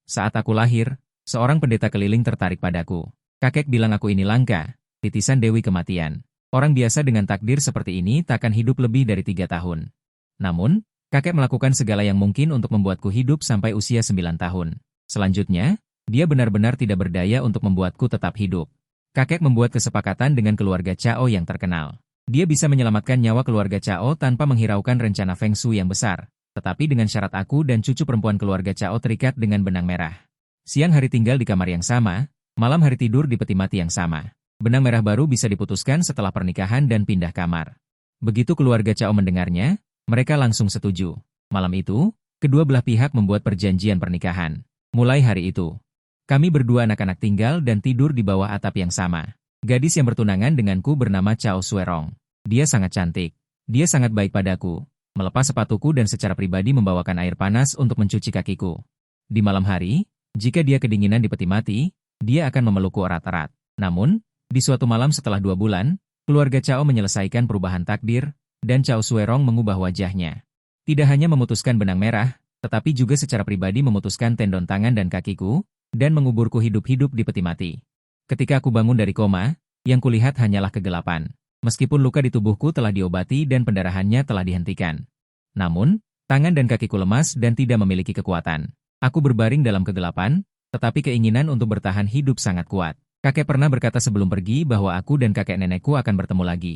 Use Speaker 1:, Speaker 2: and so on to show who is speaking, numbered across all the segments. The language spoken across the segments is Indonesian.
Speaker 1: Saat aku lahir, seorang pendeta keliling tertarik padaku. Kakek bilang aku ini langka, titisan Dewi Kematian. Orang biasa dengan takdir seperti ini takkan hidup lebih dari 3 tahun. Namun, kakek melakukan segala yang mungkin untuk membuatku hidup sampai usia 9 tahun. Selanjutnya, dia benar-benar tidak berdaya untuk membuatku tetap hidup. Kakek membuat kesepakatan dengan keluarga Chao yang terkenal. Dia bisa menyelamatkan nyawa keluarga Chao tanpa menghiraukan rencana Feng Shui yang besar. Tetapi dengan syarat aku dan cucu perempuan keluarga Chao terikat dengan benang merah. Siang hari tinggal di kamar yang sama, malam hari tidur di peti mati yang sama. Benang merah baru bisa diputuskan setelah pernikahan dan pindah kamar. Begitu keluarga Chao mendengarnya, mereka langsung setuju. Malam itu, kedua belah pihak membuat perjanjian pernikahan. Mulai hari itu, kami berdua anak-anak tinggal dan tidur di bawah atap yang sama. Gadis yang bertunangan denganku bernama Chao Suerong. Dia sangat cantik. Dia sangat baik padaku. Melepas sepatuku dan secara pribadi membawakan air panas untuk mencuci kakiku. Di malam hari, jika dia kedinginan di peti mati, dia akan memelukku erat-erat. Namun, di suatu malam setelah 2 bulan, keluarga Chao menyelesaikan perubahan takdir, dan Chao Suerong mengubah wajahnya. Tidak hanya memutuskan benang merah, tetapi juga secara pribadi memutuskan tendon tangan dan kakiku, dan menguburku hidup-hidup di peti mati. Ketika aku bangun dari koma, yang kulihat hanyalah kegelapan. Meskipun luka di tubuhku telah diobati dan pendarahannya telah dihentikan. Namun, tangan dan kakiku lemas dan tidak memiliki kekuatan. Aku berbaring dalam kegelapan, tetapi keinginan untuk bertahan hidup sangat kuat. Kakek pernah berkata sebelum pergi bahwa aku dan kakek nenekku akan bertemu lagi.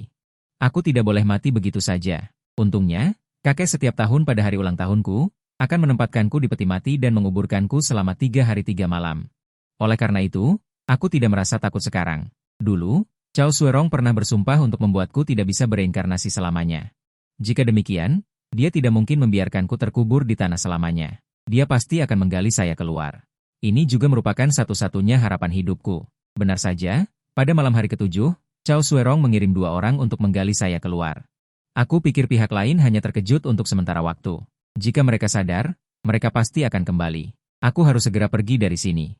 Speaker 1: Aku tidak boleh mati begitu saja. Untungnya, kakek setiap tahun pada hari ulang tahunku, akan menempatkanku di peti mati dan menguburkanku selama 3 hari 3 malam. Oleh karena itu, aku tidak merasa takut sekarang. Dulu, Chao Suerong pernah bersumpah untuk membuatku tidak bisa bereinkarnasi selamanya. Jika demikian, dia tidak mungkin membiarkanku terkubur di tanah selamanya. Dia pasti akan menggali saya keluar. Ini juga merupakan satu-satunya harapan hidupku. Benar saja, pada malam hari ke-7, Chao Suerong mengirim 2 orang untuk menggali saya keluar. Aku pikir pihak lain hanya terkejut untuk sementara waktu. Jika mereka sadar, mereka pasti akan kembali. Aku harus segera pergi dari sini.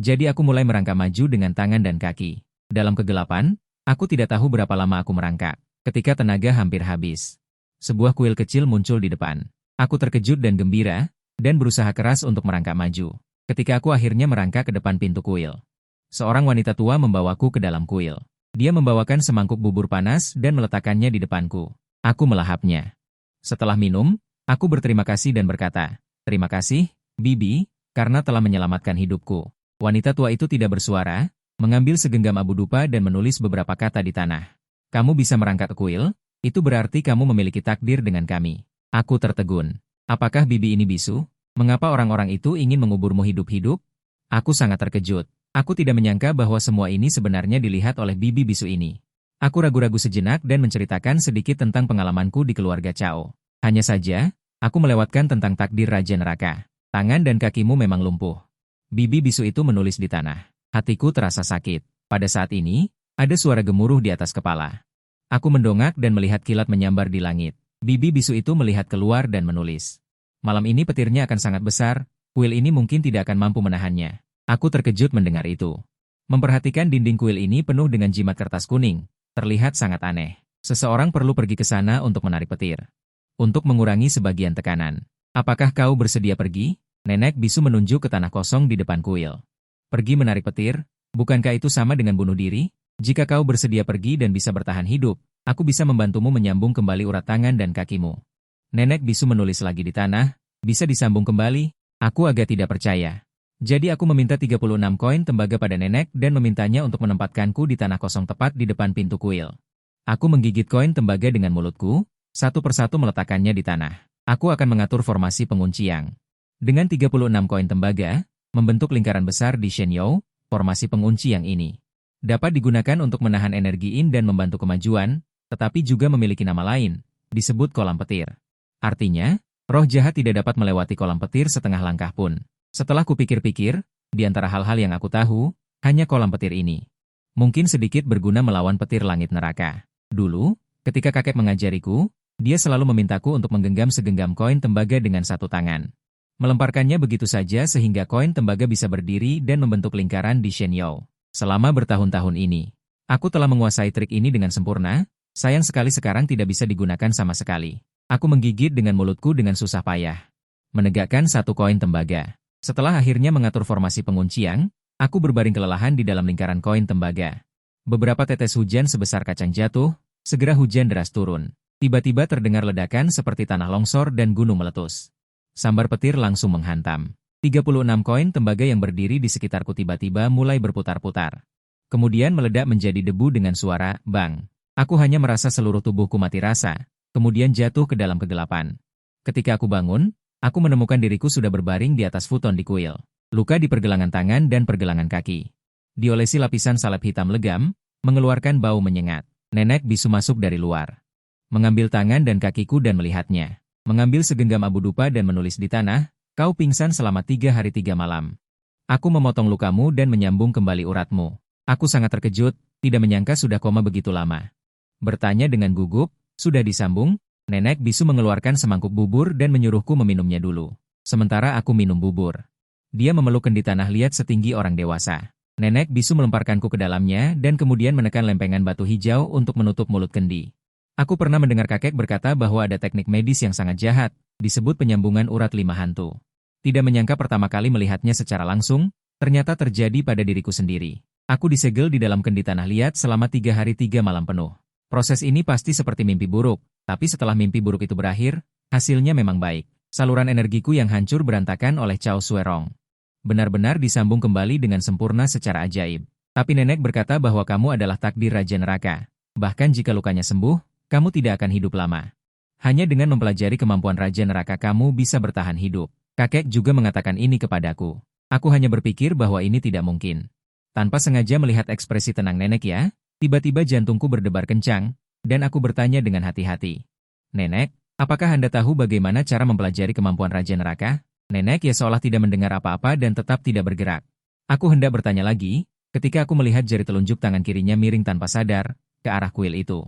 Speaker 1: Jadi aku mulai merangkak maju dengan tangan dan kaki. Dalam kegelapan, aku tidak tahu berapa lama aku merangkak. Ketika tenaga hampir habis, sebuah kuil kecil muncul di depan. Aku terkejut dan gembira, dan berusaha keras untuk merangkak maju. Ketika aku akhirnya merangkak ke depan pintu kuil, seorang wanita tua membawaku ke dalam kuil. Dia membawakan semangkuk bubur panas dan meletakkannya di depanku. Aku melahapnya. Setelah minum, aku berterima kasih dan berkata, "Terima kasih, Bibi, karena telah menyelamatkan hidupku." Wanita tua itu tidak bersuara, mengambil segenggam abu dupa dan menulis beberapa kata di tanah. "Kamu bisa merangkak ke kuil, itu berarti kamu memiliki takdir dengan kami." Aku tertegun. Apakah Bibi ini bisu? Mengapa orang-orang itu ingin menguburmu hidup-hidup? Aku sangat terkejut. Aku tidak menyangka bahwa semua ini sebenarnya dilihat oleh Bibi bisu ini. Aku ragu-ragu sejenak dan menceritakan sedikit tentang pengalamanku di keluarga Chao. Hanya saja, aku melewatkan tentang takdir Raja Neraka. "Tangan dan kakimu memang lumpuh." Bibi bisu itu menulis di tanah. Hatiku terasa sakit. Pada saat ini, ada suara gemuruh di atas kepala. Aku mendongak dan melihat kilat menyambar di langit. Bibi bisu itu melihat keluar dan menulis, "Malam ini petirnya akan sangat besar, kuil ini mungkin tidak akan mampu menahannya." Aku terkejut mendengar itu. Memperhatikan dinding kuil ini penuh dengan jimat kertas kuning, terlihat sangat aneh. Seseorang perlu pergi ke sana untuk menarik petir. Untuk mengurangi sebagian tekanan. "Apakah kau bersedia pergi?" Nenek bisu menunjuk ke tanah kosong di depan kuil. "Pergi menarik petir? Bukankah itu sama dengan bunuh diri? Jika kau bersedia pergi dan bisa bertahan hidup, aku bisa membantumu menyambung kembali urat tangan dan kakimu." Nenek bisu menulis lagi di tanah, "Bisa disambung kembali?" Aku agak tidak percaya. Jadi aku meminta 36 koin tembaga pada nenek dan memintanya untuk menempatkanku di tanah kosong tepat di depan pintu kuil. Aku menggigit koin tembaga dengan mulutku, satu persatu meletakkannya di tanah. Aku akan mengatur formasi penguncian. Dengan 36 koin tembaga, membentuk lingkaran besar di Shenyou, formasi pengunci yang ini dapat digunakan untuk menahan energi yin dan membantu kemajuan, tetapi juga memiliki nama lain, disebut kolam petir. Artinya, roh jahat tidak dapat melewati kolam petir setengah langkah pun. Setelah kupikir-pikir, di antara hal-hal yang aku tahu, hanya kolam petir ini mungkin sedikit berguna melawan petir langit neraka. Dulu, ketika kakek mengajariku, dia selalu memintaku untuk menggenggam segenggam koin tembaga dengan satu tangan. Melemparkannya begitu saja sehingga koin tembaga bisa berdiri dan membentuk lingkaran di Shenyou. Selama bertahun-tahun ini, aku telah menguasai trik ini dengan sempurna, sayang sekali sekarang tidak bisa digunakan sama sekali. Aku menggigit dengan mulutku dengan susah payah. Menegakkan satu koin tembaga. Setelah akhirnya mengatur formasi penguncian, aku berbaring kelelahan di dalam lingkaran koin tembaga. Beberapa tetes hujan sebesar kacang jatuh, segera hujan deras turun. Tiba-tiba terdengar ledakan seperti tanah longsor dan gunung meletus. Sambar petir langsung menghantam. 36 koin tembaga yang berdiri di sekitarku tiba-tiba mulai berputar-putar. Kemudian meledak menjadi debu dengan suara, bang. Aku hanya merasa seluruh tubuhku mati rasa, kemudian jatuh ke dalam kegelapan. Ketika aku bangun, aku menemukan diriku sudah berbaring di atas futon di kuil. Luka di pergelangan tangan dan pergelangan kaki. Diolesi lapisan salep hitam legam, mengeluarkan bau menyengat. Nenek bisu masuk dari luar. Mengambil tangan dan kakiku dan melihatnya. Mengambil segenggam abu dupa dan menulis di tanah, kau pingsan selama 3 hari 3 malam. Aku memotong lukamu dan menyambung kembali uratmu. Aku sangat terkejut, tidak menyangka sudah koma begitu lama. Bertanya dengan gugup, sudah disambung? Nenek bisu mengeluarkan semangkuk bubur dan menyuruhku meminumnya dulu. Sementara aku minum bubur. Dia memeluk kendi tanah liat setinggi orang dewasa. Nenek bisu melemparkanku ke dalamnya dan kemudian menekan lempengan batu hijau untuk menutup mulut kendi. Aku pernah mendengar kakek berkata bahwa ada teknik medis yang sangat jahat, disebut penyambungan urat 5 hantu. Tidak menyangka pertama kali melihatnya secara langsung, ternyata terjadi pada diriku sendiri. Aku disegel di dalam kendi tanah liat selama 3 hari 3 malam penuh. Proses ini pasti seperti mimpi buruk, tapi setelah mimpi buruk itu berakhir, hasilnya memang baik. Saluran energiku yang hancur berantakan oleh Cao Suerong. Benar-benar disambung kembali dengan sempurna secara ajaib. Tapi nenek berkata bahwa kamu adalah takdir Raja Neraka. Bahkan jika lukanya sembuh, kamu tidak akan hidup lama. Hanya dengan mempelajari kemampuan Raja Neraka kamu bisa bertahan hidup. Kakek juga mengatakan ini kepadaku. Aku hanya berpikir bahwa ini tidak mungkin. Tanpa sengaja melihat ekspresi tenang nenek ya, tiba-tiba jantungku berdebar kencang, dan aku bertanya dengan hati-hati. Nenek, apakah Anda tahu bagaimana cara mempelajari kemampuan Raja Neraka? Nenek ya seolah tidak mendengar apa-apa dan tetap tidak bergerak. Aku hendak bertanya lagi, ketika aku melihat jari telunjuk tangan kirinya miring tanpa sadar, ke arah kuil itu.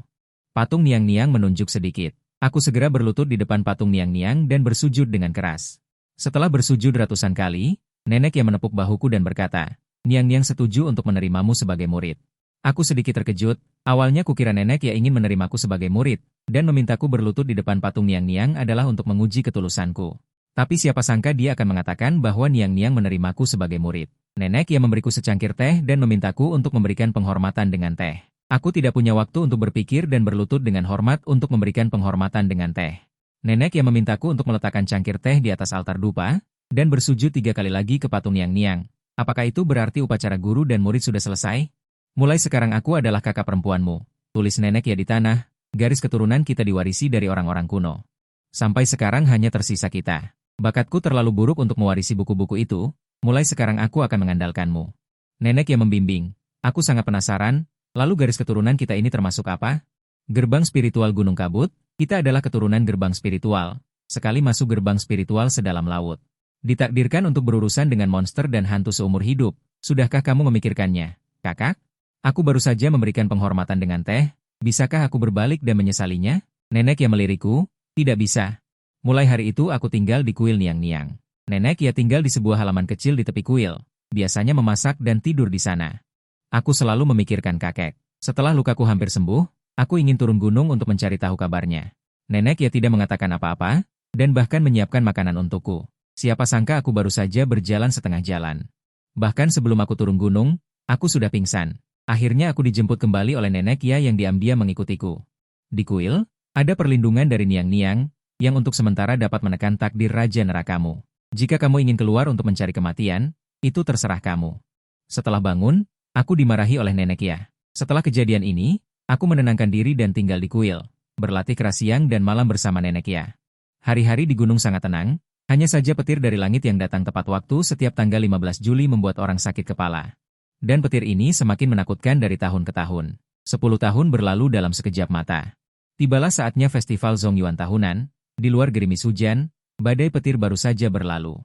Speaker 1: Patung Niang-Niang menunjuk sedikit. Aku segera berlutut di depan patung Niang-Niang dan bersujud dengan keras. Setelah bersujud ratusan kali, nenek yang menepuk bahuku dan berkata, Niang-Niang setuju untuk menerimamu sebagai murid. Aku sedikit terkejut, awalnya kukira nenek ya ingin menerimaku sebagai murid, dan memintaku berlutut di depan patung Niang-Niang adalah untuk menguji ketulusanku. Tapi siapa sangka dia akan mengatakan bahwa Niang-Niang menerimaku sebagai murid. Nenek ya memberiku secangkir teh dan memintaku untuk memberikan penghormatan dengan teh. Aku tidak punya waktu untuk berpikir dan berlutut dengan hormat untuk memberikan penghormatan dengan teh. Nenek yang memintaku untuk meletakkan cangkir teh di atas altar dupa, dan bersujud 3 kali lagi ke patung Niang-Niang. Apakah itu berarti upacara guru dan murid sudah selesai? Mulai sekarang aku adalah kakak perempuanmu. Tulis nenek ya di tanah, garis keturunan kita diwarisi dari orang-orang kuno. Sampai sekarang hanya tersisa kita. Bakatku terlalu buruk untuk mewarisi buku-buku itu, mulai sekarang aku akan mengandalkanmu. Nenek yang membimbing. Aku sangat penasaran. Lalu garis keturunan kita ini termasuk apa? Gerbang spiritual Gunung Kabut, kita adalah keturunan gerbang spiritual. Sekali masuk gerbang spiritual sedalam laut. Ditakdirkan untuk berurusan dengan monster dan hantu seumur hidup. Sudahkah kamu memikirkannya, kakak? Aku baru saja memberikan penghormatan dengan teh. Bisakah aku berbalik dan menyesalinya? Nenek yang meliriku, tidak bisa. Mulai hari itu aku tinggal di kuil Niang-Niang. Nenek ya tinggal di sebuah halaman kecil di tepi kuil. Biasanya memasak dan tidur di sana. Aku selalu memikirkan kakek. Setelah lukaku hampir sembuh, aku ingin turun gunung untuk mencari tahu kabarnya. Nenek ya tidak mengatakan apa-apa, dan bahkan menyiapkan makanan untukku. Siapa sangka aku baru saja berjalan setengah jalan. Bahkan sebelum aku turun gunung, aku sudah pingsan. Akhirnya aku dijemput kembali oleh nenek ya yang diam-diam mengikutiku. Di kuil, ada perlindungan dari Niang-Niang, yang untuk sementara dapat menekan takdir Raja Nerakamu. Jika kamu ingin keluar untuk mencari kematian, itu terserah kamu. Setelah bangun, aku dimarahi oleh nenek ya. Setelah kejadian ini, aku menenangkan diri dan tinggal di kuil, berlatih keras siang dan malam bersama nenek ya. Hari-hari di gunung sangat tenang, hanya saja petir dari langit yang datang tepat waktu setiap tanggal 15 Juli membuat orang sakit kepala. Dan petir ini semakin menakutkan dari tahun ke tahun. 10 tahun berlalu dalam sekejap mata. Tibalah saatnya festival Zongyuan tahunan, di luar gerimis hujan, badai petir baru saja berlalu.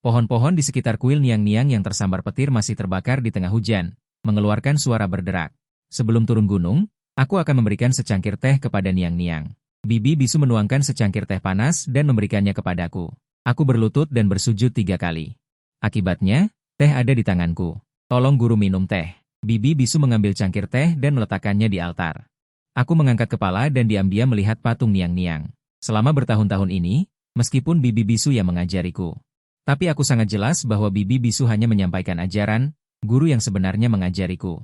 Speaker 1: Pohon-pohon di sekitar kuil Niang-Niang yang tersambar petir masih terbakar di tengah hujan, mengeluarkan suara berderak. Sebelum turun gunung, aku akan memberikan secangkir teh kepada Niang-Niang. Bibi bisu menuangkan secangkir teh panas dan memberikannya kepadaku. Aku berlutut dan bersujud 3 kali. Akibatnya, teh ada di tanganku. Tolong guru minum teh. Bibi bisu mengambil cangkir teh dan meletakkannya di altar. Aku mengangkat kepala dan diam-diam melihat patung Niang-Niang. Selama bertahun-tahun ini, meskipun bibi bisu yang mengajariku, Tapi aku sangat jelas bahwa Bibi Bisu hanya menyampaikan ajaran, guru yang sebenarnya mengajariku.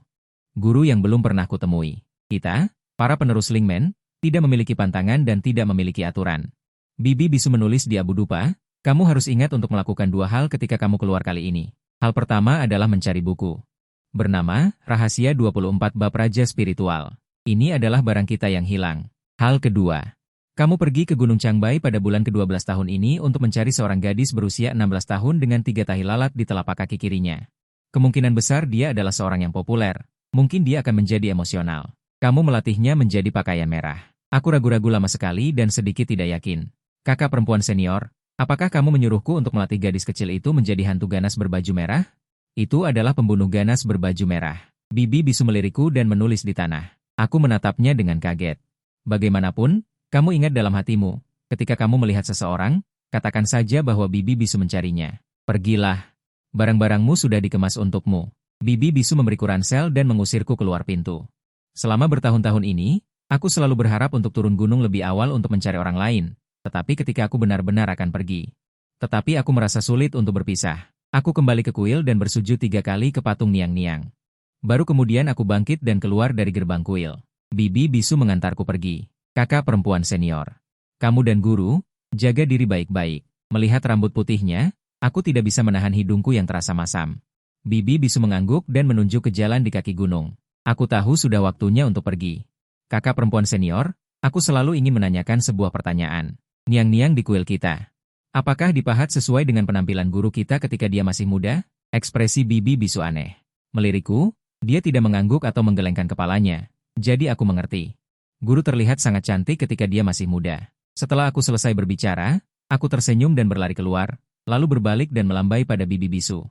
Speaker 1: Guru yang belum pernah kutemui. Kita, para penerus Lingmen, tidak memiliki pantangan dan tidak memiliki aturan. Bibi Bisu menulis di Abu Dupa, kamu harus ingat untuk melakukan dua hal ketika kamu keluar kali ini. Hal pertama adalah mencari buku. Bernama, Rahasia 24 Bab Raja Spiritual. Ini adalah barang kita yang hilang. Hal kedua, kamu pergi ke Gunung Changbai pada bulan ke-12 tahun ini untuk mencari seorang gadis berusia 16 tahun dengan 3 tahi lalat di telapak kaki kirinya. Kemungkinan besar dia adalah seorang yang populer. Mungkin dia akan menjadi emosional. Kamu melatihnya menjadi pakaian merah. Aku ragu-ragu lama sekali dan sedikit tidak yakin. Kakak perempuan senior, apakah kamu menyuruhku untuk melatih gadis kecil itu menjadi hantu ganas berbaju merah? Itu adalah pembunuh ganas berbaju merah. Bibi Bisu melirikku dan menulis di tanah. Aku menatapnya dengan kaget. Bagaimanapun, kamu ingat dalam hatimu, ketika kamu melihat seseorang, katakan saja bahwa Bibi Bisu mencarinya. Pergilah. Barang-barangmu sudah dikemas untukmu. Bibi Bisu memberiku ransel dan mengusirku keluar pintu. Selama bertahun-tahun ini, aku selalu berharap untuk turun gunung lebih awal untuk mencari orang lain, tetapi ketika aku benar-benar akan pergi. Tetapi aku merasa sulit untuk berpisah. Aku kembali ke kuil dan bersujud 3 kali ke patung Niang-Niang. Baru kemudian aku bangkit dan keluar dari gerbang kuil. Bibi Bisu mengantarku pergi. Kakak perempuan senior. Kamu dan guru, jaga diri baik-baik. Melihat rambut putihnya, aku tidak bisa menahan hidungku yang terasa masam. Bibi Bisu mengangguk dan menunjuk ke jalan di kaki gunung. Aku tahu sudah waktunya untuk pergi. Kakak perempuan senior, aku selalu ingin menanyakan sebuah pertanyaan. Niang-Niang di kuil kita. Apakah dipahat sesuai dengan penampilan guru kita ketika dia masih muda? Ekspresi Bibi Bisu aneh. Melirikku, dia tidak mengangguk atau menggelengkan kepalanya. Jadi aku mengerti. Guru terlihat sangat cantik ketika dia masih muda. Setelah aku selesai berbicara, aku tersenyum dan berlari keluar, lalu berbalik dan melambai pada Bibi Bisu.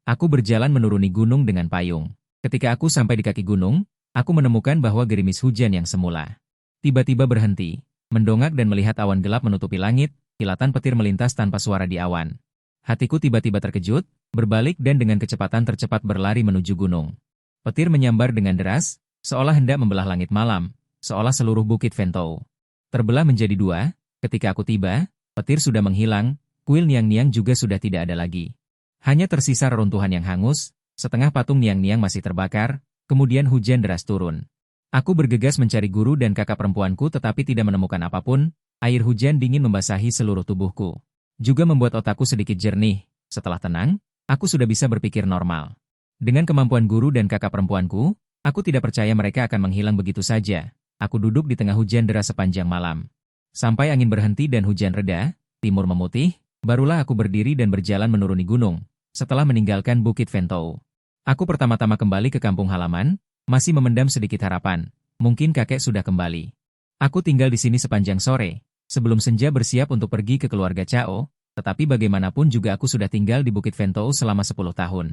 Speaker 1: Aku berjalan menuruni gunung dengan payung. Ketika aku sampai di kaki gunung, aku menemukan bahwa gerimis hujan yang semula tiba-tiba berhenti, mendongak dan melihat awan gelap menutupi langit, kilatan petir melintas tanpa suara di awan. Hatiku tiba-tiba terkejut, berbalik dan dengan kecepatan tercepat berlari menuju gunung. Petir menyambar dengan deras, seolah hendak membelah langit malam. Seolah seluruh bukit Ventou terbelah menjadi 2, ketika aku tiba, petir sudah menghilang, kuil Niang-Niang juga sudah tidak ada lagi. Hanya tersisa reruntuhan yang hangus, setengah patung Niang-Niang masih terbakar, kemudian hujan deras turun. Aku bergegas mencari guru dan kakak perempuanku tetapi tidak menemukan apapun, air hujan dingin membasahi seluruh tubuhku. Juga membuat otakku sedikit jernih, setelah tenang, aku sudah bisa berpikir normal. Dengan kemampuan guru dan kakak perempuanku, aku tidak percaya mereka akan menghilang begitu saja. Aku duduk di tengah hujan deras sepanjang malam. Sampai angin berhenti dan hujan reda, timur memutih, barulah aku berdiri dan berjalan menuruni gunung, setelah meninggalkan Bukit Ventou. Aku pertama-tama kembali ke kampung halaman, masih memendam sedikit harapan, mungkin kakek sudah kembali. Aku tinggal di sini sepanjang sore, sebelum senja bersiap untuk pergi ke keluarga Cao, tetapi bagaimanapun juga aku sudah tinggal di Bukit Ventou selama 10 tahun.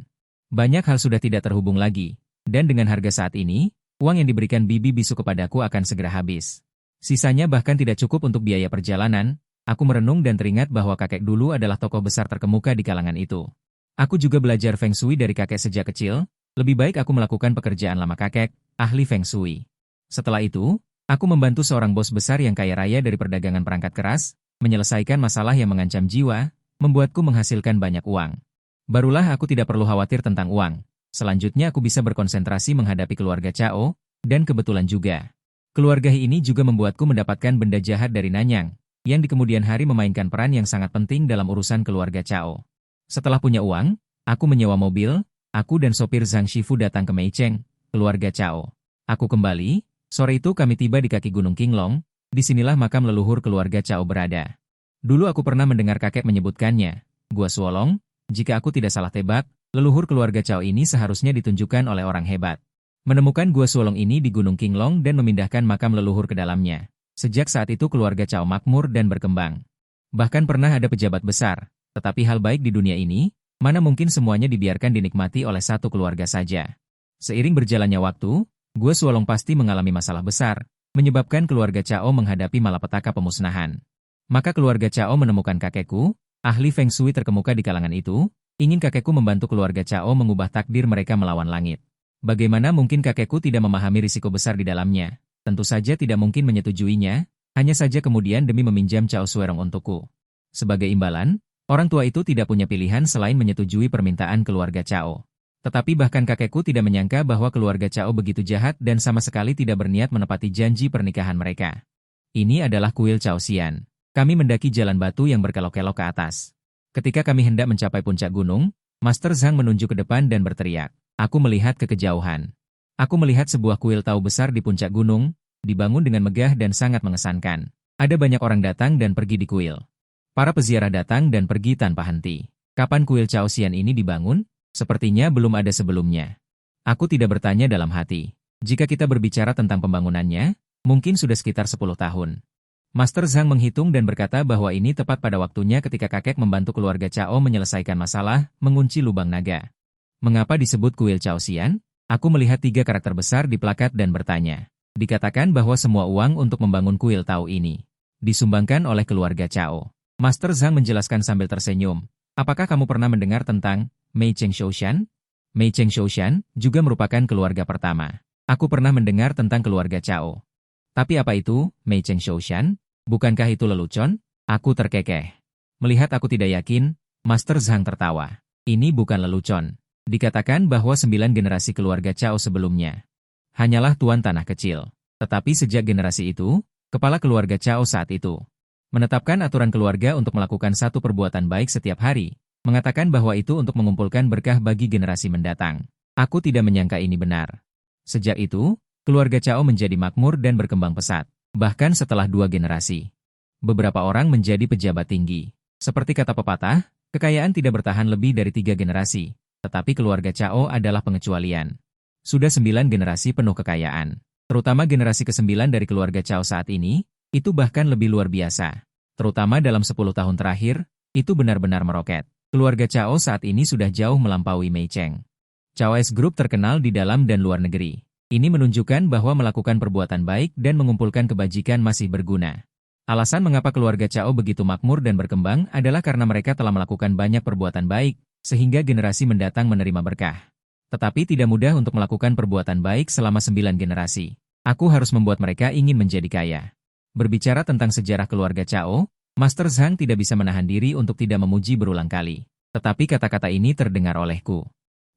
Speaker 1: Banyak hal sudah tidak terhubung lagi, dan dengan harga saat ini, uang yang diberikan Bibi Bisu kepadaku akan segera habis. Sisanya bahkan tidak cukup untuk biaya perjalanan. Aku merenung dan teringat bahwa kakek dulu adalah tokoh besar terkemuka di kalangan itu. Aku juga belajar Feng Shui dari kakek sejak kecil, lebih baik aku melakukan pekerjaan lama kakek, ahli Feng Shui. Setelah itu, aku membantu seorang bos besar yang kaya raya dari perdagangan perangkat keras, menyelesaikan masalah yang mengancam jiwa, membuatku menghasilkan banyak uang. Barulah aku tidak perlu khawatir tentang uang. Selanjutnya aku bisa berkonsentrasi menghadapi keluarga Cao, dan kebetulan juga. Keluarga ini juga membuatku mendapatkan benda jahat dari Nanyang, yang di kemudian hari memainkan peran yang sangat penting dalam urusan keluarga Cao. Setelah punya uang, aku menyewa mobil, aku dan sopir Zhang Shifu datang ke Meicheng, keluarga Cao. Aku kembali, sore itu kami tiba di kaki Gunung Qinglong, disinilah makam leluhur keluarga Cao berada. Dulu aku pernah mendengar kakek menyebutkannya, Gua Suolong, jika aku tidak salah tebak, leluhur keluarga Cao ini seharusnya ditunjukkan oleh orang hebat. Menemukan Gua Suolong ini di Gunung Qinglong dan memindahkan makam leluhur ke dalamnya. Sejak saat itu keluarga Cao makmur dan berkembang. Bahkan pernah ada pejabat besar, tetapi hal baik di dunia ini, mana mungkin semuanya dibiarkan dinikmati oleh satu keluarga saja. Seiring berjalannya waktu, Gua Suolong pasti mengalami masalah besar, menyebabkan keluarga Cao menghadapi malapetaka pemusnahan. Maka keluarga Cao menemukan kakekku, ahli Feng Shui terkemuka di kalangan itu, ingin kakekku membantu keluarga Cao mengubah takdir mereka melawan langit. Bagaimana mungkin kakekku tidak memahami risiko besar di dalamnya? Tentu saja tidak mungkin menyetujuinya, hanya saja kemudian demi meminjam Cao Suerong untukku. Sebagai imbalan, Orang tua itu tidak punya pilihan selain menyetujui permintaan keluarga Cao. Tetapi bahkan kakekku tidak menyangka bahwa keluarga Cao begitu jahat dan sama sekali tidak berniat menepati janji pernikahan mereka. Ini adalah kuil Cao Xian. Kami mendaki jalan batu yang berkelok-kelok ke atas. Ketika kami hendak mencapai puncak gunung, Master Zhang menunjuk ke depan dan berteriak. Aku melihat ke kejauhan. Aku melihat sebuah kuil Tao besar di puncak gunung, dibangun dengan megah dan sangat mengesankan. Ada banyak orang datang dan pergi di kuil. Para peziarah datang dan pergi tanpa henti. Kapan kuil Cao Xian ini dibangun? Sepertinya belum ada sebelumnya. Aku tidak bertanya dalam hati. Jika kita berbicara tentang pembangunannya, mungkin sudah sekitar 10 tahun. Master Zhang menghitung dan berkata bahwa ini tepat pada waktunya ketika kakek membantu keluarga Cao menyelesaikan masalah, mengunci lubang naga. Mengapa disebut kuil Cao Xian? Aku melihat 3 karakter besar di plakat dan bertanya. Dikatakan bahwa semua uang untuk membangun kuil Tao ini disumbangkan oleh keluarga Cao. Master Zhang menjelaskan sambil tersenyum. Apakah kamu pernah mendengar tentang Mei Cheng Shoushan? Mei Cheng Shoushan juga merupakan keluarga pertama. Aku pernah mendengar tentang keluarga Cao. Tapi apa itu Mei Cheng Shoushan? Bukankah itu lelucon? Aku terkekeh. Melihat aku tidak yakin, Master Zhang tertawa. Ini bukan lelucon. Dikatakan bahwa 9 generasi keluarga Cao sebelumnya hanyalah tuan tanah kecil. Tetapi sejak generasi itu, kepala keluarga Cao saat itu menetapkan aturan keluarga untuk melakukan satu perbuatan baik setiap hari, mengatakan bahwa itu untuk mengumpulkan berkah bagi generasi mendatang. Aku tidak menyangka ini benar. Sejak itu, keluarga Cao menjadi makmur dan berkembang pesat, bahkan setelah 2 generasi. Beberapa orang menjadi pejabat tinggi. Seperti kata pepatah, kekayaan tidak bertahan lebih dari 3 generasi, tetapi keluarga Cao adalah pengecualian. Sudah 9 generasi penuh kekayaan, terutama generasi ke-9 dari keluarga Cao saat ini, itu bahkan lebih luar biasa. Terutama dalam 10 tahun terakhir, itu benar-benar meroket. Keluarga Cao saat ini sudah jauh melampaui Mei Cheng. Cao S Group terkenal di dalam dan luar negeri. Ini menunjukkan bahwa melakukan perbuatan baik dan mengumpulkan kebajikan masih berguna. Alasan mengapa keluarga Cao begitu makmur dan berkembang adalah karena mereka telah melakukan banyak perbuatan baik, sehingga generasi mendatang menerima berkah. Tetapi tidak mudah untuk melakukan perbuatan baik selama 9 generasi. Aku harus membuat mereka ingin menjadi kaya. Berbicara tentang sejarah keluarga Cao, Master Zhang tidak bisa menahan diri untuk tidak memuji berulang kali. Tetapi kata-kata ini terdengar olehku.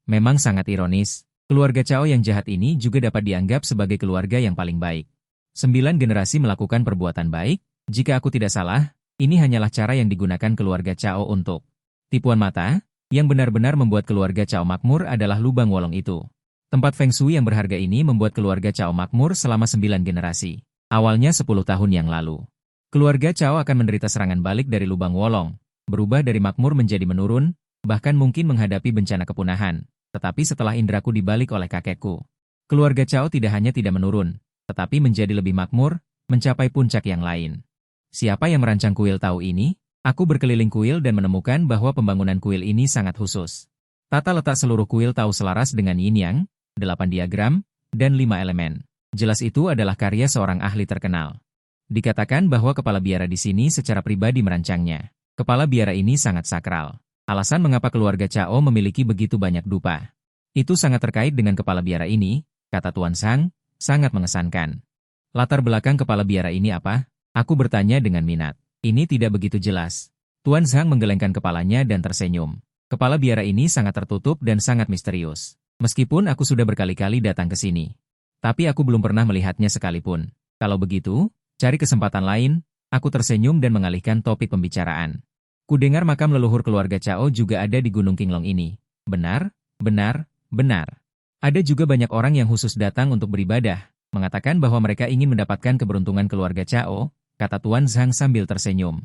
Speaker 1: Memang sangat ironis, keluarga Cao yang jahat ini juga dapat dianggap sebagai keluarga yang paling baik. 9 generasi melakukan perbuatan baik, jika aku tidak salah, ini hanyalah cara yang digunakan keluarga Cao untuk tipuan mata, yang benar-benar membuat keluarga Cao makmur adalah lubang wolong itu. Tempat Feng Shui yang berharga ini membuat keluarga Cao makmur selama 9 generasi. Awalnya 10 tahun yang lalu. Keluarga Cao akan menderita serangan balik dari lubang wolong, berubah dari makmur menjadi menurun, bahkan mungkin menghadapi bencana kepunahan. Tetapi setelah indraku dibalik oleh kakekku, keluarga Cao tidak hanya tidak menurun, tetapi menjadi lebih makmur, mencapai puncak yang lain. Siapa yang merancang kuil Tao ini? Aku berkeliling kuil dan menemukan bahwa pembangunan kuil ini sangat khusus. Tata letak seluruh kuil Tao selaras dengan yin yang, 8 diagram, dan 5 elemen. Jelas itu adalah karya seorang ahli terkenal. Dikatakan bahwa kepala biara di sini secara pribadi merancangnya. Kepala biara ini sangat sakral. Alasan mengapa keluarga Cao memiliki begitu banyak dupa. Itu sangat terkait dengan kepala biara ini, kata Tuan Zhang, sangat mengesankan. Latar belakang kepala biara ini apa? Aku bertanya dengan minat. Ini tidak begitu jelas. Tuan Zhang menggelengkan kepalanya dan tersenyum. Kepala biara ini sangat tertutup dan sangat misterius. Meskipun aku sudah berkali-kali datang ke sini. Tapi aku belum pernah melihatnya sekalipun. Kalau begitu, cari kesempatan lain, aku tersenyum dan mengalihkan topik pembicaraan. Kudengar makam leluhur keluarga Cao juga ada di Gunung Qinglong ini. Benar, benar, benar. Ada juga banyak orang yang khusus datang untuk beribadah, mengatakan bahwa mereka ingin mendapatkan keberuntungan keluarga Cao, kata Tuan Zhang sambil tersenyum.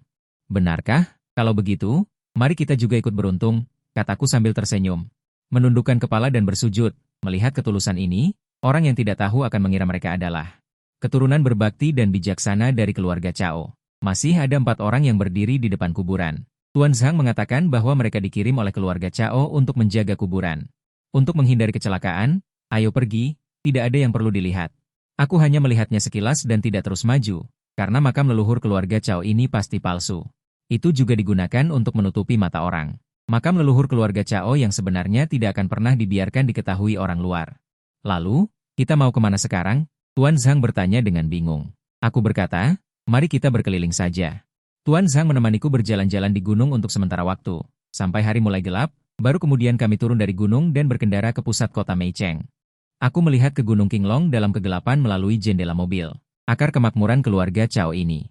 Speaker 1: Benarkah? Kalau begitu, mari kita juga ikut beruntung, kataku sambil tersenyum. Menundukkan kepala dan bersujud, melihat ketulusan ini, orang yang tidak tahu akan mengira mereka adalah keturunan berbakti dan bijaksana dari keluarga Cao. Masih ada 4 orang yang berdiri di depan kuburan. Tuan Zhang mengatakan bahwa mereka dikirim oleh keluarga Cao untuk menjaga kuburan. Untuk menghindari kecelakaan, ayo pergi, tidak ada yang perlu dilihat. Aku hanya melihatnya sekilas dan tidak terus maju, karena makam leluhur keluarga Cao ini pasti palsu. Itu juga digunakan untuk menutupi mata orang. Makam leluhur keluarga Cao yang sebenarnya tidak akan pernah dibiarkan diketahui orang luar. Lalu, kita mau kemana sekarang? Tuan Zhang bertanya dengan bingung. Aku berkata, mari kita berkeliling saja. Tuan Zhang menemaniku berjalan-jalan di gunung untuk sementara waktu. Sampai hari mulai gelap, baru kemudian kami turun dari gunung dan berkendara ke pusat kota Meicheng. Aku melihat ke Gunung Qinglong dalam kegelapan melalui jendela mobil. Akar kemakmuran keluarga Cao ini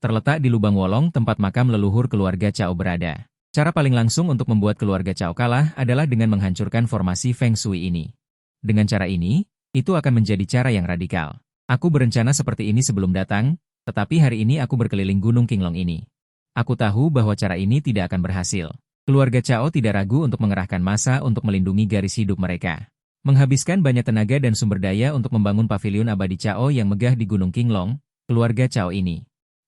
Speaker 1: terletak di lubang wolong tempat makam leluhur keluarga Cao berada. Cara paling langsung untuk membuat keluarga Cao kalah adalah dengan menghancurkan formasi Feng Shui ini. Dengan cara ini, itu akan menjadi cara yang radikal. Aku berencana seperti ini sebelum datang, tetapi hari ini aku berkeliling Gunung Qinglong ini. Aku tahu bahwa cara ini tidak akan berhasil. Keluarga Cao tidak ragu untuk mengerahkan massa untuk melindungi garis hidup mereka. Menghabiskan banyak tenaga dan sumber daya untuk membangun pavilion abadi Cao yang megah di Gunung Qinglong, keluarga Cao ini.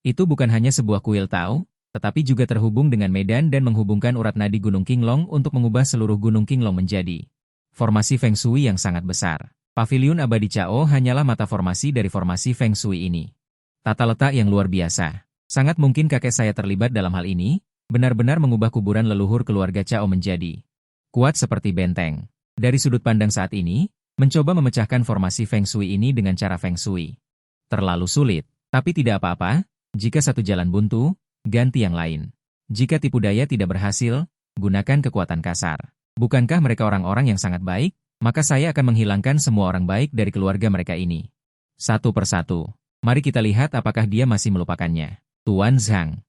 Speaker 1: Itu bukan hanya sebuah kuil Tao, tetapi juga terhubung dengan medan dan menghubungkan urat nadi Gunung Qinglong untuk mengubah seluruh Gunung Qinglong menjadi formasi Feng Shui yang sangat besar. Pavilion abadi Cao hanyalah mata formasi dari formasi Feng Shui ini. Tata letak yang luar biasa. Sangat mungkin kakek saya terlibat dalam hal ini, benar-benar mengubah kuburan leluhur keluarga Cao menjadi kuat seperti benteng. Dari sudut pandang saat ini, mencoba memecahkan formasi Feng Shui ini dengan cara Feng Shui terlalu sulit, tapi tidak apa-apa, jika satu jalan buntu, ganti yang lain. Jika tipu daya tidak berhasil, gunakan kekuatan kasar. Bukankah mereka orang-orang yang sangat baik? Maka saya akan menghilangkan semua orang baik dari keluarga mereka ini. Satu persatu. Mari kita lihat apakah dia masih melupakannya. Tuan Zhang,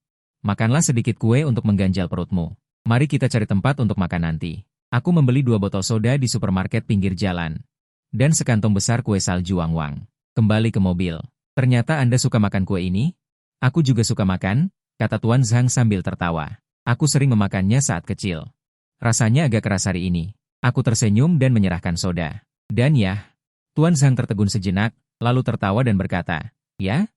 Speaker 1: makanlah sedikit kue untuk mengganjal perutmu. Mari kita cari tempat untuk makan nanti. Aku membeli 2 botol soda di supermarket pinggir jalan. Dan sekantong besar kue salju Wang-Wang. Kembali ke mobil. Ternyata Anda suka makan kue ini? Aku juga suka makan, kata Tuan Zhang sambil tertawa. Aku sering memakannya saat kecil. Rasanya agak keras hari ini. Aku tersenyum dan menyerahkan soda. Dan ya, Tuan Zhang tertegun sejenak, lalu tertawa dan berkata, ya,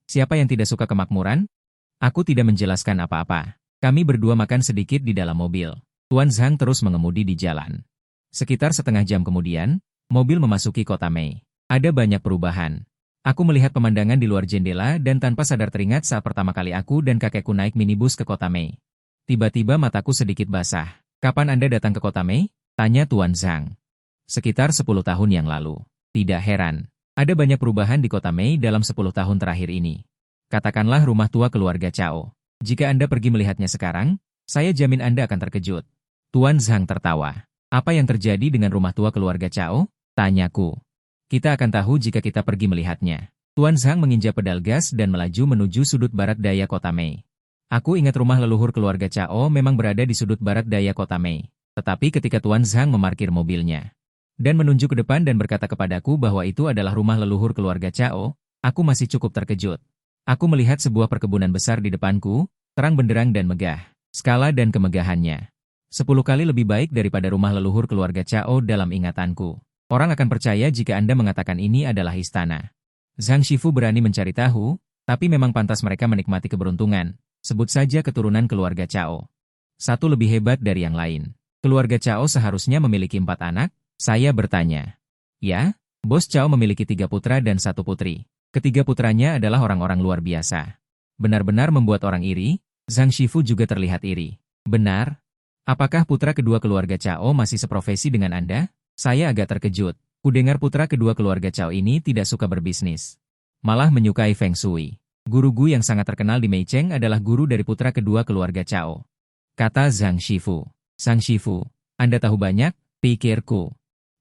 Speaker 1: siapa yang tidak suka kemakmuran? Aku tidak menjelaskan apa-apa. Kami berdua makan sedikit di dalam mobil. Tuan Zhang terus mengemudi di jalan. Sekitar setengah jam kemudian, mobil memasuki kota Mei. Ada banyak perubahan. Aku melihat pemandangan di luar jendela dan tanpa sadar teringat saat pertama kali aku dan kakekku naik minibus ke kota Mei. Tiba-tiba mataku sedikit basah. Kapan Anda datang ke kota Mei? Tanya Tuan Zhang. Sekitar 10 tahun yang lalu. Tidak heran. Ada banyak perubahan di kota Mei dalam 10 tahun terakhir ini. Katakanlah rumah tua keluarga Cao. Jika Anda pergi melihatnya sekarang, saya jamin Anda akan terkejut. Tuan Zhang tertawa. Apa yang terjadi dengan rumah tua keluarga Cao? Tanyaku. Kita akan tahu jika kita pergi melihatnya. Tuan Zhang menginjak pedal gas dan melaju menuju sudut barat daya kota Mei. Aku ingat rumah leluhur keluarga Cao memang berada di sudut barat daya kota Mei. Tetapi ketika Tuan Zhang memarkir mobilnya dan menunjuk ke depan dan berkata kepadaku bahwa itu adalah rumah leluhur keluarga Cao, aku masih cukup terkejut. Aku melihat sebuah perkebunan besar di depanku, terang benderang dan megah. Skala dan kemegahannya 10 kali lebih baik daripada rumah leluhur keluarga Cao dalam ingatanku. Orang akan percaya jika Anda mengatakan ini adalah istana. Zhang Shifu berani mencari tahu, tapi memang pantas mereka menikmati keberuntungan. Sebut saja keturunan keluarga Cao. Satu lebih hebat dari yang lain. Keluarga Cao seharusnya memiliki 4 anak. Saya bertanya. Ya, Bos Cao memiliki 3 putra dan 1 putri. Ketiga putranya adalah orang-orang luar biasa. Benar-benar membuat orang iri. Zhang Shifu juga terlihat iri. Benar? Apakah putra kedua keluarga Cao masih seprofesi dengan Anda? Saya agak terkejut. Kudengar putra kedua keluarga Cao ini tidak suka berbisnis. Malah menyukai Feng Shui. Guru Gu yang sangat terkenal di Meicheng adalah guru dari putra kedua keluarga Cao. Kata Zhang Shifu. Zhang Shifu, Anda tahu banyak, pikirku.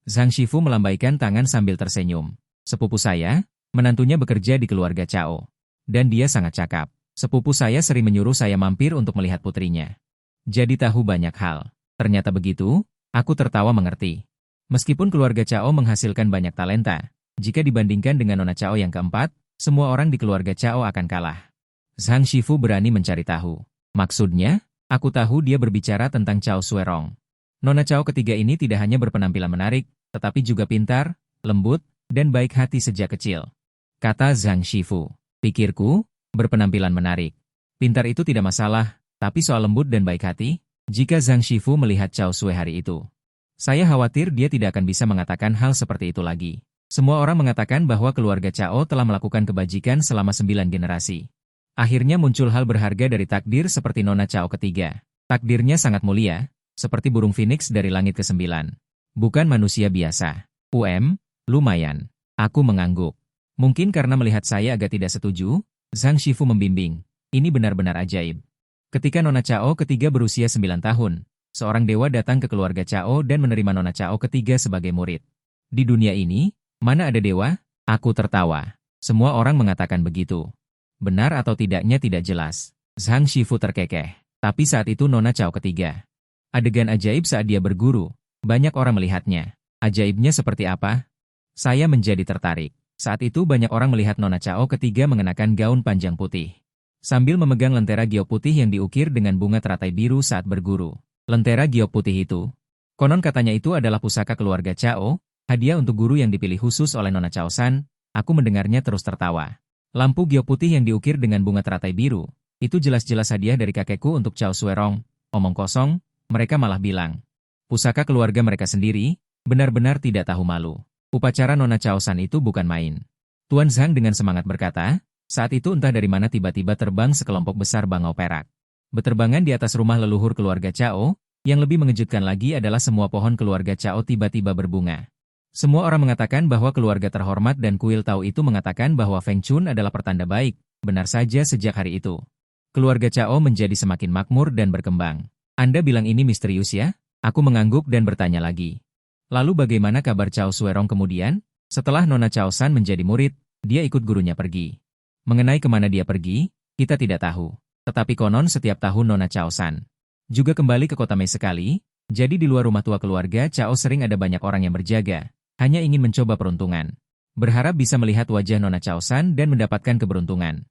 Speaker 1: Zhang Shifu melambaikan tangan sambil tersenyum. Sepupu saya, menantunya bekerja di keluarga Cao. Dan dia sangat cakap. Sepupu saya sering menyuruh saya mampir untuk melihat putrinya. Jadi tahu banyak hal. Ternyata begitu, aku tertawa mengerti. Meskipun keluarga Cao menghasilkan banyak talenta, jika dibandingkan dengan Nona Cao yang keempat, semua orang di keluarga Cao akan kalah. Zhang Shifu berani mencari tahu. Maksudnya, aku tahu dia berbicara tentang Cao Suerong. Nona Cao ketiga ini tidak hanya berpenampilan menarik, tetapi juga pintar, lembut, dan baik hati sejak kecil. Kata Zhang Shifu. Pikirku, berpenampilan menarik. Pintar itu tidak masalah, tapi soal lembut dan baik hati, jika Zhang Shifu melihat Cao Sue hari itu, saya khawatir dia tidak akan bisa mengatakan hal seperti itu lagi. Semua orang mengatakan bahwa keluarga Cao telah melakukan kebajikan selama 9 generasi. Akhirnya muncul hal berharga dari takdir seperti Nona Cao ketiga. Takdirnya sangat mulia, seperti burung phoenix dari langit ke-9. Bukan manusia biasa. Lumayan. Aku mengangguk. Mungkin karena melihat saya agak tidak setuju, Zhang Shifu membimbing. Ini benar-benar ajaib. Ketika Nona Chao ketiga berusia 9 tahun, seorang dewa datang ke keluarga Chao dan menerima Nona Chao ketiga sebagai murid. Di dunia ini, mana ada dewa? Aku tertawa. Semua orang mengatakan begitu. Benar atau tidaknya tidak jelas. Zhang Shifu terkekeh. Tapi saat itu Nona Chao ketiga. Adegan ajaib saat dia berguru. Banyak orang melihatnya. Ajaibnya seperti apa? Saya menjadi tertarik. Saat itu banyak orang melihat Nona Chao ketiga mengenakan gaun panjang putih. Sambil memegang lentera giok putih yang diukir dengan bunga teratai biru saat berguru. Lentera giok putih itu, konon katanya itu adalah pusaka keluarga Chao, hadiah untuk guru yang dipilih khusus oleh Nona Chao-san. Aku mendengarnya terus tertawa. Lampu giok putih yang diukir dengan bunga teratai biru, itu jelas-jelas hadiah dari kakekku untuk Chao Suerong. Omong kosong, mereka malah bilang. Pusaka keluarga mereka sendiri, benar-benar tidak tahu malu. Upacara Nona Chao-san itu bukan main. Tuan Zhang dengan semangat berkata, saat itu entah dari mana tiba-tiba terbang sekelompok besar bangau perak. Beterbangan di atas rumah leluhur keluarga Chao, yang lebih mengejutkan lagi adalah semua pohon keluarga Chao tiba-tiba berbunga. Semua orang mengatakan bahwa keluarga terhormat dan kuil Tao itu mengatakan bahwa Feng Chun adalah pertanda baik. Benar saja sejak hari itu. Keluarga Chao menjadi semakin makmur dan berkembang. Anda bilang ini misterius ya? Aku mengangguk dan bertanya lagi. Lalu bagaimana kabar Chao Suerong kemudian? Setelah Nona Chao-san menjadi murid, dia ikut gurunya pergi. Mengenai kemana dia pergi, kita tidak tahu. Tetapi konon setiap tahun Nona Chao-san juga kembali ke kota Mei sekali, jadi di luar rumah tua keluarga Chao sering ada banyak orang yang berjaga, hanya ingin mencoba peruntungan. Berharap bisa melihat wajah Nona Chao-san dan mendapatkan keberuntungan.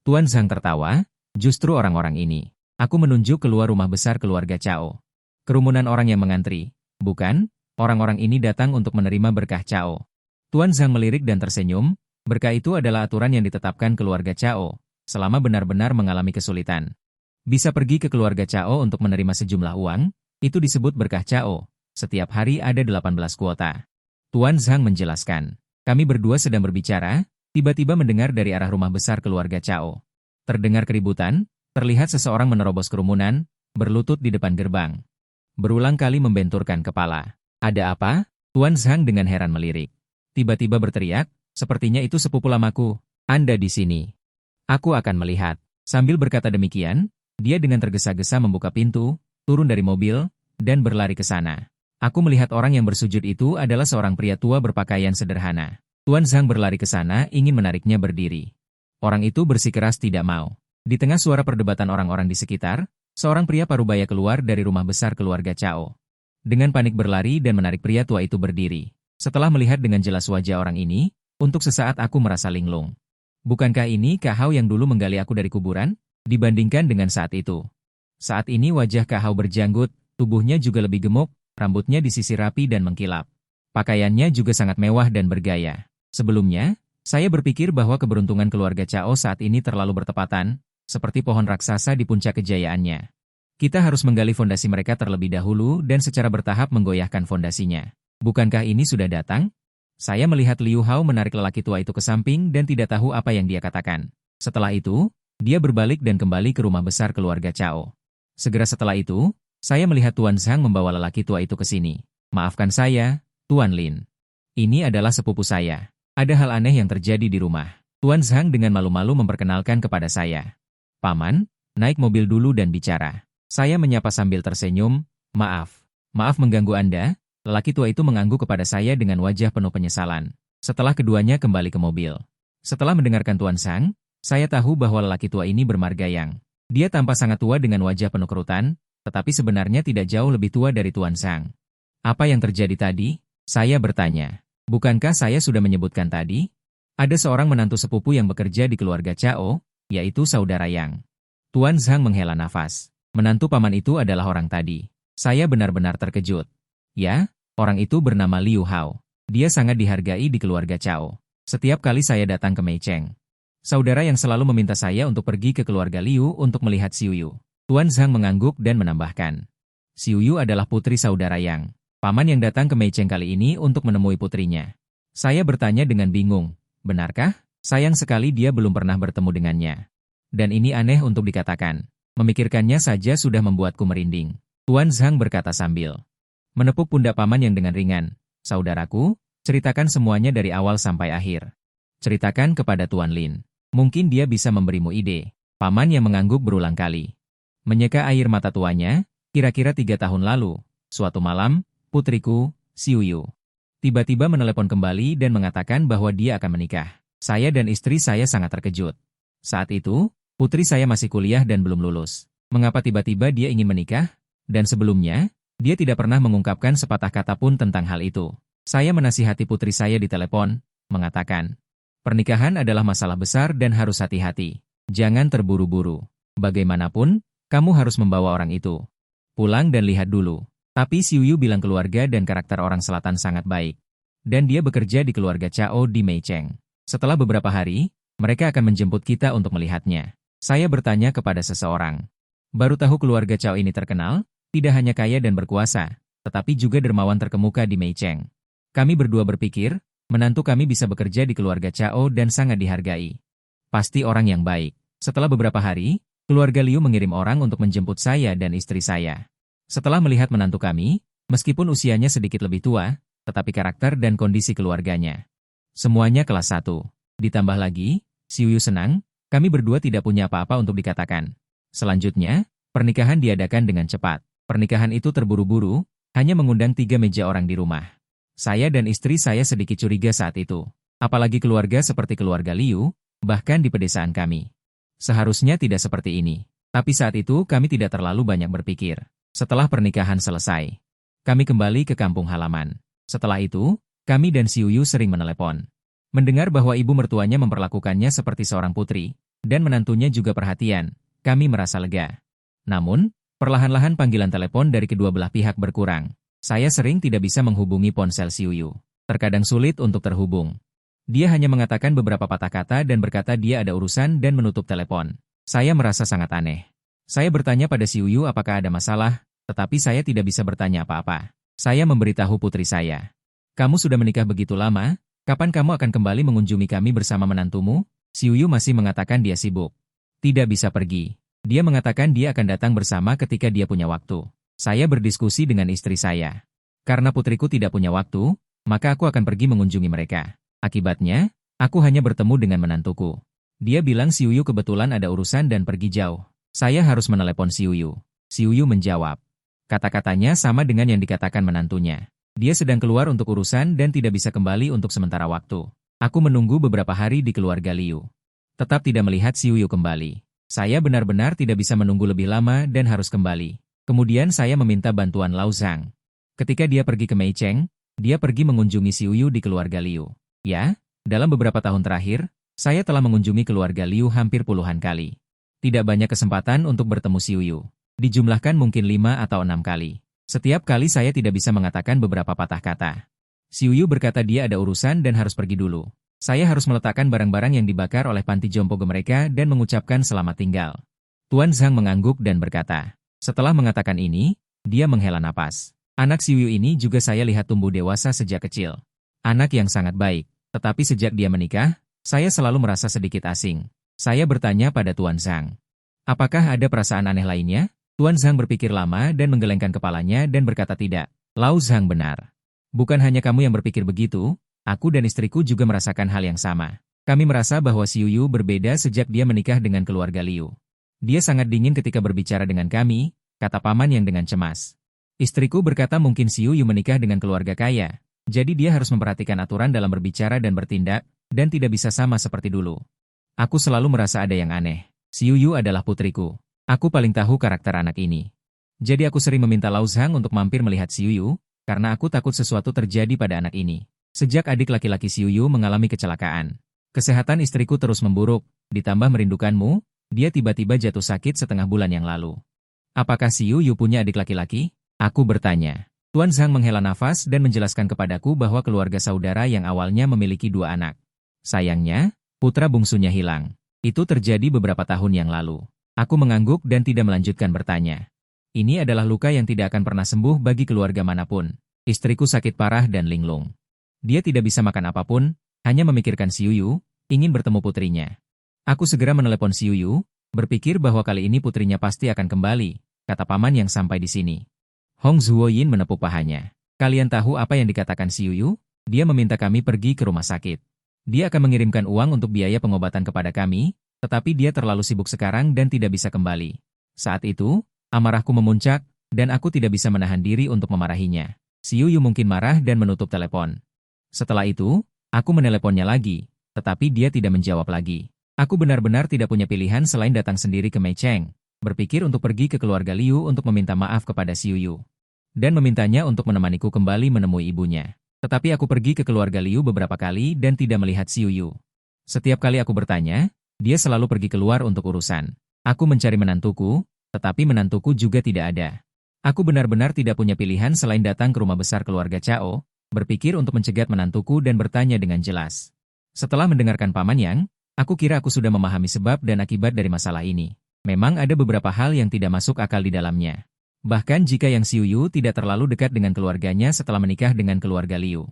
Speaker 1: Tuan Zhang tertawa, justru orang-orang ini. Aku menunjuk keluar rumah besar keluarga Chao. Kerumunan orang yang mengantri, bukan? Orang-orang ini datang untuk menerima berkah Chao. Tuan Zhang melirik dan tersenyum. Berkah itu adalah aturan yang ditetapkan keluarga Chao, selama benar-benar mengalami kesulitan. Bisa pergi ke keluarga Chao untuk menerima sejumlah uang, itu disebut berkah Chao. Setiap hari ada 18 kuota. Tuan Zhang menjelaskan. Kami berdua sedang berbicara, tiba-tiba mendengar dari arah rumah besar keluarga Chao. Terdengar keributan, terlihat seseorang menerobos kerumunan, berlutut di depan gerbang. Berulang kali membenturkan kepala. Ada apa? Tuan Zhang dengan heran melirik. Tiba-tiba berteriak, sepertinya itu sepupu lamaku. Anda di sini. Aku akan melihat. Sambil berkata demikian, dia dengan tergesa-gesa membuka pintu, turun dari mobil, dan berlari ke sana. Aku melihat orang yang bersujud itu adalah seorang pria tua berpakaian sederhana. Tuan Zhang berlari ke sana ingin menariknya berdiri. Orang itu bersikeras tidak mau. Di tengah suara perdebatan orang-orang di sekitar, seorang pria parubaya keluar dari rumah besar keluarga Chao. Dengan panik berlari dan menarik pria tua itu berdiri. Setelah melihat dengan jelas wajah orang ini, untuk sesaat aku merasa linglung. Bukankah ini Kak Hao yang dulu menggali aku dari kuburan? Dibandingkan dengan saat itu. Saat ini wajah Kak Hao berjanggut, tubuhnya juga lebih gemuk, rambutnya disisir rapi dan mengkilap. Pakaiannya juga sangat mewah dan bergaya. Sebelumnya, saya berpikir bahwa keberuntungan keluarga Chao saat ini terlalu bertepatan, seperti pohon raksasa di puncak kejayaannya. Kita harus menggali fondasi mereka terlebih dahulu dan secara bertahap menggoyahkan fondasinya. Bukankah ini sudah datang? Saya melihat Liu Hao menarik lelaki tua itu ke samping dan tidak tahu apa yang dia katakan. Setelah itu, dia berbalik dan kembali ke rumah besar keluarga Chao. Segera setelah itu, saya melihat Tuan Zhang membawa lelaki tua itu ke sini. Maafkan saya, Tuan Lin. Ini adalah sepupu saya. Ada hal aneh yang terjadi di rumah. Tuan Zhang dengan malu-malu memperkenalkan kepada saya. Paman, naik mobil dulu dan bicara. Saya menyapa sambil tersenyum. Maaf mengganggu Anda. Lelaki tua itu mengangguk kepada saya dengan wajah penuh penyesalan. Setelah keduanya kembali ke mobil. Setelah mendengarkan Tuan Zhang, saya tahu bahwa lelaki tua ini bermarga yang. Dia tampak sangat tua dengan wajah penuh kerutan, tetapi sebenarnya tidak jauh lebih tua dari Tuan Zhang. Apa yang terjadi tadi? Saya bertanya. Bukankah saya sudah menyebutkan tadi? Ada seorang menantu sepupu yang bekerja di keluarga Chao, yaitu saudara Yang. Tuan Zhang menghela nafas. Menantu paman itu adalah orang tadi. Saya benar-benar terkejut. Ya, orang itu bernama Liu Hao. Dia sangat dihargai di keluarga Chao. Setiap kali saya datang ke Meicheng, saudara yang selalu meminta saya untuk pergi ke keluarga Liu untuk melihat Xiuyu. Tuan Zhang mengangguk dan menambahkan. Xiuyu adalah putri saudara Yang. Paman yang datang ke Meicheng kali ini untuk menemui putrinya. Saya bertanya dengan bingung. Benarkah? Sayang sekali dia belum pernah bertemu dengannya. Dan ini aneh untuk dikatakan. Memikirkannya saja sudah membuatku merinding. Tuan Zhang berkata sambil menepuk pundak paman yang dengan ringan. Saudaraku, ceritakan semuanya dari awal sampai akhir. Ceritakan kepada Tuan Lin. Mungkin dia bisa memberimu ide. Paman yang mengangguk berulang kali. Menyeka air mata tuanya, kira-kira 3 tahun lalu, suatu malam, putriku, Xiuyu, tiba-tiba menelepon kembali dan mengatakan bahwa dia akan menikah. Saya dan istri saya sangat terkejut. Saat itu, putri saya masih kuliah dan belum lulus. Mengapa tiba-tiba dia ingin menikah? Dan sebelumnya, dia tidak pernah mengungkapkan sepatah kata pun tentang hal itu. Saya menasihati putri saya di telepon, mengatakan, pernikahan adalah masalah besar dan harus hati-hati. Jangan terburu-buru. Bagaimanapun, kamu harus membawa orang itu pulang dan lihat dulu. Tapi Xiuyu bilang keluarga dan karakter orang selatan sangat baik. Dan dia bekerja di keluarga Chao di Meicheng. Setelah beberapa hari, mereka akan menjemput kita untuk melihatnya. Saya bertanya kepada seseorang. Baru tahu keluarga Chao ini terkenal, tidak hanya kaya dan berkuasa, tetapi juga dermawan terkemuka di Meicheng. Kami berdua berpikir, menantu kami bisa bekerja di keluarga Chao dan sangat dihargai. Pasti orang yang baik. Setelah beberapa hari, keluarga Liu mengirim orang untuk menjemput saya dan istri saya. Setelah melihat menantu kami, meskipun usianya sedikit lebih tua, tetapi karakter dan kondisi keluarganya semuanya kelas 1. Ditambah lagi, Xiuyu senang, kami berdua tidak punya apa-apa untuk dikatakan. Selanjutnya, pernikahan diadakan dengan cepat. Pernikahan itu terburu-buru, hanya mengundang 3 meja orang di rumah. Saya dan istri saya sedikit curiga saat itu. Apalagi keluarga seperti keluarga Liu, bahkan di pedesaan kami. Seharusnya tidak seperti ini. Tapi saat itu kami tidak terlalu banyak berpikir. Setelah pernikahan selesai, kami kembali ke kampung halaman. Setelah itu, kami dan Xiuyu sering menelepon. Mendengar bahwa ibu mertuanya memperlakukannya seperti seorang putri, dan menantunya juga perhatian, kami merasa lega. Namun, perlahan-lahan panggilan telepon dari kedua belah pihak berkurang. Saya sering tidak bisa menghubungi ponsel Xiuyu. Terkadang sulit untuk terhubung. Dia hanya mengatakan beberapa patah kata dan berkata dia ada urusan dan menutup telepon. Saya merasa sangat aneh. Saya bertanya pada Xiuyu apakah ada masalah, tetapi saya tidak bisa bertanya apa-apa. Saya memberitahu putri saya. Kamu sudah menikah begitu lama, kapan kamu akan kembali mengunjungi kami bersama menantumu? Xiuyu masih mengatakan dia sibuk. Tidak bisa pergi. Dia mengatakan dia akan datang bersama ketika dia punya waktu. Saya berdiskusi dengan istri saya. Karena putriku tidak punya waktu, maka aku akan pergi mengunjungi mereka. Akibatnya, aku hanya bertemu dengan menantuku. Dia bilang Xiuyu kebetulan ada urusan dan pergi jauh. Saya harus menelepon Xiuyu. Xiuyu menjawab. Kata-katanya sama dengan yang dikatakan menantunya. Dia sedang keluar untuk urusan dan tidak bisa kembali untuk sementara waktu. Aku menunggu beberapa hari di keluarga Liu. Tetap tidak melihat Xiuyu kembali. Saya benar-benar tidak bisa menunggu lebih lama dan harus kembali. Kemudian saya meminta bantuan Lao Zhang. Ketika dia pergi ke Meicheng, dia pergi mengunjungi Xiuyu di keluarga Liu. Ya, dalam beberapa tahun terakhir, saya telah mengunjungi keluarga Liu hampir puluhan kali. Tidak banyak kesempatan untuk bertemu Xiuyu. Dijumlahkan mungkin 5 atau 6 kali. Setiap kali saya tidak bisa mengatakan beberapa patah kata. Xiuyu berkata dia ada urusan dan harus pergi dulu. Saya harus meletakkan barang-barang yang dibakar oleh panti jompo mereka dan mengucapkan selamat tinggal. Tuan Zhang mengangguk dan berkata. Setelah mengatakan ini, dia menghela napas. Anak Xiuyu ini juga saya lihat tumbuh dewasa sejak kecil. Anak yang sangat baik, tetapi sejak dia menikah, saya selalu merasa sedikit asing. Saya bertanya pada Tuan Zhang. Apakah ada perasaan aneh lainnya? Tuan Zhang berpikir lama dan menggelengkan kepalanya dan berkata tidak. Lao Zhang benar. Bukan hanya kamu yang berpikir begitu, aku dan istriku juga merasakan hal yang sama. Kami merasa bahwa Xiuyu berbeda sejak dia menikah dengan keluarga Liu. Dia sangat dingin ketika berbicara dengan kami, kata paman yang dengan cemas. Istriku berkata mungkin Xiuyu menikah dengan keluarga kaya, jadi dia harus memperhatikan aturan dalam berbicara dan bertindak, dan tidak bisa sama seperti dulu. Aku selalu merasa ada yang aneh. Xiuyu adalah putriku. Aku paling tahu karakter anak ini. Jadi aku sering meminta Lao Zhang untuk mampir melihat Xiuyu, karena aku takut sesuatu terjadi pada anak ini. Sejak adik laki-laki Xiuyu mengalami kecelakaan, kesehatan istriku terus memburuk, ditambah merindukanmu, dia tiba-tiba jatuh sakit setengah bulan yang lalu. Apakah Xiuyu punya adik laki-laki? Aku bertanya. Tuan Zhang menghela nafas dan menjelaskan kepadaku bahwa keluarga saudara yang awalnya memiliki 2 anak. Sayangnya, putra bungsunya hilang. Itu terjadi beberapa tahun yang lalu. Aku mengangguk dan tidak melanjutkan bertanya. Ini adalah luka yang tidak akan pernah sembuh bagi keluarga manapun. Istriku sakit parah dan linglung. Dia tidak bisa makan apapun, hanya memikirkan Xiuyu, ingin bertemu putrinya. Aku segera menelepon Xiuyu, berpikir bahwa kali ini putrinya pasti akan kembali, kata paman yang sampai di sini. Hong Zuoyin menepuk pahanya. Kalian tahu apa yang dikatakan Xiuyu? Dia meminta kami pergi ke rumah sakit. Dia akan mengirimkan uang untuk biaya pengobatan kepada kami, Tetapi dia terlalu sibuk sekarang dan tidak bisa kembali. Saat itu, amarahku memuncak, dan aku tidak bisa menahan diri untuk memarahinya. Si Yuyu mungkin marah dan menutup telepon. Setelah itu, aku meneleponnya lagi, tetapi dia tidak menjawab lagi. Aku benar-benar tidak punya pilihan selain datang sendiri ke Mei Cheng, berpikir untuk pergi ke keluarga Liu untuk meminta maaf kepada si Yuyu. Dan memintanya untuk menemaniku kembali menemui ibunya. Tetapi aku pergi ke keluarga Liu beberapa kali dan tidak melihat si Yuyu. Setiap kali aku bertanya, dia selalu pergi keluar untuk urusan. Aku mencari menantuku, tetapi menantuku juga tidak ada. Aku benar-benar tidak punya pilihan selain datang ke rumah besar keluarga Cao, berpikir untuk mencegat menantuku dan bertanya dengan jelas. Setelah mendengarkan Paman Yang, aku kira aku sudah memahami sebab dan akibat dari masalah ini. Memang ada beberapa hal yang tidak masuk akal di dalamnya. Bahkan jika Yang Xiuyu tidak terlalu dekat dengan keluarganya setelah menikah dengan keluarga Liu.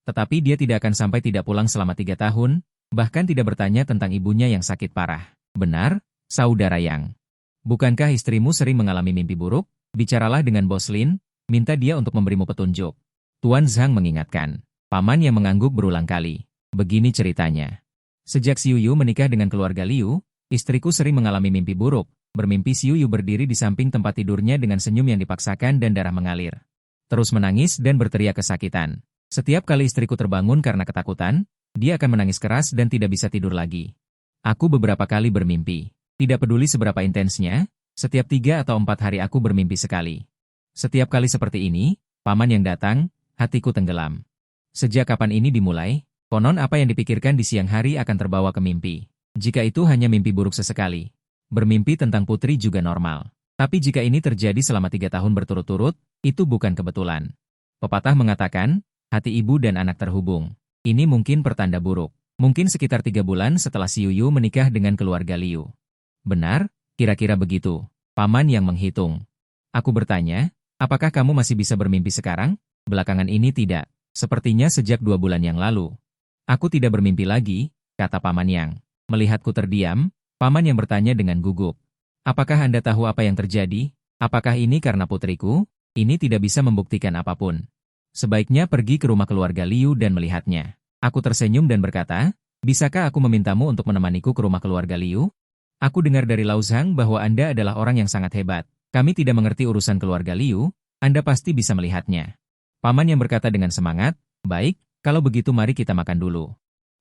Speaker 1: Tetapi dia tidak akan sampai tidak pulang selama 3 tahun, bahkan tidak bertanya tentang ibunya yang sakit parah. Benar, saudara Yang. Bukankah istrimu sering mengalami mimpi buruk? Bicaralah dengan Bos Lin, minta dia untuk memberimu petunjuk. Tuan Zhang mengingatkan. Paman yang mengangguk berulang kali. Begini ceritanya. Sejak Xiuyu menikah dengan keluarga Liu, istriku sering mengalami mimpi buruk. Bermimpi Xiuyu berdiri di samping tempat tidurnya dengan senyum yang dipaksakan dan darah mengalir. Terus menangis dan berteriak kesakitan. Setiap kali istriku terbangun karena ketakutan, dia akan menangis keras dan tidak bisa tidur lagi. Aku beberapa kali bermimpi. Tidak peduli seberapa intensnya, setiap 3 atau 4 hari aku bermimpi sekali. Setiap kali seperti ini, paman yang datang, hatiku tenggelam. Sejak kapan ini dimulai? Konon apa yang dipikirkan di siang hari akan terbawa ke mimpi. Jika itu hanya mimpi buruk sesekali. Bermimpi tentang putri juga normal. Tapi jika ini terjadi selama 3 tahun berturut-turut, itu bukan kebetulan. Pepatah mengatakan, hati ibu dan anak terhubung. Ini mungkin pertanda buruk. Mungkin sekitar 3 bulan setelah Xiuyu menikah dengan keluarga Liu. Benar? Kira-kira begitu. Paman yang menghitung. Aku bertanya, apakah kamu masih bisa bermimpi sekarang? Belakangan ini tidak. Sepertinya sejak 2 bulan yang lalu. Aku tidak bermimpi lagi, kata Paman Yang. Melihatku terdiam, Paman yang bertanya dengan gugup. Apakah Anda tahu apa yang terjadi? Apakah ini karena putriku? Ini tidak bisa membuktikan apapun. Sebaiknya pergi ke rumah keluarga Liu dan melihatnya. Aku tersenyum dan berkata, bisakah aku memintamu untuk menemaniku ke rumah keluarga Liu? Aku dengar dari Lao Zhang bahwa Anda adalah orang yang sangat hebat. Kami tidak mengerti urusan keluarga Liu, Anda pasti bisa melihatnya. Paman yang berkata dengan semangat, baik, kalau begitu mari kita makan dulu.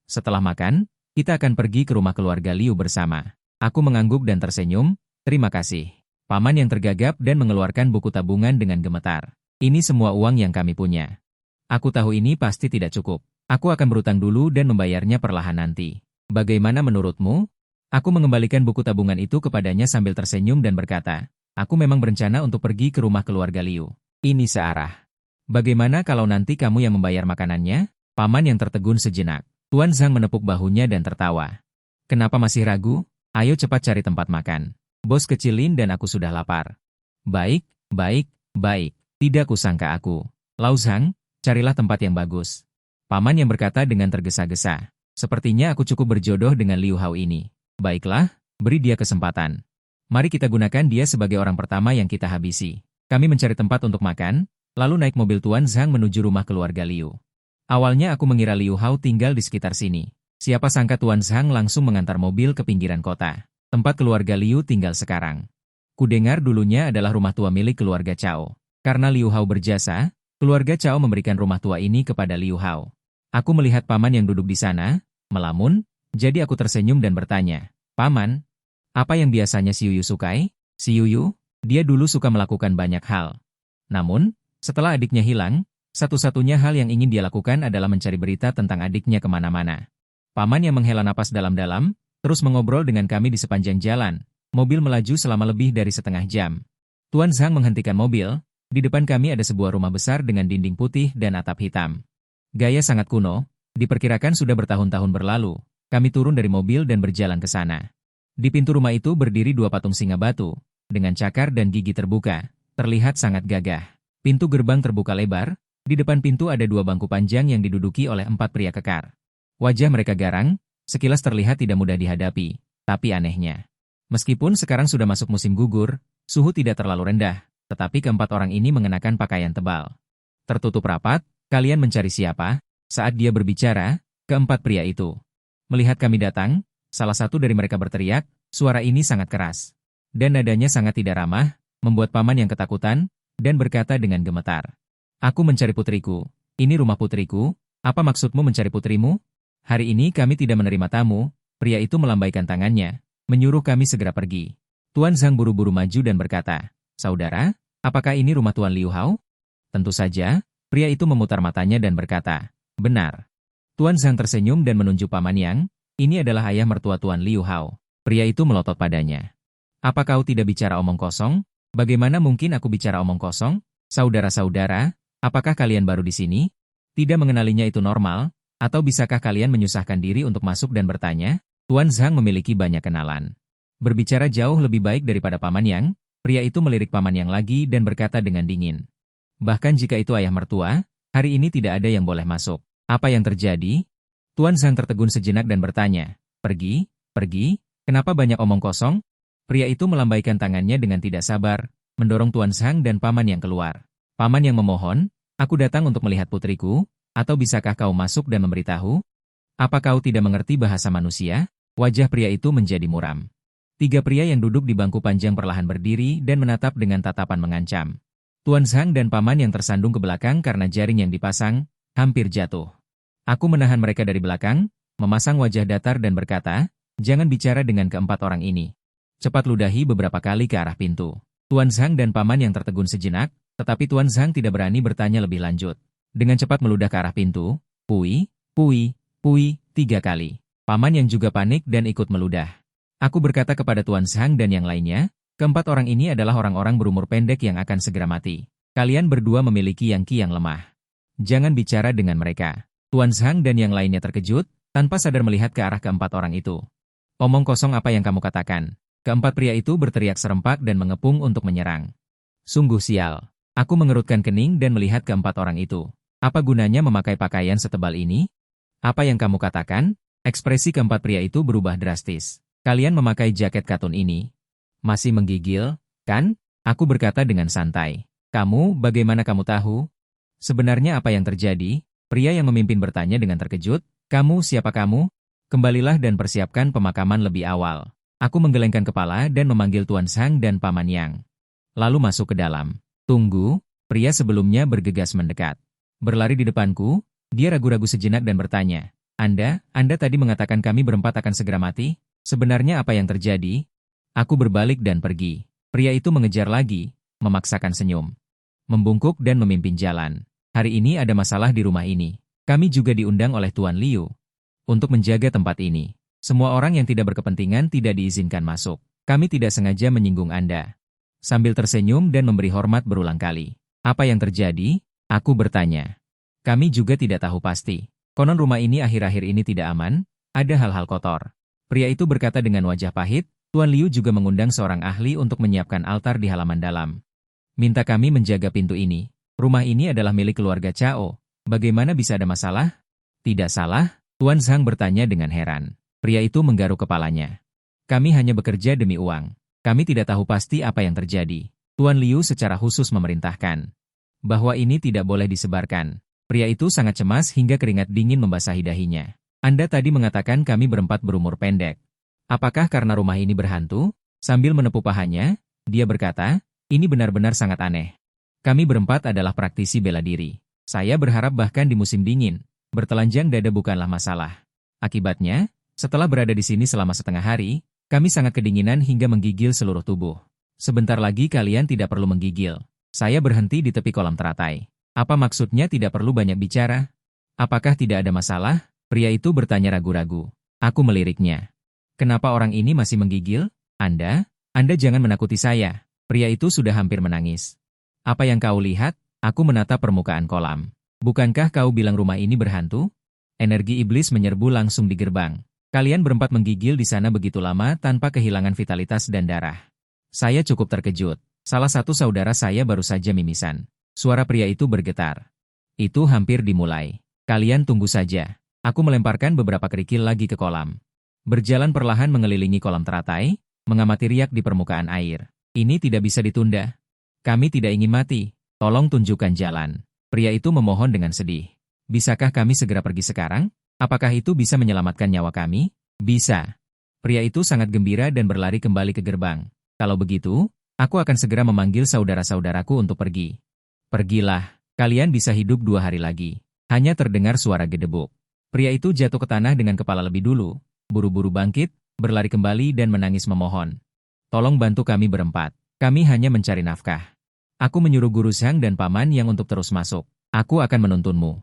Speaker 1: Setelah makan, kita akan pergi ke rumah keluarga Liu bersama. Aku mengangguk dan tersenyum, terima kasih. Paman yang tergagap dan mengeluarkan buku tabungan dengan gemetar. Ini semua uang yang kami punya. Aku tahu ini pasti tidak cukup. Aku akan berutang dulu dan membayarnya perlahan nanti. Bagaimana menurutmu? Aku mengembalikan buku tabungan itu kepadanya sambil tersenyum dan berkata, aku memang berencana untuk pergi ke rumah keluarga Liu. Ini searah. Bagaimana kalau nanti kamu yang membayar makanannya? Paman yang tertegun sejenak. Tuan Zhang menepuk bahunya dan tertawa. Kenapa masih ragu? Ayo cepat cari tempat makan. Bos kecilin dan aku sudah lapar. Baik, baik, baik. Tidak kusangka aku. Lao Zhang, carilah tempat yang bagus. Paman yang berkata dengan tergesa-gesa. Sepertinya aku cukup berjodoh dengan Liu Hao ini. Baiklah, beri dia kesempatan. Mari kita gunakan dia sebagai orang pertama yang kita habisi. Kami mencari tempat untuk makan, lalu naik mobil Tuan Zhang menuju rumah keluarga Liu. Awalnya aku mengira Liu Hao tinggal di sekitar sini. Siapa sangka Tuan Zhang langsung mengantar mobil ke pinggiran kota, tempat keluarga Liu tinggal sekarang. Kudengar dulunya adalah rumah tua milik keluarga Cao. Karena Liu Hao berjasa, keluarga Cao memberikan rumah tua ini kepada Liu Hao. Aku melihat paman yang duduk di sana, melamun, jadi aku tersenyum dan bertanya, Paman, apa yang biasanya Xiuyu sukai? Xiuyu, dia dulu suka melakukan banyak hal. Namun, setelah adiknya hilang, satu-satunya hal yang ingin dia lakukan adalah mencari berita tentang adiknya kemana-mana. Paman yang menghela napas dalam-dalam, terus mengobrol dengan kami di sepanjang jalan. Mobil melaju selama lebih dari setengah jam. Tuan Zhang menghentikan mobil, di depan kami ada sebuah rumah besar dengan dinding putih dan atap hitam. Gaya sangat kuno, diperkirakan sudah bertahun-tahun berlalu. Kami turun dari mobil dan berjalan ke sana. Di pintu rumah itu berdiri 2 patung singa batu, dengan cakar dan gigi terbuka, terlihat sangat gagah. Pintu gerbang terbuka lebar, di depan pintu ada 2 bangku panjang yang diduduki oleh 4 pria kekar. Wajah mereka garang, sekilas terlihat tidak mudah dihadapi, tapi anehnya. Meskipun sekarang sudah masuk musim gugur, suhu tidak terlalu rendah, tetapi keempat orang ini mengenakan pakaian tebal. Tertutup rapat, kalian mencari siapa? Saat dia berbicara, keempat pria itu melihat kami datang, Salah satu dari mereka berteriak, suara ini sangat keras. Dan nadanya sangat tidak ramah, membuat paman yang ketakutan, dan berkata dengan gemetar. Aku mencari putriku. Ini rumah putriku. Apa maksudmu mencari putrimu? Hari ini kami tidak menerima tamu. Pria itu melambaikan tangannya, menyuruh kami segera pergi. Tuan Zhang buru-buru maju dan berkata, Saudara, apakah ini rumah Tuan Liu Hao? Tentu saja, pria itu memutar matanya dan berkata, benar. Tuan Zhang tersenyum dan menunjuk paman Yang, ini adalah ayah mertua Tuan Liu Hao. Pria itu melotot padanya. Apa kau tidak bicara omong kosong? Bagaimana mungkin aku bicara omong kosong? Saudara-saudara, apakah kalian baru di sini? Tidak mengenalinya itu normal? Atau bisakah kalian menyusahkan diri untuk masuk dan bertanya? Tuan Zhang memiliki banyak kenalan. Berbicara jauh lebih baik daripada paman Yang, pria itu melirik paman Yang lagi dan berkata dengan dingin. Bahkan jika itu ayah mertua, hari ini tidak ada yang boleh masuk. Apa yang terjadi? Tuan Zhang tertegun sejenak dan bertanya, pergi, kenapa banyak omong kosong? Pria itu melambaikan tangannya dengan tidak sabar, mendorong Tuan Zhang dan paman Yang keluar. Paman Yang memohon, aku datang untuk melihat putriku, atau bisakah kau masuk dan memberitahu? Apa kau tidak mengerti bahasa manusia? Wajah pria itu menjadi muram. 3 pria yang duduk di bangku panjang perlahan berdiri dan menatap dengan tatapan mengancam. Tuan Zhang dan paman yang tersandung ke belakang karena jaring yang dipasang, hampir jatuh. Aku menahan mereka dari belakang, memasang wajah datar dan berkata, jangan bicara dengan keempat orang ini. Cepat ludahi beberapa kali ke arah pintu. Tuan Zhang dan paman yang tertegun sejenak, tetapi Tuan Zhang tidak berani bertanya lebih lanjut. Dengan cepat meludah ke arah pintu, pui, 3 kali. Paman yang juga panik dan ikut meludah. Aku berkata kepada Tuan Zhang dan yang lainnya, keempat orang ini adalah orang-orang berumur pendek yang akan segera mati. Kalian berdua memiliki yang ki yang lemah. Jangan bicara dengan mereka. Tuan Zhang dan yang lainnya terkejut, tanpa sadar melihat ke arah keempat orang itu. Omong kosong apa yang kamu katakan? Keempat pria itu berteriak serempak dan mengepung untuk menyerang. Sungguh sial. Aku mengerutkan kening dan melihat keempat orang itu. Apa gunanya memakai pakaian setebal ini? Apa yang kamu katakan? Ekspresi keempat pria itu berubah drastis. Kalian memakai jaket katun ini. Masih menggigil, kan? Aku berkata dengan santai. Kamu, bagaimana kamu tahu? Sebenarnya apa yang terjadi? Pria yang memimpin bertanya dengan terkejut. Kamu, siapa kamu? Kembalilah dan persiapkan pemakaman lebih awal. Aku menggelengkan kepala dan memanggil Tuan Zhang dan Paman Yang. Lalu masuk ke dalam. Tunggu, pria sebelumnya bergegas mendekat. Berlari di depanku, dia ragu-ragu sejenak dan bertanya. Anda tadi mengatakan kami berempat akan segera mati? Sebenarnya apa yang terjadi? Aku berbalik dan pergi. Pria itu mengejar lagi, memaksakan senyum. Membungkuk dan memimpin jalan. Hari ini ada masalah di rumah ini. Kami juga diundang oleh Tuan Liu untuk menjaga tempat ini. Semua orang yang tidak berkepentingan tidak diizinkan masuk. Kami tidak sengaja menyinggung Anda. Sambil tersenyum dan memberi hormat berulang kali. Apa yang terjadi? Aku bertanya. Kami juga tidak tahu pasti. Konon rumah ini akhir-akhir ini tidak aman, ada hal-hal kotor. Pria itu berkata dengan wajah pahit, Tuan Liu juga mengundang seorang ahli untuk menyiapkan altar di halaman dalam. Minta kami menjaga pintu ini. Rumah ini adalah milik keluarga Cao. Bagaimana bisa ada masalah? Tidak salah, Tuan Zhang bertanya dengan heran. Pria itu menggaruk kepalanya. Kami hanya bekerja demi uang. Kami tidak tahu pasti apa yang terjadi. Tuan Liu secara khusus memerintahkan bahwa ini tidak boleh disebarkan. Pria itu sangat cemas hingga keringat dingin membasahi dahinya. Anda tadi mengatakan kami berempat berumur pendek. Apakah karena rumah ini berhantu? Sambil menepuk pahanya, dia berkata, ini benar-benar sangat aneh. Kami berempat adalah praktisi bela diri. Saya berharap bahkan di musim dingin, bertelanjang dada bukanlah masalah. Akibatnya, setelah berada di sini selama setengah hari, kami sangat kedinginan hingga menggigil seluruh tubuh. Sebentar lagi kalian tidak perlu menggigil. Saya berhenti di tepi kolam teratai. Apa maksudnya tidak perlu banyak bicara? Apakah tidak ada masalah? Pria itu bertanya ragu-ragu. Aku meliriknya. Kenapa orang ini masih menggigil? Anda jangan menakuti saya. Pria itu sudah hampir menangis. Apa yang kau lihat? Aku menatap permukaan kolam. Bukankah kau bilang rumah ini berhantu? Energi iblis menyerbu langsung di gerbang. Kalian berempat menggigil di sana begitu lama tanpa kehilangan vitalitas dan darah. Saya cukup terkejut. Salah satu saudara saya baru saja mimisan. Suara pria itu bergetar. Itu hampir dimulai. Kalian tunggu saja. Aku melemparkan beberapa kerikil lagi ke kolam. Berjalan perlahan mengelilingi kolam teratai, mengamati riak di permukaan air. Ini tidak bisa ditunda. Kami tidak ingin mati. Tolong tunjukkan jalan. Pria itu memohon dengan sedih. Bisakah kami segera pergi sekarang? Apakah itu bisa menyelamatkan nyawa kami? Bisa. Pria itu sangat gembira dan berlari kembali ke gerbang. Kalau begitu, aku akan segera memanggil saudara-saudaraku untuk pergi. Pergilah, kalian bisa hidup 2 hari lagi. Hanya terdengar suara gedebuk. Pria itu jatuh ke tanah dengan kepala lebih dulu, buru-buru bangkit, berlari kembali dan menangis memohon. Tolong bantu kami berempat. Kami hanya mencari nafkah. Aku menyuruh Guru Zhang dan paman yang untuk terus masuk. Aku akan menuntunmu.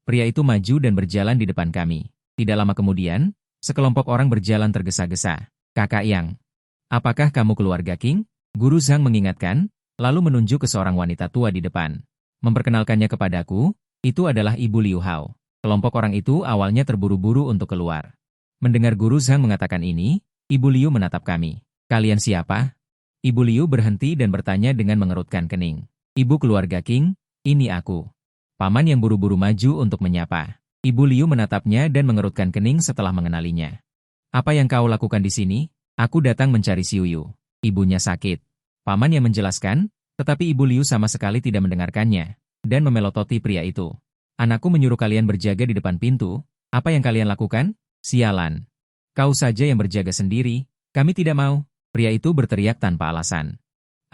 Speaker 1: Pria itu maju dan berjalan di depan kami. Tidak lama kemudian, sekelompok orang berjalan tergesa-gesa. Kakak Yang, apakah kamu keluarga King? Guru Zhang mengingatkan, lalu menunjuk ke seorang wanita tua di depan. Memperkenalkannya kepadaku, itu adalah Ibu Liu Hao. Kelompok orang itu awalnya terburu-buru untuk keluar. Mendengar Guru Zhang mengatakan ini, Ibu Liu menatap kami. Kalian siapa? Ibu Liu berhenti dan bertanya dengan mengerutkan kening. Ibu keluarga King, ini aku. Paman yang buru-buru maju untuk menyapa. Ibu Liu menatapnya dan mengerutkan kening setelah mengenalinya. Apa yang kau lakukan di sini? Aku datang mencari Xiuyu. Ibunya sakit. Paman yang menjelaskan, tetapi Ibu Liu sama sekali tidak mendengarkannya, dan memelototi pria itu. Anakku menyuruh kalian berjaga di depan pintu. Apa yang kalian lakukan? Sialan. Kau saja yang berjaga sendiri. Kami tidak mau. Pria itu berteriak tanpa alasan.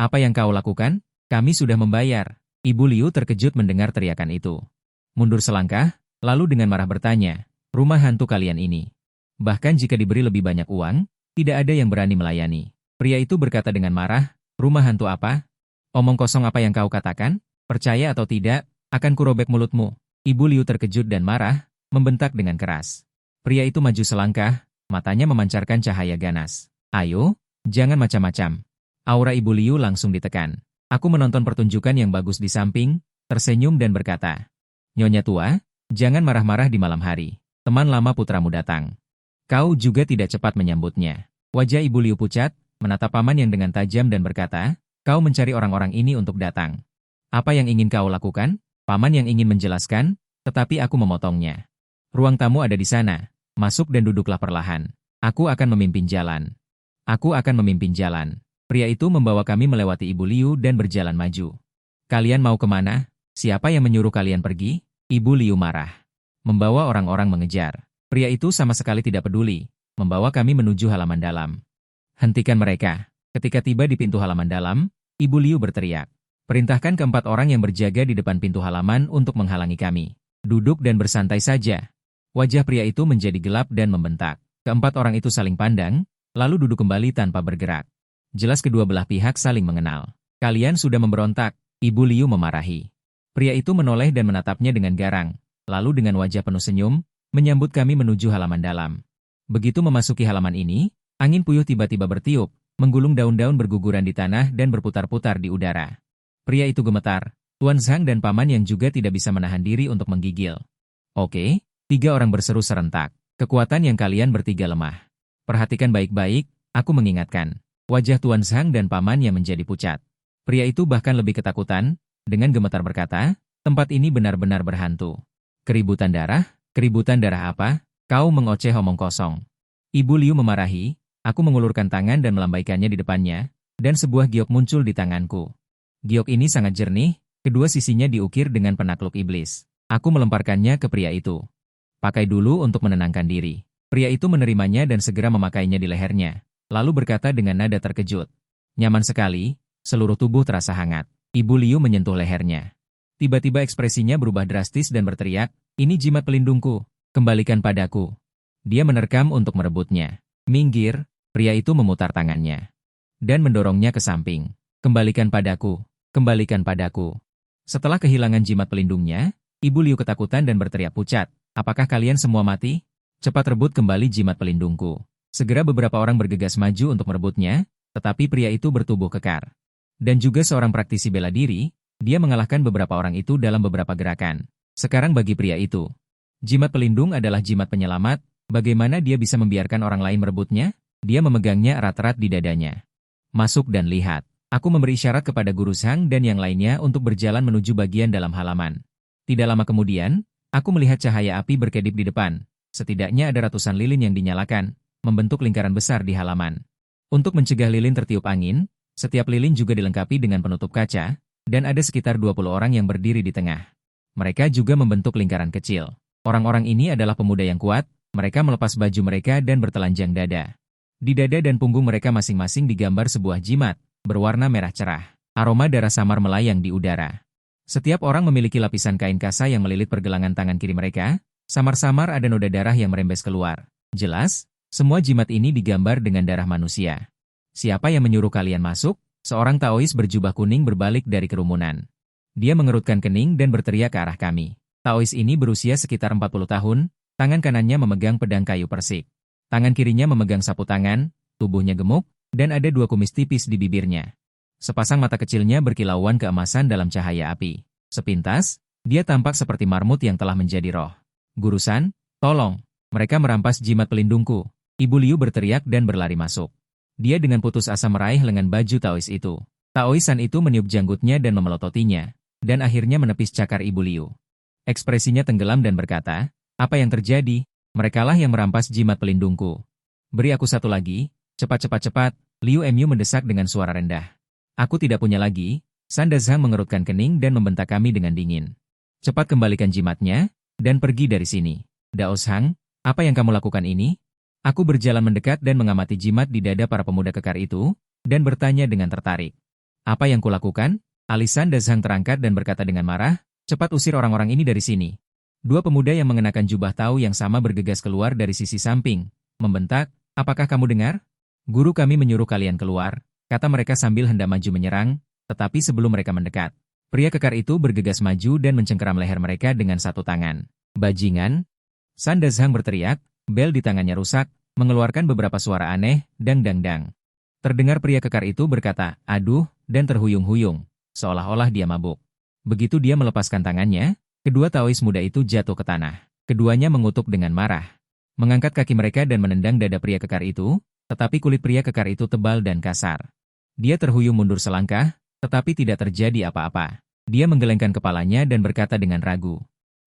Speaker 1: Apa yang kau lakukan? Kami sudah membayar. Ibu Liu terkejut mendengar teriakan itu. Mundur selangkah, lalu dengan marah bertanya, rumah hantu kalian ini. Bahkan jika diberi lebih banyak uang, tidak ada yang berani melayani. Pria itu berkata dengan marah, rumah hantu apa? Omong kosong apa yang kau katakan? Percaya atau tidak, akan kurobek mulutmu. Ibu Liu terkejut dan marah, membentak dengan keras. Pria itu maju selangkah, matanya memancarkan cahaya ganas. Ayo, jangan macam-macam. Aura Ibu Liu langsung ditekan. Aku menonton pertunjukan yang bagus di samping, tersenyum dan berkata, Nyonya tua, jangan marah-marah di malam hari. Teman lama putramu datang. Kau juga tidak cepat menyambutnya. Wajah Ibu Liu pucat, menatap paman yang dengan tajam dan berkata, kau mencari orang-orang ini untuk datang. Apa yang ingin kau lakukan? Paman yang ingin menjelaskan, tetapi aku memotongnya. Ruang tamu ada di sana. Masuk dan duduklah perlahan. Aku akan memimpin jalan. Aku akan memimpin jalan. Pria itu membawa kami melewati Ibu Liu dan berjalan maju. Kalian mau kemana? Siapa yang menyuruh kalian pergi? Ibu Liu marah. Membawa orang-orang mengejar. Pria itu sama sekali tidak peduli. Membawa kami menuju halaman dalam. Hentikan mereka. Ketika tiba di pintu halaman dalam, Ibu Liu berteriak. Perintahkan keempat orang yang berjaga di depan pintu halaman untuk menghalangi kami. Duduk dan bersantai saja. Wajah pria itu menjadi gelap dan membentak. Keempat orang itu saling pandang, lalu duduk kembali tanpa bergerak. Jelas kedua belah pihak saling mengenal. Kalian sudah memberontak, Ibu Liu memarahi. Pria itu menoleh dan menatapnya dengan garang, lalu dengan wajah penuh senyum, menyambut kami menuju halaman dalam. Begitu memasuki halaman ini, angin puyuh tiba-tiba bertiup, menggulung daun-daun berguguran di tanah dan berputar-putar di udara. Pria itu gemetar, Tuan Zhang dan paman yang juga tidak bisa menahan diri untuk menggigil. Oke, 3 orang berseru serentak. Kekuatan yang kalian bertiga lemah. Perhatikan baik-baik, aku mengingatkan. Wajah Tuan Zhang dan paman yang menjadi pucat. Pria itu bahkan lebih ketakutan, dengan gemetar berkata, tempat ini benar-benar berhantu. Keributan darah? Keributan darah apa? Kau mengoceh omong kosong. Ibu Liu memarahi, aku mengulurkan tangan dan melambaikannya di depannya, dan sebuah giok muncul di tanganku. Giok ini sangat jernih, kedua sisinya diukir dengan penakluk iblis. Aku melemparkannya ke pria itu. Pakai dulu untuk menenangkan diri. Pria itu menerimanya dan segera memakainya di lehernya. Lalu berkata dengan nada terkejut. Nyaman sekali, seluruh tubuh terasa hangat. Ibu Liu menyentuh lehernya. Tiba-tiba ekspresinya berubah drastis dan berteriak, ini jimat pelindungku, kembalikan padaku. Dia menerkam untuk merebutnya. Minggir, pria itu memutar tangannya. Dan mendorongnya ke samping. Kembalikan padaku, kembalikan padaku. Setelah kehilangan jimat pelindungnya, Ibu Liu ketakutan dan berteriak pucat, apakah kalian semua mati? Cepat rebut kembali jimat pelindungku. Segera beberapa orang bergegas maju untuk merebutnya, tetapi pria itu bertubuh kekar. Dan juga seorang praktisi bela diri, dia mengalahkan beberapa orang itu dalam beberapa gerakan. Sekarang bagi pria itu, jimat pelindung adalah jimat penyelamat, bagaimana dia bisa membiarkan orang lain merebutnya? Dia memegangnya erat-erat di dadanya. Masuk dan lihat. Aku memberi isyarat kepada Guru Zhang dan yang lainnya untuk berjalan menuju bagian dalam halaman. Tidak lama kemudian, aku melihat cahaya api berkedip di depan. Setidaknya ada ratusan lilin yang dinyalakan, membentuk lingkaran besar di halaman. Untuk mencegah lilin tertiup angin, setiap lilin juga dilengkapi dengan penutup kaca, dan ada sekitar 20 orang yang berdiri di tengah. Mereka juga membentuk lingkaran kecil. Orang-orang ini adalah pemuda yang kuat, mereka melepas baju mereka dan bertelanjang dada. Di dada dan punggung mereka masing-masing digambar sebuah jimat, berwarna merah cerah. Aroma darah samar melayang di udara. Setiap orang memiliki lapisan kain kasa yang melilit pergelangan tangan kiri mereka, samar-samar ada noda darah yang merembes keluar. Jelas, semua jimat ini digambar dengan darah manusia. Siapa yang menyuruh kalian masuk? Seorang Taois berjubah kuning berbalik dari kerumunan. Dia mengerutkan kening dan berteriak ke arah kami. Taois ini berusia sekitar 40 tahun, tangan kanannya memegang pedang kayu persik. Tangan kirinya memegang sapu tangan, tubuhnya gemuk, dan ada 2 kumis tipis di bibirnya. Sepasang mata kecilnya berkilauan keemasan dalam cahaya api. Sepintas, dia tampak seperti marmut yang telah menjadi roh. Gurusan, tolong, mereka merampas jimat pelindungku. Ibu Liu berteriak dan berlari masuk. Dia dengan putus asa meraih lengan baju Taois itu. Taoisan itu meniup janggutnya dan memelototinya, dan akhirnya menepis cakar Ibu Liu. Ekspresinya tenggelam dan berkata, apa yang terjadi? Merekalah yang merampas jimat pelindungku. Beri aku satu lagi, cepat. Liu Emyu mendesak dengan suara rendah. Aku tidak punya lagi. Sanda Zhang mengerutkan kening dan membentak kami dengan dingin. Cepat kembalikan jimatnya, dan pergi dari sini. Dao Zhang, apa yang kamu lakukan ini? Aku berjalan mendekat dan mengamati jimat di dada para pemuda kekar itu, dan bertanya dengan tertarik. Apa yang kulakukan? Alis Sanda Zhang terangkat dan berkata dengan marah, cepat usir orang-orang ini dari sini. 2 pemuda yang mengenakan jubah Tao yang sama bergegas keluar dari sisi samping, membentak, apakah kamu dengar? Guru kami menyuruh kalian keluar, kata mereka sambil hendak maju menyerang, tetapi sebelum mereka mendekat, pria kekar itu bergegas maju dan mencengkeram leher mereka dengan satu tangan. Bajingan! Sanda Zhang berteriak, bel di tangannya rusak, mengeluarkan beberapa suara aneh, dang. Terdengar pria kekar itu berkata, aduh, dan terhuyung-huyung, seolah-olah dia mabuk. Begitu dia melepaskan tangannya, kedua Taois muda itu jatuh ke tanah. Keduanya mengutuk dengan marah. Mengangkat kaki mereka dan menendang dada pria kekar itu, tetapi kulit pria kekar itu tebal dan kasar. Dia terhuyung mundur selangkah, tetapi tidak terjadi apa-apa. Dia menggelengkan kepalanya dan berkata dengan ragu.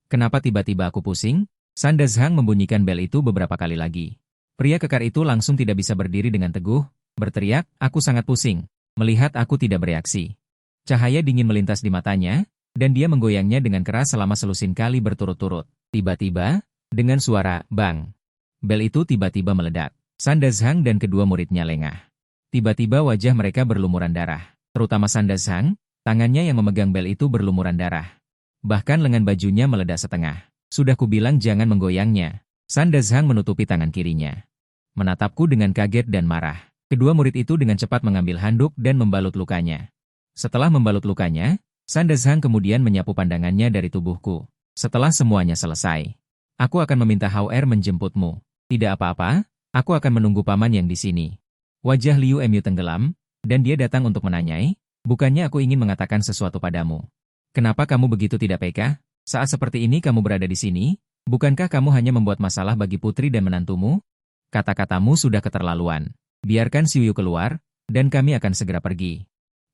Speaker 1: Kenapa tiba-tiba aku pusing? Sanda Zhang membunyikan bel itu beberapa kali lagi. Pria kekar itu langsung tidak bisa berdiri dengan teguh, berteriak, aku sangat pusing. Melihat aku tidak bereaksi. Cahaya dingin melintas di matanya, dan dia menggoyangnya dengan keras selama selusin kali berturut-turut. Tiba-tiba, dengan suara bang, bel itu tiba-tiba meledak. Sanda Zhang dan kedua muridnya lengah. Tiba-tiba wajah mereka berlumuran darah. Terutama Sanda Zhang, tangannya yang memegang bel itu berlumuran darah. Bahkan lengan bajunya meledak setengah. Sudah kubilang jangan menggoyangnya. Sanda Zhang menutupi tangan kirinya. Menatapku dengan kaget dan marah. Kedua murid itu dengan cepat mengambil handuk dan membalut lukanya. Setelah membalut lukanya, Sanda Zhang kemudian menyapu pandangannya dari tubuhku. Setelah semuanya selesai, aku akan meminta Hao Er menjemputmu. Tidak apa-apa, aku akan menunggu paman yang di sini. Wajah Liu Emyu tenggelam, dan dia datang untuk menanyai, bukannya aku ingin mengatakan sesuatu padamu. Kenapa kamu begitu tidak peka? Saat seperti ini kamu berada di sini, bukankah kamu hanya membuat masalah bagi putri dan menantumu? Kata-katamu sudah keterlaluan. Biarkan Xiuyu keluar, dan kami akan segera pergi.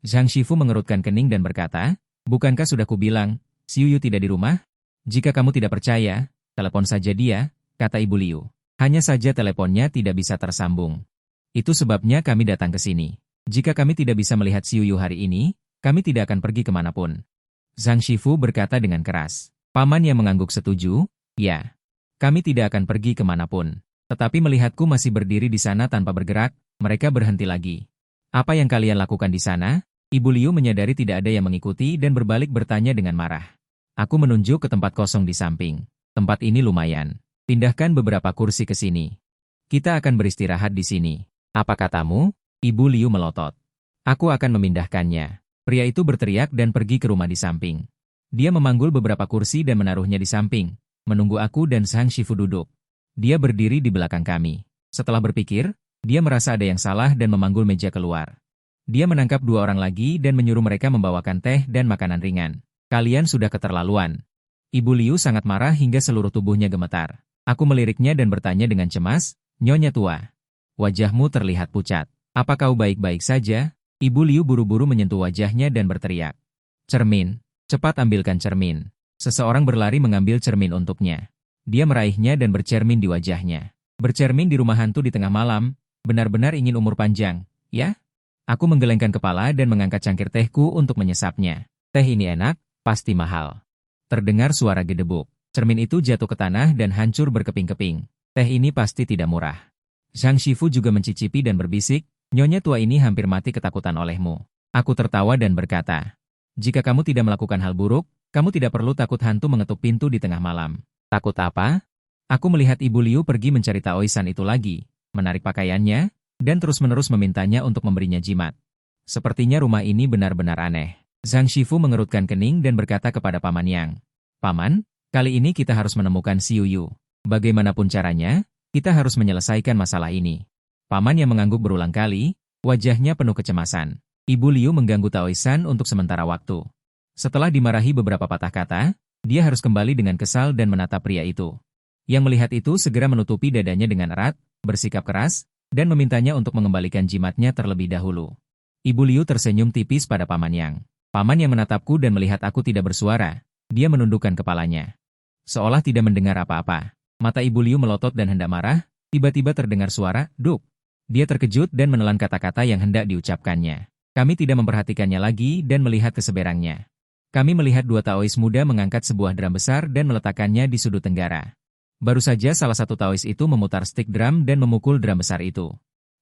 Speaker 1: Zhang Shifu mengerutkan kening dan berkata, bukankah sudah kubilang, Xiuyu tidak di rumah? Jika kamu tidak percaya, telepon saja dia, kata Ibu Liu. Hanya saja teleponnya tidak bisa tersambung. Itu sebabnya kami datang ke sini. Jika kami tidak bisa melihat Xiuyu hari ini, kami tidak akan pergi kemanapun. Zhang Shifu berkata dengan keras. Paman yang mengangguk setuju, ya. Kami tidak akan pergi kemanapun. Tetapi melihatku masih berdiri di sana tanpa bergerak, mereka berhenti lagi. Apa yang kalian lakukan di sana? Ibu Liu menyadari tidak ada yang mengikuti dan berbalik bertanya dengan marah. Aku menunjuk ke tempat kosong di samping. Tempat ini lumayan. Pindahkan beberapa kursi ke sini. Kita akan beristirahat di sini. Apa katamu? Ibu Liu melotot. Aku akan memindahkannya. Pria itu berteriak dan pergi ke rumah di samping. Dia memanggul beberapa kursi dan menaruhnya di samping, menunggu aku dan Zhang Shifu duduk. Dia berdiri di belakang kami. Setelah berpikir, dia merasa ada yang salah dan memanggul meja keluar. Dia menangkap 2 orang lagi dan menyuruh mereka membawakan teh dan makanan ringan. Kalian sudah keterlaluan. Ibu Liu sangat marah hingga seluruh tubuhnya gemetar. Aku meliriknya dan bertanya dengan cemas, Nyonya tua. Wajahmu terlihat pucat. Apa kau baik-baik saja? Ibu Liu buru-buru menyentuh wajahnya dan berteriak. Cermin, cepat ambilkan cermin. Seseorang berlari mengambil cermin untuknya. Dia meraihnya dan bercermin di wajahnya. Bercermin di rumah hantu di tengah malam, benar-benar ingin umur panjang, ya? Aku menggelengkan kepala dan mengangkat cangkir tehku untuk menyesapnya. Teh ini enak, pasti mahal. Terdengar suara gedebuk. Cermin itu jatuh ke tanah dan hancur berkeping-keping. Teh ini pasti tidak murah. Zhang Shifu juga mencicipi dan berbisik, "Nyonya tua ini hampir mati ketakutan olehmu." Aku tertawa dan berkata, "Jika kamu tidak melakukan hal buruk, kamu tidak perlu takut hantu mengetuk pintu di tengah malam." "Takut apa?" Aku melihat Ibu Liu pergi mencari Taoisan itu lagi, menarik pakaiannya, dan terus-menerus memintanya untuk memberinya jimat. Sepertinya rumah ini benar-benar aneh. Zhang Shifu mengerutkan kening dan berkata kepada Paman Yang, "Paman, kali ini kita harus menemukan Xiu Yu. Bagaimanapun caranya, kita harus menyelesaikan masalah ini." Paman yang mengangguk berulang kali, wajahnya penuh kecemasan. Ibu Liu mengganggu Taoisan untuk sementara waktu. Setelah dimarahi beberapa patah kata, dia harus kembali dengan kesal dan menatap pria itu. Yang melihat itu segera menutupi dadanya dengan erat, bersikap keras, dan memintanya untuk mengembalikan jimatnya terlebih dahulu. Ibu Liu tersenyum tipis pada Paman Yang. Paman yang menatapku dan melihat aku tidak bersuara, dia menundukkan kepalanya. Seolah tidak mendengar apa-apa. Mata Ibu Liu melotot dan hendak marah, tiba-tiba terdengar suara, "Duk." Dia terkejut dan menelan kata-kata yang hendak diucapkannya. Kami tidak memperhatikannya lagi dan melihat ke seberangnya. Kami melihat dua Taois muda mengangkat sebuah drum besar dan meletakkannya di sudut tenggara. Baru saja salah satu Taois itu memutar stik drum dan memukul drum besar itu.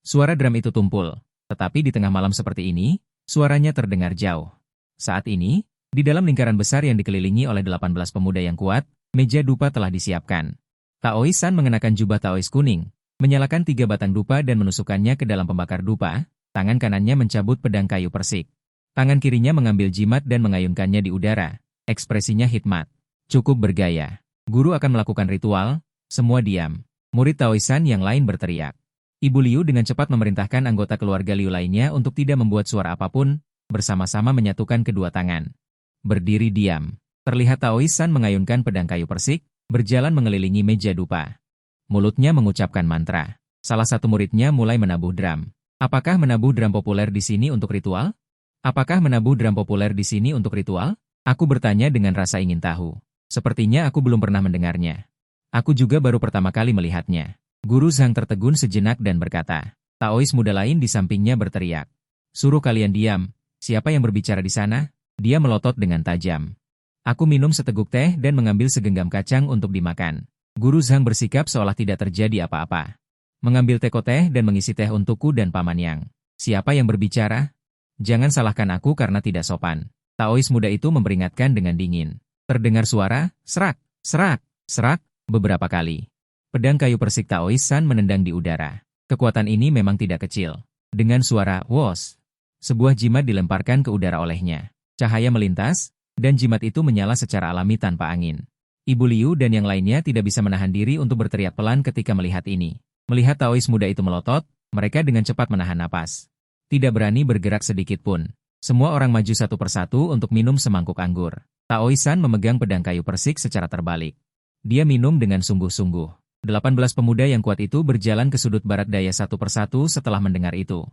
Speaker 1: Suara drum itu tumpul, tetapi di tengah malam seperti ini, suaranya terdengar jauh. Saat ini, di dalam lingkaran besar yang dikelilingi oleh 18 pemuda yang kuat, meja dupa telah disiapkan. Taoisan mengenakan jubah Taois kuning, menyalakan 3 batang dupa dan menusukkannya ke dalam pembakar dupa. Tangan kanannya mencabut pedang kayu persik. Tangan kirinya mengambil jimat dan mengayunkannya di udara. Ekspresinya hikmat. "Cukup bergaya. Guru akan melakukan ritual." Semua diam. Murid Taoisan yang lain berteriak. Ibu Liu dengan cepat memerintahkan anggota keluarga Liu lainnya untuk tidak membuat suara apapun, bersama-sama menyatukan kedua tangan. Berdiri diam. Terlihat Taoisan mengayunkan pedang kayu persik, berjalan mengelilingi meja dupa. Mulutnya mengucapkan mantra. Salah satu muridnya mulai menabuh drum. Apakah menabuh drum populer di sini untuk ritual? Apakah menabuh drum populer di sini untuk ritual? Aku bertanya dengan rasa ingin tahu. Sepertinya aku belum pernah mendengarnya. Aku juga baru pertama kali melihatnya. Guru Zhang tertegun sejenak dan berkata. Taois muda lain di sampingnya berteriak. "Suruh kalian diam. Siapa yang berbicara di sana?" Dia melotot dengan tajam. Aku minum seteguk teh dan mengambil segenggam kacang untuk dimakan. Guru Zhang bersikap seolah tidak terjadi apa-apa. Mengambil teko teh dan mengisi teh untukku dan Paman Yang. "Siapa yang berbicara? Jangan salahkan aku karena tidak sopan." Taois muda itu memperingatkan dengan dingin. Terdengar suara, serak, serak, serak, beberapa kali. Pedang kayu persik Taoisan menendang di udara. Kekuatan ini memang tidak kecil. Dengan suara, wos, sebuah jimat dilemparkan ke udara olehnya. Cahaya melintas, dan jimat itu menyala secara alami tanpa angin. Ibu Liu dan yang lainnya tidak bisa menahan diri untuk berteriak pelan ketika melihat ini. Melihat Taois muda itu melotot, mereka dengan cepat menahan napas. Tidak berani bergerak sedikit pun. Semua orang maju satu persatu untuk minum semangkuk anggur. Taoisan memegang pedang kayu persik secara terbalik. Dia minum dengan sungguh-sungguh. 18 pemuda yang kuat itu berjalan ke sudut barat daya satu persatu setelah mendengar itu.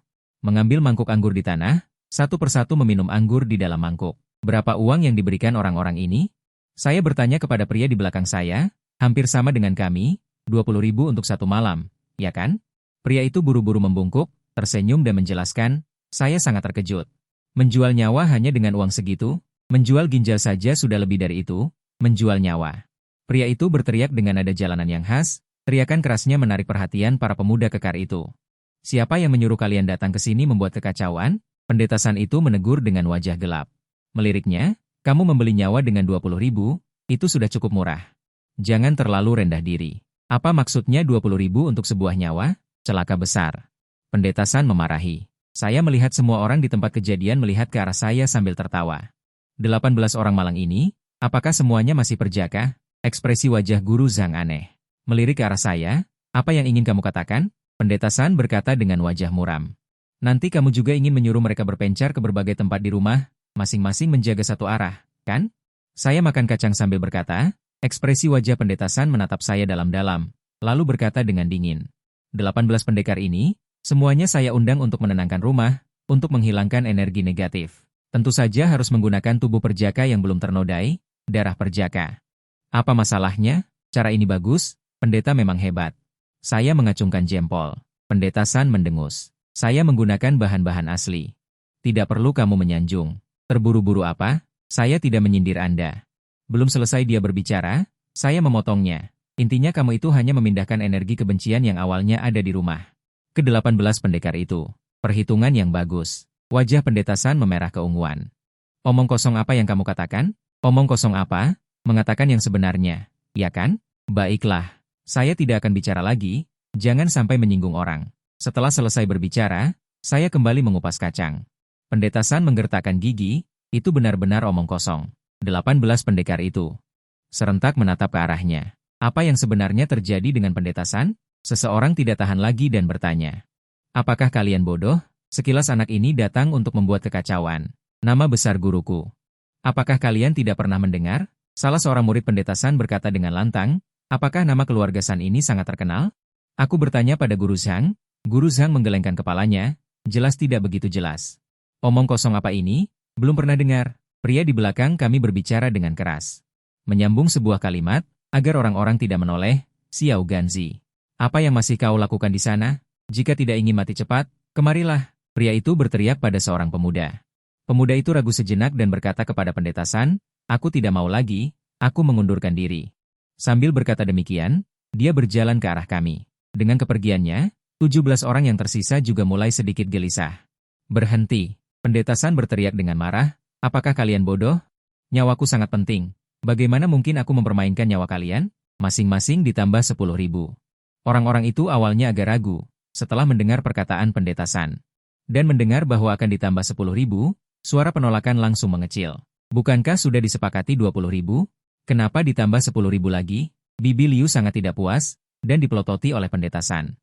Speaker 1: Mengambil mangkuk anggur di tanah, satu persatu meminum anggur di dalam mangkuk. "Berapa uang yang diberikan orang-orang ini?" Saya bertanya kepada pria di belakang saya. "Hampir sama dengan kami, 20.000 untuk satu malam. Ya kan?" Pria itu buru-buru membungkuk, tersenyum dan menjelaskan, "Saya sangat terkejut. Menjual nyawa hanya dengan uang segitu? Menjual ginjal saja sudah lebih dari itu, menjual nyawa." Pria itu berteriak dengan nada jalanan yang khas, teriakan kerasnya menarik perhatian para pemuda kekar itu. "Siapa yang menyuruh kalian datang ke sini membuat kekacauan?" Pendeta San itu menegur dengan wajah gelap. Meliriknya, "Kamu membeli nyawa dengan 20.000, itu sudah cukup murah. Jangan terlalu rendah diri. Apa maksudnya 20.000 untuk sebuah nyawa? Celaka besar." Pendeta San memarahi. Saya melihat semua orang di tempat kejadian melihat ke arah saya sambil tertawa. 18 orang malang ini, apakah semuanya masih perjaka? Ekspresi wajah Guru Zhang aneh. Melirik ke arah saya, "Apa yang ingin kamu katakan?" Pendeta San berkata dengan wajah muram. "Nanti kamu juga ingin menyuruh mereka berpencar ke berbagai tempat di rumah, masing-masing menjaga satu arah, kan?" Saya makan kacang sambil berkata. Ekspresi wajah Pendeta San menatap saya dalam-dalam, lalu berkata dengan dingin. 18 pendekar ini, semuanya saya undang untuk menenangkan rumah, untuk menghilangkan energi negatif. Tentu saja harus menggunakan tubuh perjaka yang belum ternodai, darah perjaka. Apa masalahnya? Cara ini bagus, pendeta memang hebat. Saya mengacungkan jempol. Pendeta San mendengus. Saya menggunakan bahan-bahan asli. Tidak perlu kamu menyanjung. Terburu-buru apa? Saya tidak menyindir Anda. Belum selesai dia berbicara, saya memotongnya. Intinya kamu itu hanya memindahkan energi kebencian yang awalnya ada di rumah. Ke-18 pendekar itu. Perhitungan yang bagus. Wajah pendeta San memerah keunguan. Omong kosong apa yang kamu katakan? Omong kosong apa? Mengatakan yang sebenarnya. Ya kan? Baiklah. Saya tidak akan bicara lagi. Jangan sampai menyinggung orang. Setelah selesai berbicara, saya kembali mengupas kacang. Pendeta San menggertakkan gigi. Itu benar-benar omong kosong. 18 pendekar itu serentak menatap ke arahnya. Apa yang sebenarnya terjadi dengan pendeta San? Seseorang tidak tahan lagi dan bertanya. Apakah kalian bodoh? Sekilas anak ini datang untuk membuat kekacauan. Nama besar guruku. Apakah kalian tidak pernah mendengar? Salah seorang murid pendeta San berkata dengan lantang, apakah nama keluarga San ini sangat terkenal? Aku bertanya pada Guru Zhang. Guru Zhang menggelengkan kepalanya, jelas tidak begitu jelas. Omong kosong apa ini? Belum pernah dengar. Pria di belakang kami berbicara dengan keras. Menyambung sebuah kalimat, agar orang-orang tidak menoleh, Xiao Ganzi. Apa yang masih kau lakukan di sana? Jika tidak ingin mati cepat, kemarilah. Pria itu berteriak pada seorang pemuda. Pemuda itu ragu sejenak dan berkata kepada pendeta San, aku tidak mau lagi, aku mengundurkan diri. Sambil berkata demikian, dia berjalan ke arah kami. Dengan kepergiannya, 17 orang yang tersisa juga mulai sedikit gelisah. Berhenti. Pendeta San berteriak dengan marah, apakah kalian bodoh? Nyawaku sangat penting. Bagaimana mungkin aku mempermainkan nyawa kalian? Masing-masing ditambah 10.000. Orang-orang itu awalnya agak ragu, setelah mendengar perkataan pendeta San. Dan mendengar bahwa akan ditambah 10.000, suara penolakan langsung mengecil. Bukankah sudah disepakati 20.000? Kenapa ditambah 10.000 lagi? Bibi Liu sangat tidak puas, dan dipelototi oleh pendeta San.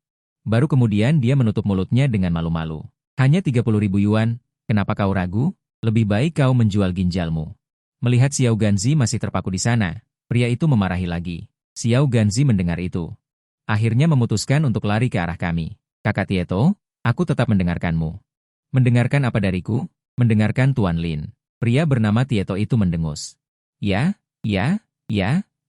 Speaker 1: Baru kemudian dia menutup mulutnya dengan malu-malu. Hanya 30.000 yuan, kenapa kau ragu? Lebih baik kau menjual ginjalmu. Melihat Xiao Ganzi masih terpaku di sana, pria itu memarahi lagi. Xiao Ganzi mendengar itu. Akhirnya memutuskan untuk lari ke arah kami. Kakak Tieto, aku tetap mendengarkanmu. Mendengarkan apa dariku? Mendengarkan Tuan Lin. Pria bernama Tieto itu mendengus. Ya,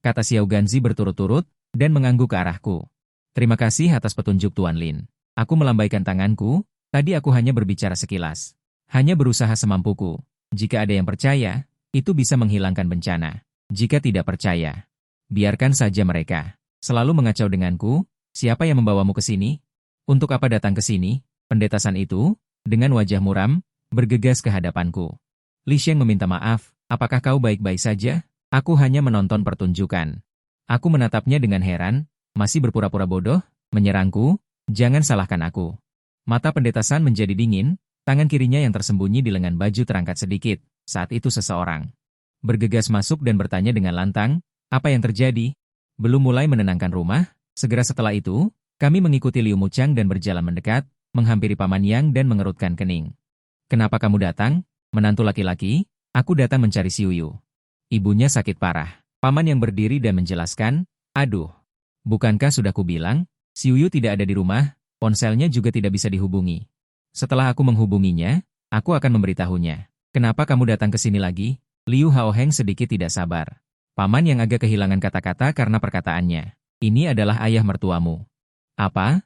Speaker 1: kata Xiao Ganzi berturut-turut, dan mengangguk ke arahku. Terima kasih atas petunjuk Tuan Lin. Aku melambaikan tanganku, tadi aku hanya berbicara sekilas. Hanya berusaha semampuku. Jika ada yang percaya, itu bisa menghilangkan bencana. Jika tidak percaya, biarkan saja mereka. Selalu mengacau denganku, siapa yang membawamu ke sini? Untuk apa datang ke sini? Pendeta San itu, dengan wajah muram, bergegas ke hadapanku. Li Sheng meminta maaf, apakah kau baik-baik saja? Aku hanya menonton pertunjukan. Aku menatapnya dengan heran, masih berpura-pura bodoh, menyerangku, jangan salahkan aku. Mata pendeta San menjadi dingin, tangan kirinya yang tersembunyi di lengan baju terangkat sedikit, saat itu seseorang bergegas masuk dan bertanya dengan lantang, apa yang terjadi? Belum mulai menenangkan rumah, segera setelah itu, kami mengikuti Liu Muchang dan berjalan mendekat, menghampiri Paman Yang dan mengerutkan kening. Kenapa kamu datang? Menantu laki-laki, aku datang mencari Xiuyu. Ibunya sakit parah. Paman yang berdiri dan menjelaskan, aduh, bukankah sudah kubilang, Xiuyu tidak ada di rumah, ponselnya juga tidak bisa dihubungi. Setelah aku menghubunginya, aku akan memberitahunya. Kenapa kamu datang ke sini lagi? Liu Haoheng sedikit tidak sabar. Paman yang agak kehilangan kata-kata karena perkataannya. Ini adalah ayah mertuamu. Apa?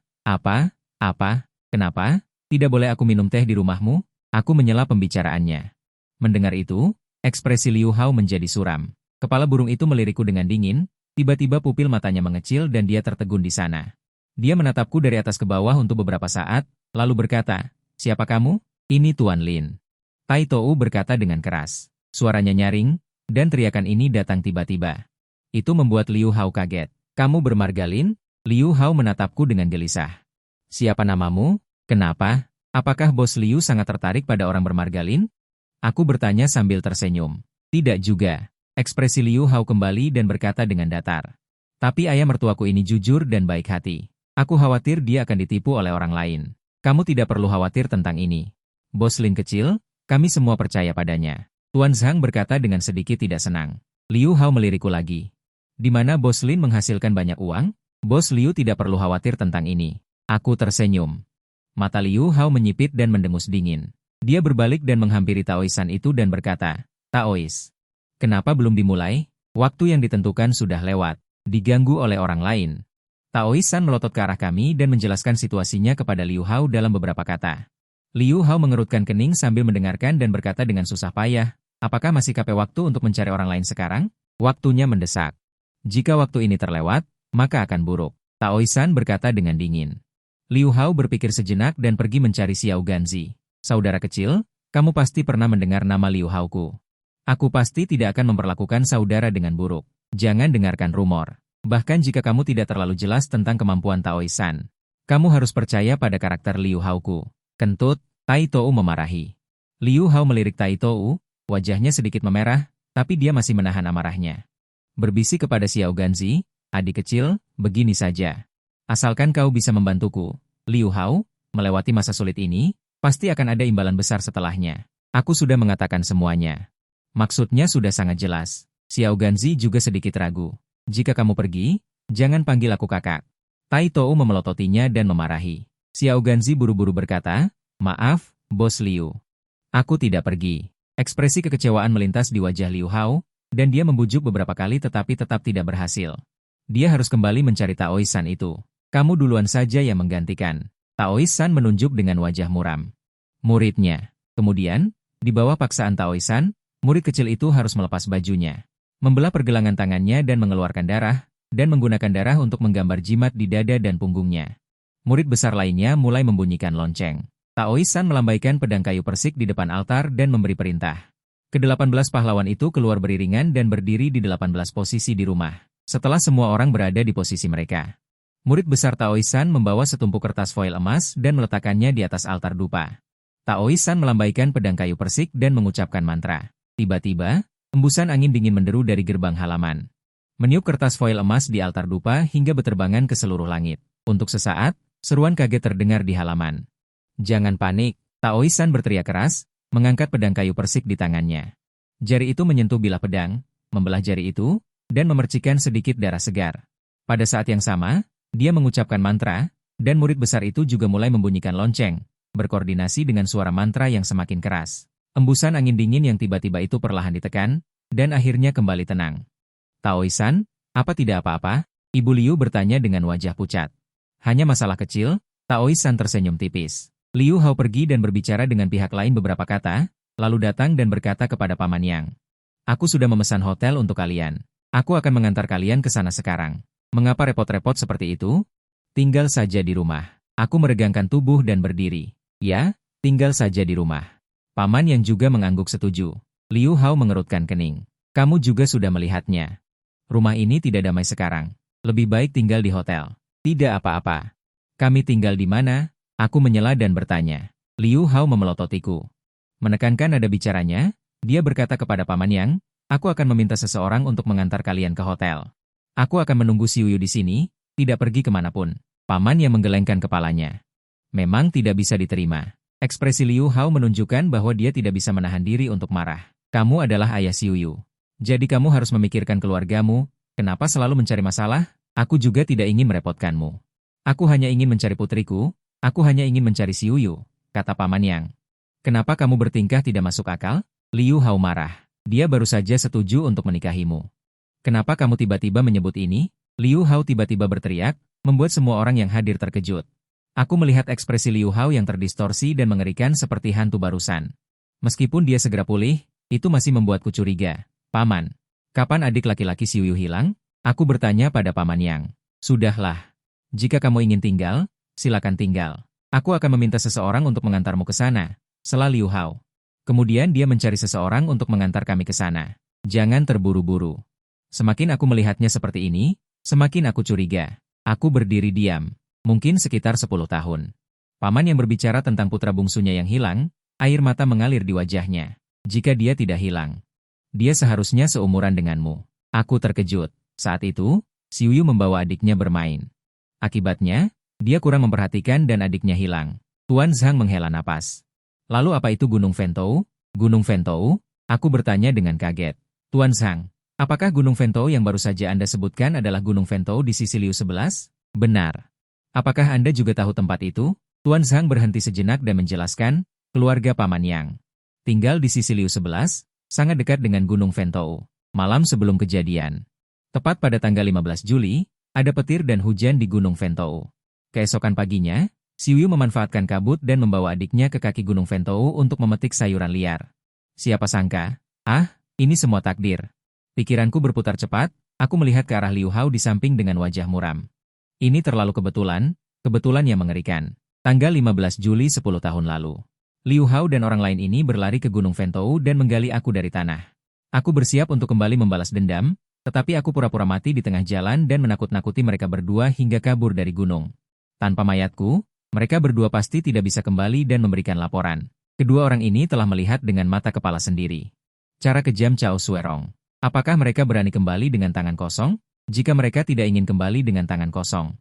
Speaker 1: Kenapa? Tidak boleh aku minum teh di rumahmu? Aku menyela pembicaraannya. Mendengar itu, ekspresi Liu Hao menjadi suram. Kepala burung itu melirikku dengan dingin, tiba-tiba pupil matanya mengecil dan dia tertegun di sana. Dia menatapku dari atas ke bawah untuk beberapa saat, lalu berkata, siapa kamu? Ini Tuan Lin. Tai Tou berkata dengan keras. Suaranya nyaring, dan teriakan ini datang tiba-tiba. Itu membuat Liu Hao kaget. Kamu bermargalin? Liu Hao menatapku dengan gelisah. Siapa namamu? Kenapa? Apakah bos Liu sangat tertarik pada orang bermargalin? Aku bertanya sambil tersenyum. Tidak juga. Ekspresi Liu Hao kembali dan berkata dengan datar. Tapi ayah mertuaku ini jujur dan baik hati. Aku khawatir dia akan ditipu oleh orang lain. Kamu tidak perlu khawatir tentang ini. Bos Lin kecil, kami semua percaya padanya. Tuan Zhang berkata dengan sedikit tidak senang. Liu Hao melirikku lagi. Di mana Bos Lin menghasilkan banyak uang? Bos Liu tidak perlu khawatir tentang ini. Aku tersenyum. Mata Liu Hao menyipit dan mendengus dingin. Dia berbalik dan menghampiri Taoisan itu dan berkata, Taois, kenapa belum dimulai? Waktu yang ditentukan sudah lewat. Diganggu oleh orang lain. Taoisan melotot ke arah kami dan menjelaskan situasinya kepada Liu Hao dalam beberapa kata. Liu Hao mengerutkan kening sambil mendengarkan dan berkata dengan susah payah, apakah masih KP waktu untuk mencari orang lain sekarang? Waktunya mendesak. Jika waktu ini terlewat, maka akan buruk. Taoisan berkata dengan dingin. Liu Hao berpikir sejenak dan pergi mencari Xiao Ganzi. Saudara kecil, kamu pasti pernah mendengar nama Liu Hao-ku. Aku pasti tidak akan memperlakukan saudara dengan buruk. Jangan dengarkan rumor. Bahkan jika kamu tidak terlalu jelas tentang kemampuan Taoisan, kamu harus percaya pada karakter Liu Hao-ku. Kentut, Tai Tou memarahi. Liu Hao melirik Tai Tou, wajahnya sedikit memerah, tapi dia masih menahan amarahnya. Berbisik kepada Xiao Ganzi, adik kecil, begini saja. Asalkan kau bisa membantuku, Liu Hao, melewati masa sulit ini, pasti akan ada imbalan besar setelahnya. Aku sudah mengatakan semuanya. Maksudnya sudah sangat jelas. Xiao Ganzi juga sedikit ragu. Jika kamu pergi, jangan panggil aku kakak. Tai Tou memelototinya dan memarahi. Xiao Ganzi buru-buru berkata, maaf, Bos Liu. Aku tidak pergi. Ekspresi kekecewaan melintas di wajah Liu Hao, dan dia membujuk beberapa kali tetapi tetap tidak berhasil. Dia harus kembali mencari Taoisan itu. Kamu duluan saja yang menggantikan. Taoisan menunjuk dengan wajah muram. Muridnya. Kemudian, di bawah paksaan Taoisan, murid kecil itu harus melepas bajunya, membelah pergelangan tangannya dan mengeluarkan darah, dan menggunakan darah untuk menggambar jimat di dada dan punggungnya. Murid besar lainnya mulai membunyikan lonceng. Taoisan melambaikan pedang kayu persik di depan altar dan memberi perintah. Ke-18 pahlawan itu keluar beriringan dan berdiri di 18 posisi di rumah. Setelah semua orang berada di posisi mereka, murid besar Taoisan membawa setumpuk kertas foil emas dan meletakkannya di atas altar dupa. Taoisan melambaikan pedang kayu persik dan mengucapkan mantra. Tiba-tiba, embusan angin dingin menderu dari gerbang halaman, meniup kertas foil emas di altar dupa hingga beterbangan ke seluruh langit. Untuk sesaat, seruan kaget terdengar di halaman. Jangan panik, Taoisan berteriak keras, mengangkat pedang kayu persik di tangannya. Jari itu menyentuh bilah pedang, membelah jari itu, dan memercikan sedikit darah segar. Pada saat yang sama, dia mengucapkan mantra, dan murid besar itu juga mulai membunyikan lonceng, berkoordinasi dengan suara mantra yang semakin keras. Embusan angin dingin yang tiba-tiba itu perlahan ditekan, dan akhirnya kembali tenang. Taoisan, apa tidak apa-apa? Ibu Liu bertanya dengan wajah pucat. Hanya masalah kecil, Taoisan tersenyum tipis. Liu Hao pergi dan berbicara dengan pihak lain beberapa kata, lalu datang dan berkata kepada Paman Yang. Aku sudah memesan hotel untuk kalian. Aku akan mengantar kalian ke sana sekarang. Mengapa repot-repot seperti itu? Tinggal saja di rumah. Aku meregangkan tubuh dan berdiri. Ya, tinggal saja di rumah. Paman Yang juga mengangguk setuju. Liu Hao mengerutkan kening. Kamu juga sudah melihatnya. Rumah ini tidak damai sekarang. Lebih baik tinggal di hotel. Tidak apa-apa. Kami tinggal di mana? Aku menyela dan bertanya. Liu Hao memelototiku. Menekankan nada bicaranya, dia berkata kepada Paman Yang, aku akan meminta seseorang untuk mengantar kalian ke hotel. Aku akan menunggu Xiuyu di sini, tidak pergi kemanapun. Paman Yang menggelengkan kepalanya. Memang tidak bisa diterima. Ekspresi Liu Hao menunjukkan bahwa dia tidak bisa menahan diri untuk marah. Kamu adalah ayah Xiuyu. Jadi kamu harus memikirkan keluargamu. Kenapa selalu mencari masalah? Aku juga tidak ingin merepotkanmu. Aku hanya ingin mencari putriku. Aku hanya ingin mencari Xiuyu, kata Paman Yang. Kenapa kamu bertingkah tidak masuk akal? Liu Hao marah. Dia baru saja setuju untuk menikahimu. Kenapa kamu tiba-tiba menyebut ini? Liu Hao tiba-tiba berteriak, membuat semua orang yang hadir terkejut. Aku melihat ekspresi Liu Hao yang terdistorsi dan mengerikan seperti hantu barusan. Meskipun dia segera pulih, itu masih membuatku curiga. Paman, kapan adik laki-laki Xiuyu hilang? Aku bertanya pada Paman Yang. Sudahlah. Jika kamu ingin tinggal, silakan tinggal. Aku akan meminta seseorang untuk mengantarmu ke sana, sela Liu Hao. Kemudian dia mencari seseorang untuk mengantar kami ke sana. Jangan terburu-buru. Semakin aku melihatnya seperti ini, semakin aku curiga. Aku berdiri diam. Mungkin sekitar 10 tahun. Paman Yang berbicara tentang putra bungsunya yang hilang, air mata mengalir di wajahnya. Jika dia tidak hilang, dia seharusnya seumuran denganmu. Aku terkejut. Saat itu, Xiuyu membawa adiknya bermain. Akibatnya, dia kurang memperhatikan dan adiknya hilang. Tuan Zhang menghela napas. Lalu apa itu Gunung Fentou? Gunung Fentou? Aku bertanya dengan kaget. Tuan Zhang, apakah Gunung Fentou yang baru saja Anda sebutkan adalah Gunung Fentou di sisi Liu 11? Benar. Apakah Anda juga tahu tempat itu? Tuan Zhang berhenti sejenak dan menjelaskan, keluarga Paman Yang tinggal di sisi Liu 11, sangat dekat dengan Gunung Fentou. Malam sebelum kejadian, tepat pada tanggal 15 Juli, ada petir dan hujan di Gunung Fentou. Keesokan paginya, Xiuyu memanfaatkan kabut dan membawa adiknya ke kaki Gunung Fentou untuk memetik sayuran liar. Siapa sangka? Ah, ini semua takdir. Pikiranku berputar cepat, Aku melihat ke arah Liu Hao di samping dengan wajah muram. Ini terlalu kebetulan yang mengerikan. Tanggal 15 Juli 10 tahun lalu. Liu Hao dan orang lain ini berlari ke Gunung Ventou dan menggali aku dari tanah. Aku bersiap untuk kembali membalas dendam, tetapi aku pura-pura mati di tengah jalan dan menakut-nakuti mereka berdua hingga kabur dari gunung. Tanpa mayatku, mereka berdua pasti tidak bisa kembali dan memberikan laporan. Kedua orang ini telah melihat dengan mata kepala sendiri. Cara kejam Cao Suerong. Apakah mereka berani kembali dengan tangan kosong? Jika mereka tidak ingin kembali dengan tangan kosong.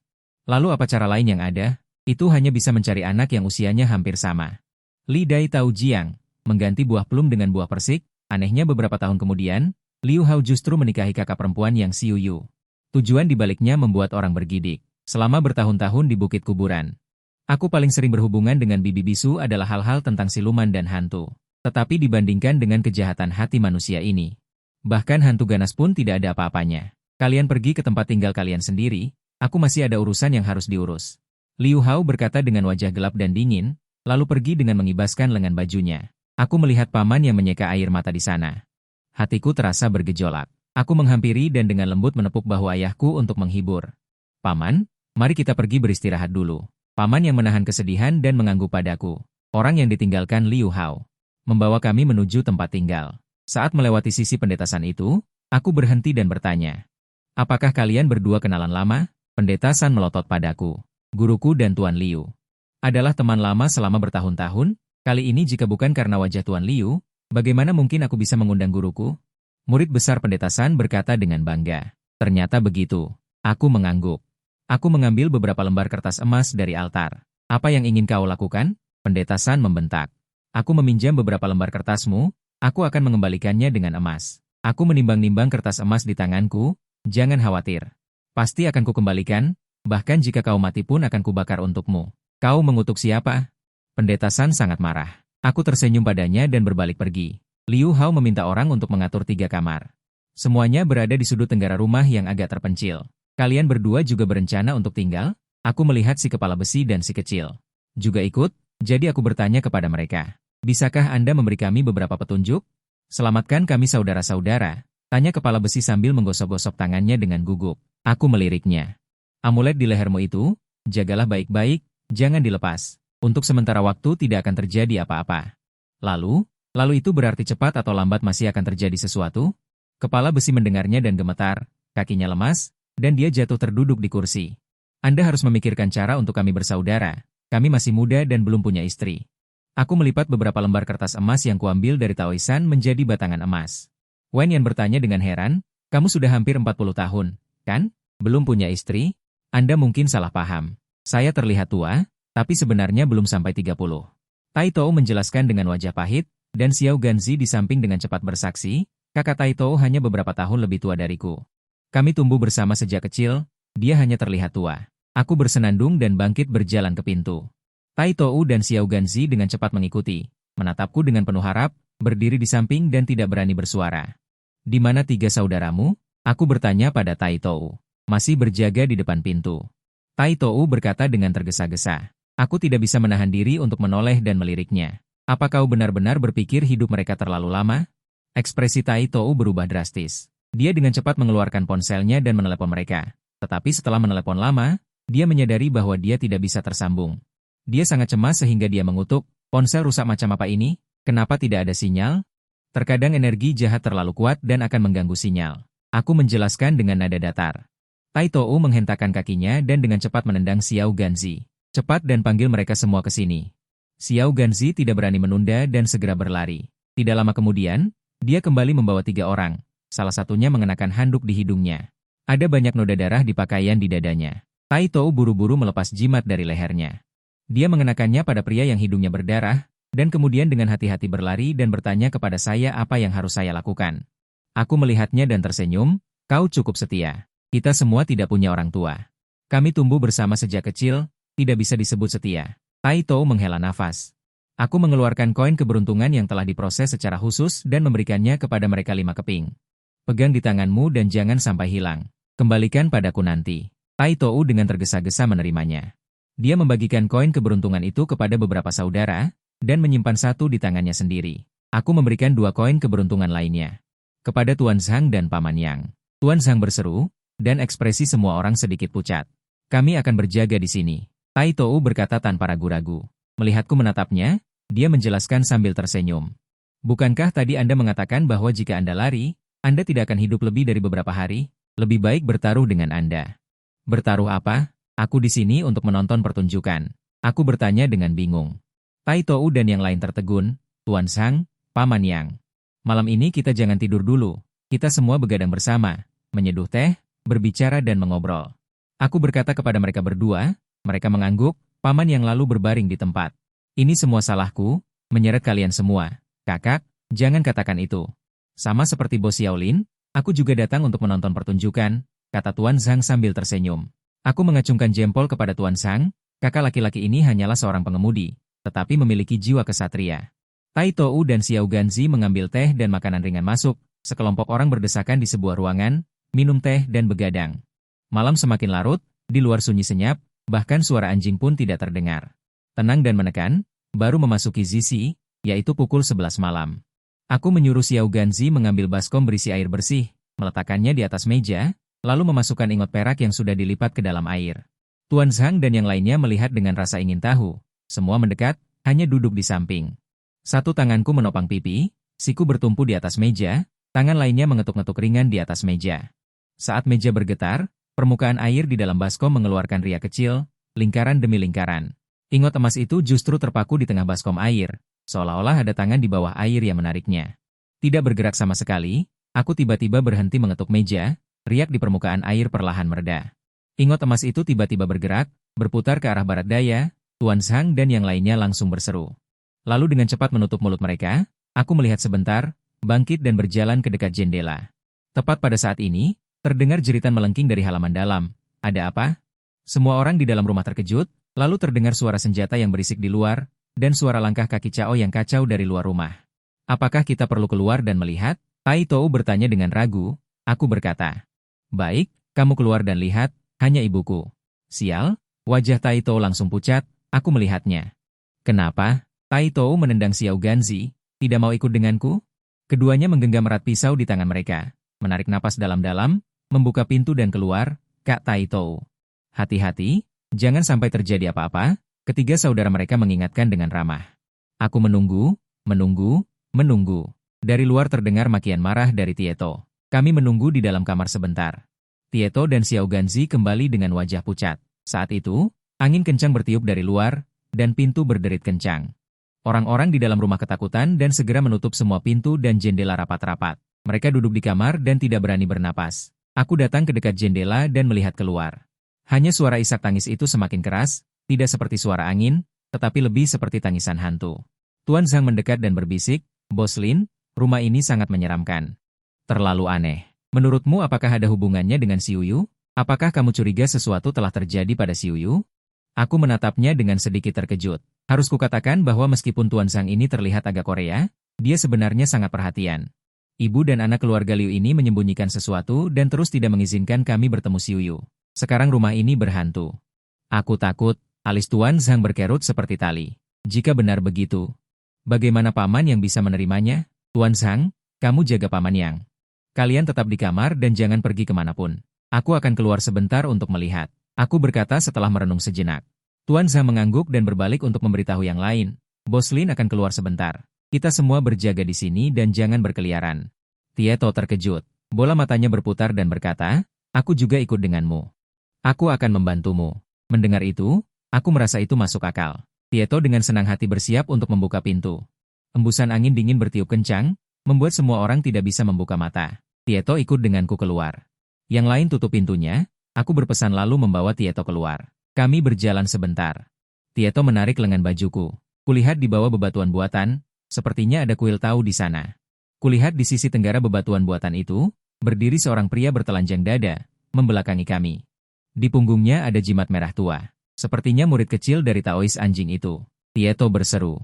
Speaker 1: Lalu apa cara lain yang ada? Itu hanya bisa mencari anak yang usianya hampir sama. Li Dai Tao Jiang, mengganti buah plum dengan buah persik. Anehnya beberapa tahun kemudian, Liu Hao justru menikahi kakak perempuan yang Xiu Yu. Tujuan dibaliknya membuat orang bergidik. Selama bertahun-tahun di Bukit Kuburan. Aku paling sering berhubungan dengan bibi bisu adalah hal-hal tentang siluman dan hantu. Tetapi dibandingkan dengan kejahatan hati manusia ini. Bahkan hantu ganas pun tidak ada apa-apanya. Kalian pergi ke tempat tinggal kalian sendiri, aku masih ada urusan yang harus diurus. Liu Hao berkata dengan wajah gelap dan dingin, lalu pergi dengan mengibaskan lengan bajunya. Aku melihat paman yang menyeka air mata di sana. Hatiku terasa bergejolak. Aku menghampiri dan dengan lembut menepuk bahu ayahku untuk menghibur. Paman, mari kita pergi beristirahat dulu. Paman yang menahan kesedihan dan mengangguk padaku. Orang yang ditinggalkan Liu Hao. Membawa kami menuju tempat tinggal. Saat melewati sisi pendetasan itu, aku berhenti dan bertanya. Apakah kalian berdua kenalan lama? Pendeta San melotot padaku. Guruku dan Tuan Liu. Adalah teman lama selama bertahun-tahun? Kali ini jika bukan karena wajah Tuan Liu, bagaimana mungkin aku bisa mengundang guruku? Murid besar Pendeta San berkata dengan bangga. Ternyata begitu. Aku mengangguk. Aku mengambil beberapa lembar kertas emas dari altar. Apa yang ingin kau lakukan? Pendeta San membentak. Aku meminjam beberapa lembar kertasmu, aku akan mengembalikannya dengan emas. Aku menimbang-nimbang kertas emas di tanganku, jangan khawatir. Pasti akan kukembalikan, bahkan jika kau mati pun akan kubakar untukmu. Kau mengutuk siapa? Pendeta San sangat marah. Aku tersenyum padanya dan berbalik pergi. Liu Hao meminta orang untuk mengatur 3 kamar. Semuanya berada di sudut tenggara rumah yang agak terpencil. Kalian berdua juga berencana untuk tinggal? Aku melihat si kepala besi dan si kecil. Juga ikut, jadi aku bertanya kepada mereka. Bisakah Anda memberi kami beberapa petunjuk? Selamatkan kami saudara-saudara, tanya kepala besi sambil menggosok-gosok tangannya dengan gugup. Aku meliriknya. Amulet di lehermu itu, jagalah baik-baik, jangan dilepas. Untuk sementara waktu tidak akan terjadi apa-apa. Lalu itu berarti cepat atau lambat masih akan terjadi sesuatu? Kepala besi mendengarnya dan gemetar, kakinya lemas, dan dia jatuh terduduk di kursi. Anda harus memikirkan cara untuk kami bersaudara. Kami masih muda dan belum punya istri. Aku melipat beberapa lembar kertas emas yang kuambil dari Taoisan menjadi batangan emas. Wen Yan bertanya dengan heran, kamu sudah hampir 40 tahun, kan? Belum punya istri? Anda mungkin salah paham. Saya terlihat tua, tapi sebenarnya belum sampai 30. Tai Tou menjelaskan dengan wajah pahit, dan Xiao Ganzi di samping dengan cepat bersaksi, kakak Tai Tou hanya beberapa tahun lebih tua dariku. Kami tumbuh bersama sejak kecil, dia hanya terlihat tua. Aku bersenandung dan bangkit berjalan ke pintu. Tai Tou dan Xiao Ganzi dengan cepat mengikuti, menatapku dengan penuh harap, berdiri di samping dan tidak berani bersuara. Di mana 3 saudaramu? Aku bertanya pada Tai Tou. Masih berjaga di depan pintu. Tai Tou berkata dengan tergesa-gesa. Aku tidak bisa menahan diri untuk menoleh dan meliriknya. Apa kau benar-benar berpikir hidup mereka terlalu lama? Ekspresi Tai Tou berubah drastis. Dia dengan cepat mengeluarkan ponselnya dan menelepon mereka. Tetapi setelah menelepon lama, dia menyadari bahwa dia tidak bisa tersambung. Dia sangat cemas sehingga dia mengutuk, ponsel rusak macam apa ini? Kenapa tidak ada sinyal? Terkadang energi jahat terlalu kuat dan akan mengganggu sinyal. Aku menjelaskan dengan nada datar. Tai Tou menghentakkan kakinya dan dengan cepat menendang Xiao Ganzi. Cepat dan panggil mereka semua ke sini. Xiao Ganzi tidak berani menunda dan segera berlari. Tidak lama kemudian, dia kembali membawa 3 orang. Salah satunya mengenakan handuk di hidungnya. Ada banyak noda darah di pakaian di dadanya. Tai Tou buru-buru melepas jimat dari lehernya. Dia mengenakannya pada pria yang hidungnya berdarah, dan kemudian dengan hati-hati berlari dan bertanya kepada saya apa yang harus saya lakukan. Aku melihatnya dan tersenyum, kau cukup setia. Kita semua tidak punya orang tua. Kami tumbuh bersama sejak kecil, tidak bisa disebut setia. Tai Tou menghela nafas. Aku mengeluarkan koin keberuntungan yang telah diproses secara khusus dan memberikannya kepada mereka 5 keping. Pegang di tanganmu dan jangan sampai hilang. Kembalikan padaku nanti. Tai Tou dengan tergesa-gesa menerimanya. Dia membagikan koin keberuntungan itu kepada beberapa saudara, dan menyimpan 1 di tangannya sendiri. Aku memberikan 2 koin keberuntungan lainnya. Kepada Tuan Zhang dan Paman Yang. Tuan Zhang berseru, dan ekspresi semua orang sedikit pucat. Kami akan berjaga di sini. Tai Tou berkata tanpa ragu-ragu. Melihatku menatapnya, dia menjelaskan sambil tersenyum. Bukankah tadi Anda mengatakan bahwa jika Anda lari, Anda tidak akan hidup lebih dari beberapa hari? Lebih baik bertaruh dengan Anda. Bertaruh apa? Aku di sini untuk menonton pertunjukan. Aku bertanya dengan bingung. Tai Tou dan yang lain tertegun. Tuan Zhang, Paman Yang. Malam ini kita jangan tidur dulu. Kita semua begadang bersama, menyeduh teh, berbicara dan mengobrol. Aku berkata kepada mereka berdua, mereka mengangguk, Paman Yang lalu berbaring di tempat. Ini semua salahku, menyeret kalian semua. Kakak, jangan katakan itu. Sama seperti Bos Xiaolin, aku juga datang untuk menonton pertunjukan, kata Tuan Zhang sambil tersenyum. Aku mengacungkan jempol kepada Tuan Zhang, kakak laki-laki ini hanyalah seorang pengemudi, tetapi memiliki jiwa kesatria. Tai Tou dan Xiao Ganzi mengambil teh dan makanan ringan masuk, sekelompok orang berdesakan di sebuah ruangan, minum teh dan begadang. Malam semakin larut, di luar sunyi senyap, bahkan suara anjing pun tidak terdengar. Tenang dan menekan, baru memasuki Zizi, yaitu pukul 11 malam. Aku menyuruh Xiao Ganzi mengambil baskom berisi air bersih, meletakkannya di atas meja, lalu memasukkan ingot perak yang sudah dilipat ke dalam air. Tuan Zhang dan yang lainnya melihat dengan rasa ingin tahu. Semua mendekat, hanya duduk di samping. Satu tanganku menopang pipi, siku bertumpu di atas meja, tangan lainnya mengetuk-ngetuk ringan di atas meja. Saat meja bergetar, permukaan air di dalam baskom mengeluarkan riak kecil, lingkaran demi lingkaran. Ingot emas itu justru terpaku di tengah baskom air, seolah-olah ada tangan di bawah air yang menariknya. Tidak bergerak sama sekali, aku tiba-tiba berhenti mengetuk meja, riak di permukaan air perlahan mereda. Ingot emas itu tiba-tiba bergerak, berputar ke arah barat daya, Tuan Zhang dan yang lainnya langsung berseru. Lalu dengan cepat menutup mulut mereka, aku melihat sebentar, bangkit dan berjalan ke dekat jendela. Tepat pada saat ini, terdengar jeritan melengking dari halaman dalam. Ada apa? Semua orang di dalam rumah terkejut, lalu terdengar suara senjata yang berisik di luar, dan suara langkah kaki Cao yang kacau dari luar rumah. Apakah kita perlu keluar dan melihat? Tai Tou bertanya dengan ragu, aku berkata. Baik, kamu keluar dan lihat, hanya ibuku. Sial, wajah Tai Tou langsung pucat, aku melihatnya. Kenapa? Tai Tou menendang Xiao Ganzi, tidak mau ikut denganku? Keduanya menggenggam erat pisau di tangan mereka, menarik napas dalam-dalam, membuka pintu dan keluar, Kak Tai Tou. Hati-hati, jangan sampai terjadi apa-apa, ketiga saudara mereka mengingatkan dengan ramah. Aku menunggu, menunggu, menunggu. Dari luar terdengar makian marah dari Tieto. Kami menunggu di dalam kamar sebentar. Tieto dan Xiao Ganzi kembali dengan wajah pucat. Saat itu, angin kencang bertiup dari luar, dan pintu berderit kencang. Orang-orang di dalam rumah ketakutan dan segera menutup semua pintu dan jendela rapat-rapat. Mereka duduk di kamar dan tidak berani bernapas. Aku datang ke dekat jendela dan melihat keluar. Hanya suara isak tangis itu semakin keras, tidak seperti suara angin, tetapi lebih seperti tangisan hantu. Tuan Zhang mendekat dan berbisik, Bos Lin, rumah ini sangat menyeramkan. Terlalu aneh. Menurutmu apakah ada hubungannya dengan Xiuyu? Apakah kamu curiga sesuatu telah terjadi pada Xiuyu? Aku menatapnya dengan sedikit terkejut. Harus kukatakan bahwa meskipun Tuan Zhang ini terlihat agak Korea, dia sebenarnya sangat perhatian. Ibu dan anak keluarga Liu ini menyembunyikan sesuatu dan terus tidak mengizinkan kami bertemu Xiuyu. Sekarang rumah ini berhantu. Aku takut, alis Tuan Zhang berkerut seperti tali. Jika benar begitu, bagaimana Paman yang bisa menerimanya? Tuan Zhang, kamu jaga Paman Yang. Kalian tetap di kamar dan jangan pergi kemanapun. Aku akan keluar sebentar untuk melihat. Aku berkata setelah merenung sejenak. Tuan Zhang mengangguk dan berbalik untuk memberitahu yang lain. Bos Lin akan keluar sebentar. Kita semua berjaga di sini dan jangan berkeliaran. Tieto terkejut. Bola matanya berputar dan berkata, aku juga ikut denganmu. Aku akan membantumu. Mendengar itu, aku merasa itu masuk akal. Tieto dengan senang hati bersiap untuk membuka pintu. Embusan angin dingin bertiup kencang, membuat semua orang tidak bisa membuka mata. Tieto ikut denganku keluar. Yang lain tutup pintunya, aku berpesan lalu membawa Tieto keluar. Kami berjalan sebentar. Tieto menarik lengan bajuku. Kulihat di bawah bebatuan buatan, sepertinya ada kuil tahu di sana. Kulihat di sisi tenggara bebatuan buatan itu, berdiri seorang pria bertelanjang dada, membelakangi kami. Di punggungnya ada jimat merah tua. Sepertinya murid kecil dari Taois anjing itu. Tieto berseru.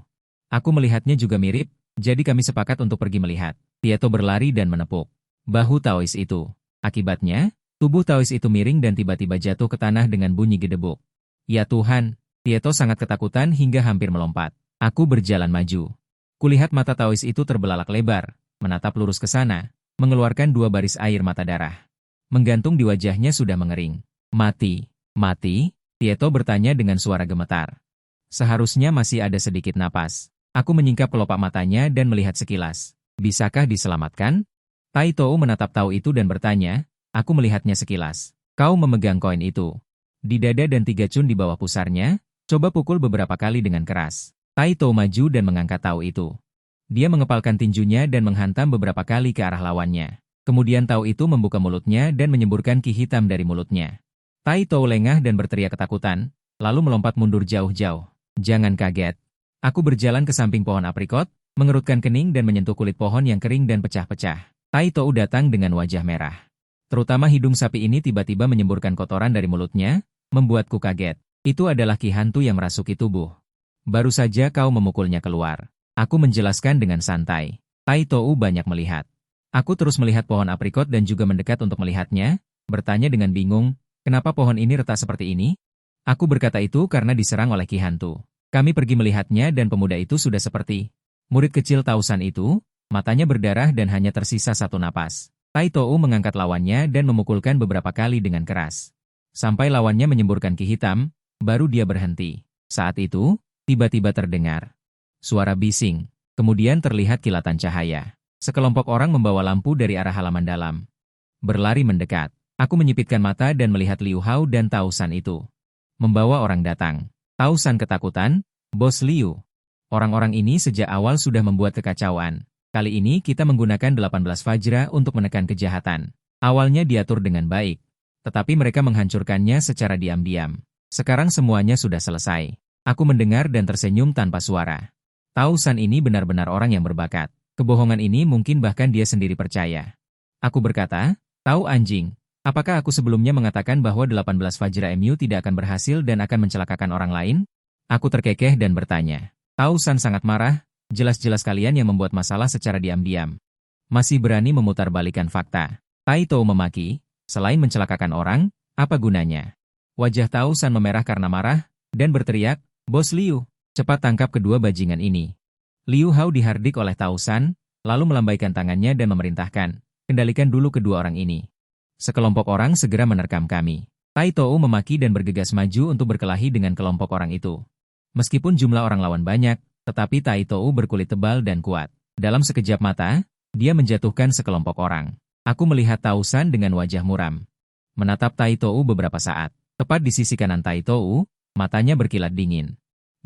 Speaker 1: Aku melihatnya juga mirip, jadi kami sepakat untuk pergi melihat. Tieto berlari dan menepuk bahu Taois itu. Akibatnya, tubuh Taois itu miring dan tiba-tiba jatuh ke tanah dengan bunyi gedebuk. Ya Tuhan, Tieto sangat ketakutan hingga hampir melompat. Aku berjalan maju. Kulihat mata Taois itu terbelalak lebar, menatap lurus ke sana, mengeluarkan 2 baris air mata darah. Menggantung di wajahnya sudah mengering. Mati. Mati? Tieto bertanya dengan suara gemetar. Seharusnya masih ada sedikit napas. Aku menyingkap kelopak matanya dan melihat sekilas. Bisakah diselamatkan? Tai Tou menatap Tao itu dan bertanya, aku melihatnya sekilas. Kau memegang koin itu. Di dada dan 3 cun di bawah pusarnya, coba pukul beberapa kali dengan keras. Tai Tou maju dan mengangkat Tao itu. Dia mengepalkan tinjunya dan menghantam beberapa kali ke arah lawannya. Kemudian Tao itu membuka mulutnya dan menyemburkan ki hitam dari mulutnya. Tai Tou lengah dan berteriak ketakutan, lalu melompat mundur jauh-jauh. Jangan kaget. Aku berjalan ke samping pohon aprikot, mengerutkan kening dan menyentuh kulit pohon yang kering dan pecah-pecah. Tai Tou datang dengan wajah merah. Terutama hidung sapi ini tiba-tiba menyemburkan kotoran dari mulutnya, membuatku kaget. Itu adalah ki hantu yang merasuki tubuh. Baru saja kau memukulnya keluar. Aku menjelaskan dengan santai. Tai Tou banyak melihat. Aku terus melihat pohon aprikot dan juga mendekat untuk melihatnya, bertanya dengan bingung, kenapa pohon ini retak seperti ini? Aku berkata itu karena diserang oleh ki hantu. Kami pergi melihatnya dan pemuda itu sudah seperti murid kecil Tausan itu, matanya berdarah dan hanya tersisa satu napas. Tai Tou mengangkat lawannya dan memukulkan beberapa kali dengan keras. Sampai lawannya menyemburkan ki hitam, baru dia berhenti. Saat itu, tiba-tiba terdengar suara bising. Kemudian terlihat kilatan cahaya. Sekelompok orang membawa lampu dari arah halaman dalam. Berlari mendekat. Aku menyipitkan mata dan melihat Liu Hao dan Tausan itu. Membawa orang datang. Tausan ketakutan, Bos Liu. Orang-orang ini sejak awal sudah membuat kekacauan. Kali ini kita menggunakan 18 Vajra untuk menekan kejahatan. Awalnya diatur dengan baik. Tetapi mereka menghancurkannya secara diam-diam. Sekarang semuanya sudah selesai. Aku mendengar dan tersenyum tanpa suara. Tausan ini benar-benar orang yang berbakat. Kebohongan ini mungkin bahkan dia sendiri percaya. Aku berkata, tahu anjing. Apakah aku sebelumnya mengatakan bahwa 18 Vajra MU tidak akan berhasil dan akan mencelakakan orang lain? Aku terkekeh dan bertanya. Tausan sangat marah, jelas-jelas kalian yang membuat masalah secara diam-diam. Masih berani memutarbalikkan fakta. Tai Tou memaki, selain mencelakakan orang, apa gunanya? Wajah Tausan memerah karena marah, dan berteriak, Bos Liu, cepat tangkap kedua bajingan ini. Liu Hao dihardik oleh Tausan, lalu melambaikan tangannya dan memerintahkan, kendalikan dulu kedua orang ini. Sekelompok orang segera menerkam kami. Tai Tou memaki dan bergegas maju untuk berkelahi dengan kelompok orang itu. Meskipun jumlah orang lawan banyak, tetapi Tai Tou berkulit tebal dan kuat. Dalam sekejap mata, dia menjatuhkan sekelompok orang. Aku melihat Tausan dengan wajah muram. Menatap Tai Tou beberapa saat. Tepat di sisi kanan Tai Tou, matanya berkilat dingin.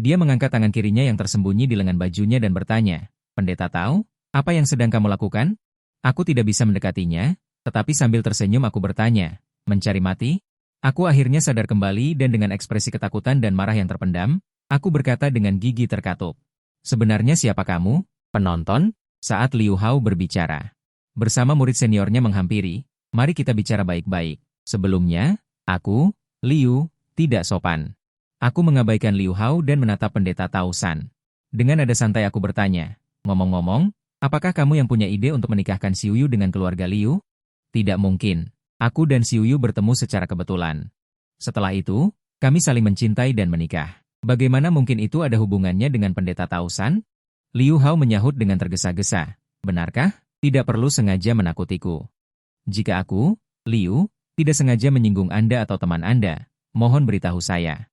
Speaker 1: Dia mengangkat tangan kirinya yang tersembunyi di lengan bajunya dan bertanya, Pendeta Tao, apa yang sedang kamu lakukan? Aku tidak bisa mendekatinya, tetapi sambil tersenyum aku bertanya, mencari mati? Aku akhirnya sadar kembali dan dengan ekspresi ketakutan dan marah yang terpendam, aku berkata dengan gigi terkatup. Sebenarnya siapa kamu, penonton? Saat Liu Hao berbicara. Bersama murid seniornya menghampiri, mari kita bicara baik-baik. Sebelumnya, aku, Liu, tidak sopan. Aku mengabaikan Liu Hao dan menatap Pendeta Tausan. Dengan nada santai aku bertanya, ngomong-ngomong, apakah kamu yang punya ide untuk menikahkan Xiuyu dengan keluarga Liu? Tidak mungkin. Aku dan Xiuyu bertemu secara kebetulan. Setelah itu, kami saling mencintai dan menikah. Bagaimana mungkin itu ada hubungannya dengan Pendeta Tausan? Liu Hao menyahut dengan tergesa-gesa. Benarkah? Tidak perlu sengaja menakutiku. Jika aku, Liu, tidak sengaja menyinggung Anda atau teman Anda, mohon beritahu saya.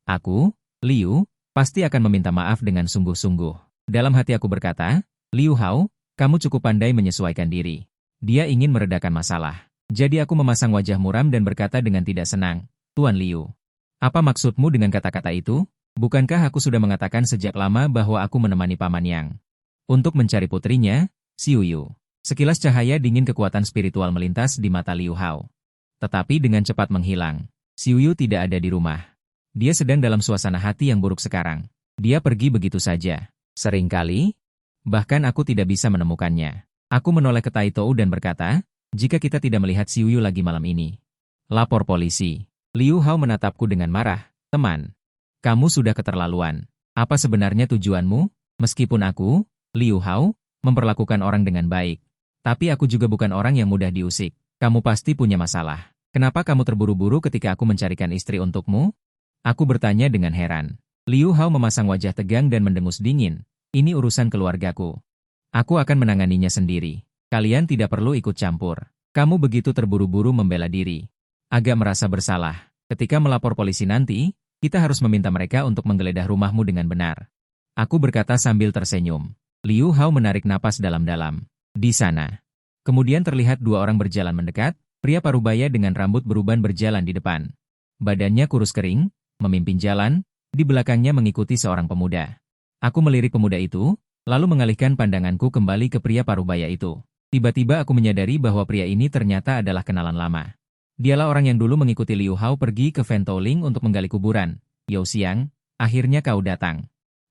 Speaker 1: Aku, Liu, pasti akan meminta maaf dengan sungguh-sungguh. Dalam hati aku berkata, Liu Hao, kamu cukup pandai menyesuaikan diri. Dia ingin meredakan masalah. Jadi aku memasang wajah muram dan berkata dengan tidak senang, Tuan Liu. Apa maksudmu dengan kata-kata itu? Bukankah aku sudah mengatakan sejak lama bahwa aku menemani Paman Yang untuk mencari putrinya, Xiuyu. Sekilas cahaya dingin kekuatan spiritual melintas di mata Liu Hao. Tetapi dengan cepat menghilang. Xiuyu tidak ada di rumah. Dia sedang dalam suasana hati yang buruk sekarang. Dia pergi begitu saja. Seringkali, bahkan aku tidak bisa menemukannya. Aku menoleh ke Tai Tou dan berkata, jika kita tidak melihat Xiuyu lagi malam ini, lapor polisi. Liu Hao menatapku dengan marah, teman. Kamu sudah keterlaluan. Apa sebenarnya tujuanmu? Meskipun aku, Liu Hao, memperlakukan orang dengan baik. Tapi aku juga bukan orang yang mudah diusik. Kamu pasti punya masalah. Kenapa kamu terburu-buru ketika aku mencarikan istri untukmu? Aku bertanya dengan heran. Liu Hao memasang wajah tegang dan mendengus dingin. Ini urusan keluargaku. Aku akan menanganinya sendiri. Kalian tidak perlu ikut campur. Kamu begitu terburu-buru membela diri. Agak merasa bersalah. Ketika melapor polisi nanti, kita harus meminta mereka untuk menggeledah rumahmu dengan benar. Aku berkata sambil tersenyum. Liu Hao menarik napas dalam-dalam. Di sana. Kemudian terlihat dua orang berjalan mendekat, pria parubaya dengan rambut beruban berjalan di depan. Badannya kurus kering, memimpin jalan, di belakangnya mengikuti seorang pemuda. Aku melirik pemuda itu, lalu mengalihkan pandanganku kembali ke pria parubaya itu. Tiba-tiba aku menyadari bahwa pria ini ternyata adalah kenalan lama. Dialah orang yang dulu mengikuti Liu Hao pergi ke Ventouling untuk menggali kuburan. Yao Xiang, akhirnya kau datang.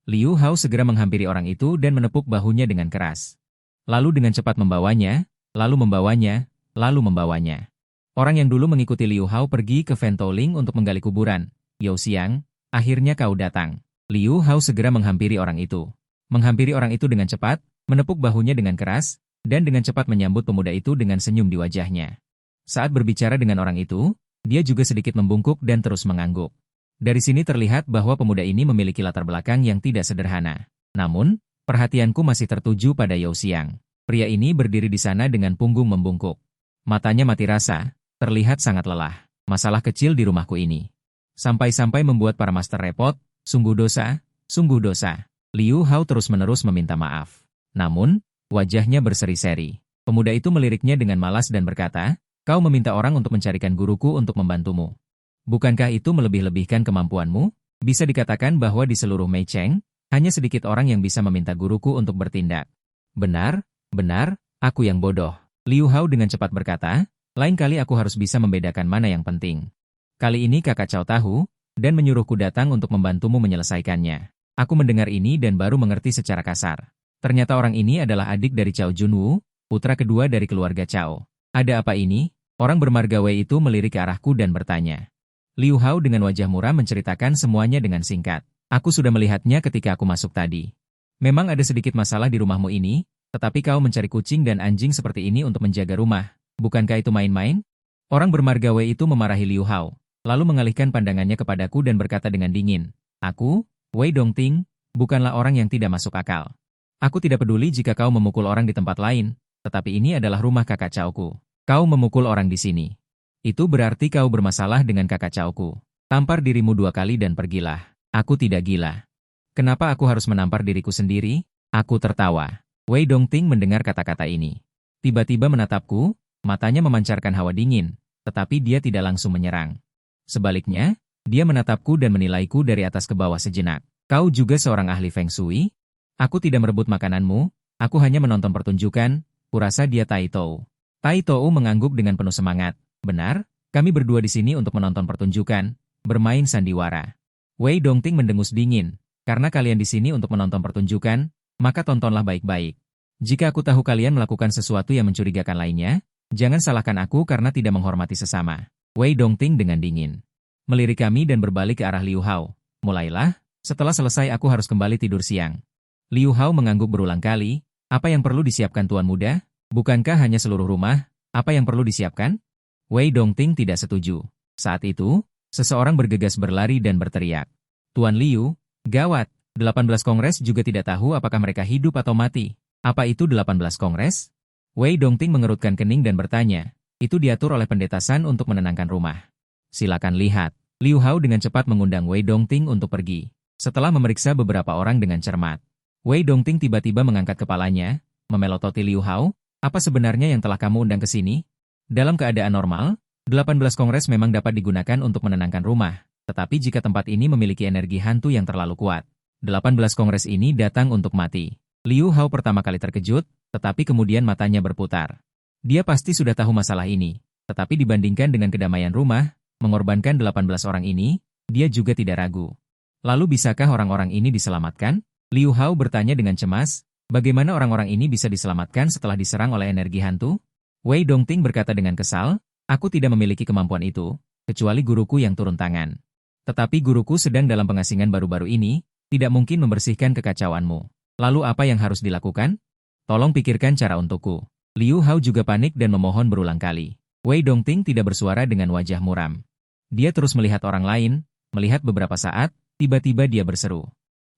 Speaker 1: Liu Hao segera menghampiri orang itu dan menepuk bahunya dengan keras. Lalu dengan cepat membawanya, lalu membawanya, lalu membawanya. Orang yang dulu mengikuti Liu Hao pergi ke Ventouling untuk menggali kuburan. Yao Xiang, akhirnya kau datang. Liu Hao segera menghampiri orang itu. Menghampiri orang itu dengan cepat, menepuk bahunya dengan keras, dan dengan cepat menyambut pemuda itu dengan senyum di wajahnya. Saat berbicara dengan orang itu, dia juga sedikit membungkuk dan terus mengangguk. Dari sini terlihat bahwa pemuda ini memiliki latar belakang yang tidak sederhana. Namun, perhatianku masih tertuju pada Yao Xiang. Pria ini berdiri di sana dengan punggung membungkuk. Matanya mati rasa, terlihat sangat lelah. Masalah kecil di rumahku ini. Sampai-sampai membuat para master repot, sungguh dosa, sungguh dosa. Liu Hao terus-menerus meminta maaf. Namun, wajahnya berseri-seri. Pemuda itu meliriknya dengan malas dan berkata, kau meminta orang untuk mencarikan guruku untuk membantumu. Bukankah itu melebih-lebihkan kemampuanmu? Bisa dikatakan bahwa di seluruh Mei Cheng, hanya sedikit orang yang bisa meminta guruku untuk bertindak. Benar, aku yang bodoh. Liu Hao dengan cepat berkata, lain kali aku harus bisa membedakan mana yang penting. Kali ini kakak Cao tahu, dan menyuruhku datang untuk membantumu menyelesaikannya. Aku mendengar ini dan baru mengerti secara kasar. Ternyata orang ini adalah adik dari Cao Junwu, putra kedua dari keluarga Cao. Ada apa ini? Orang bermarga Wei itu melirik ke arahku dan bertanya. Liu Hao dengan wajah muram menceritakan semuanya dengan singkat. Aku sudah melihatnya ketika aku masuk tadi. Memang ada sedikit masalah di rumahmu ini, tetapi kau mencari kucing dan anjing seperti ini untuk menjaga rumah. Bukankah itu main-main? Orang bermarga Wei itu memarahi Liu Hao, lalu mengalihkan pandangannya kepadaku dan berkata dengan dingin. Aku, Wei Dongting, bukanlah orang yang tidak masuk akal. Aku tidak peduli jika kau memukul orang di tempat lain, tetapi ini adalah rumah kakak Caoku. Kau memukul orang di sini. Itu berarti kau bermasalah dengan kakak Caoku. Tampar dirimu 2 kali dan pergilah. Aku tidak gila. Kenapa aku harus menampar diriku sendiri? Aku tertawa. Wei Dongting mendengar kata-kata ini. Tiba-tiba menatapku, matanya memancarkan hawa dingin, tetapi dia tidak langsung menyerang. Sebaliknya, dia menatapku dan menilaiku dari atas ke bawah sejenak. Kau juga seorang ahli Feng Shui? Aku tidak merebut makananmu, aku hanya menonton pertunjukan, kurasa dia Tai Tou. Tai Tou mengangguk dengan penuh semangat. Benar, kami berdua di sini untuk menonton pertunjukan, bermain sandiwara. Wei Dongting mendengus dingin, karena kalian di sini untuk menonton pertunjukan, maka tontonlah baik-baik. Jika aku tahu kalian melakukan sesuatu yang mencurigakan lainnya, jangan salahkan aku karena tidak menghormati sesama. Wei Dongting dengan dingin melirik kami dan berbalik ke arah Liu Hao. Mulailah, setelah selesai aku harus kembali tidur siang. Liu Hao mengangguk berulang kali, apa yang perlu disiapkan Tuan Muda? Bukankah hanya seluruh rumah? Apa yang perlu disiapkan? Wei Dongting tidak setuju. Saat itu, seseorang bergegas berlari dan berteriak. Tuan Liu, gawat, 18 Kongres juga tidak tahu apakah mereka hidup atau mati. Apa itu 18 Kongres? Wei Dongting mengerutkan kening dan bertanya. Itu diatur oleh pendeta San untuk menenangkan rumah. Silakan lihat. Liu Hao dengan cepat mengundang Wei Dongting untuk pergi. Setelah memeriksa beberapa orang dengan cermat, Wei Dongting tiba-tiba mengangkat kepalanya, memelototi Liu Hao. Apa sebenarnya yang telah kamu undang ke sini? Dalam keadaan normal, 18 Kongres memang dapat digunakan untuk menenangkan rumah, tetapi jika tempat ini memiliki energi hantu yang terlalu kuat, 18 Kongres ini datang untuk mati. Liu Hao pertama kali terkejut, tetapi kemudian matanya berputar. Dia pasti sudah tahu masalah ini, tetapi dibandingkan dengan kedamaian rumah, mengorbankan 18 orang ini, dia juga tidak ragu. Lalu bisakah orang-orang ini diselamatkan? Liu Hao bertanya dengan cemas. Bagaimana orang-orang ini bisa diselamatkan setelah diserang oleh energi hantu? Wei Dongting berkata dengan kesal, aku tidak memiliki kemampuan itu, kecuali guruku yang turun tangan. Tetapi guruku sedang dalam pengasingan baru-baru ini, tidak mungkin membersihkan kekacauanmu. Lalu apa yang harus dilakukan? Tolong pikirkan cara untukku. Liu Hao juga panik dan memohon berulang kali. Wei Dongting tidak bersuara dengan wajah muram. Dia terus melihat orang lain, melihat beberapa saat, tiba-tiba dia berseru.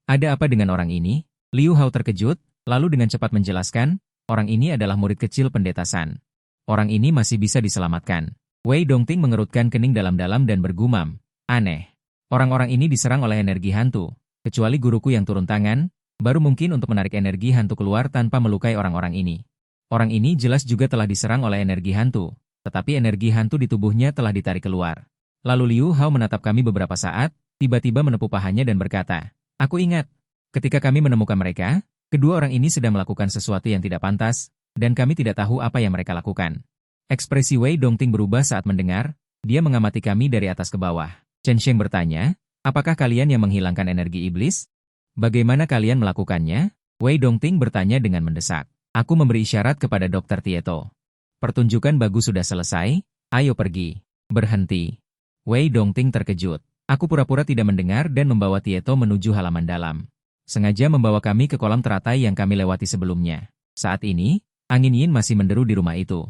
Speaker 1: Ada apa dengan orang ini? Liu Hao terkejut, lalu dengan cepat menjelaskan, orang ini adalah murid kecil pendeta San. Orang ini masih bisa diselamatkan. Wei Dongting mengerutkan kening dalam-dalam dan bergumam. Aneh. Orang-orang ini diserang oleh energi hantu. Kecuali guruku yang turun tangan, baru mungkin untuk menarik energi hantu keluar tanpa melukai orang-orang ini. Orang ini jelas juga telah diserang oleh energi hantu, tetapi energi hantu di tubuhnya telah ditarik keluar. Lalu Liu Hao menatap kami beberapa saat, tiba-tiba menepuk pahanya dan berkata, "Aku ingat, ketika kami menemukan mereka, kedua orang ini sedang melakukan sesuatu yang tidak pantas, dan kami tidak tahu apa yang mereka lakukan." Ekspresi Wei Dongting berubah saat mendengar, dia mengamati kami dari atas ke bawah. Chen Sheng bertanya, "Apakah kalian yang menghilangkan energi iblis? Bagaimana kalian melakukannya?" Wei Dongting bertanya dengan mendesak. Aku memberi isyarat kepada Dr. Tieto. "Pertunjukan bagus sudah selesai, ayo pergi." "Berhenti." Wei Dongting terkejut. Aku pura-pura tidak mendengar dan membawa Tieto menuju halaman dalam. Sengaja membawa kami ke kolam teratai yang kami lewati sebelumnya. Saat ini, angin yin masih menderu di rumah itu.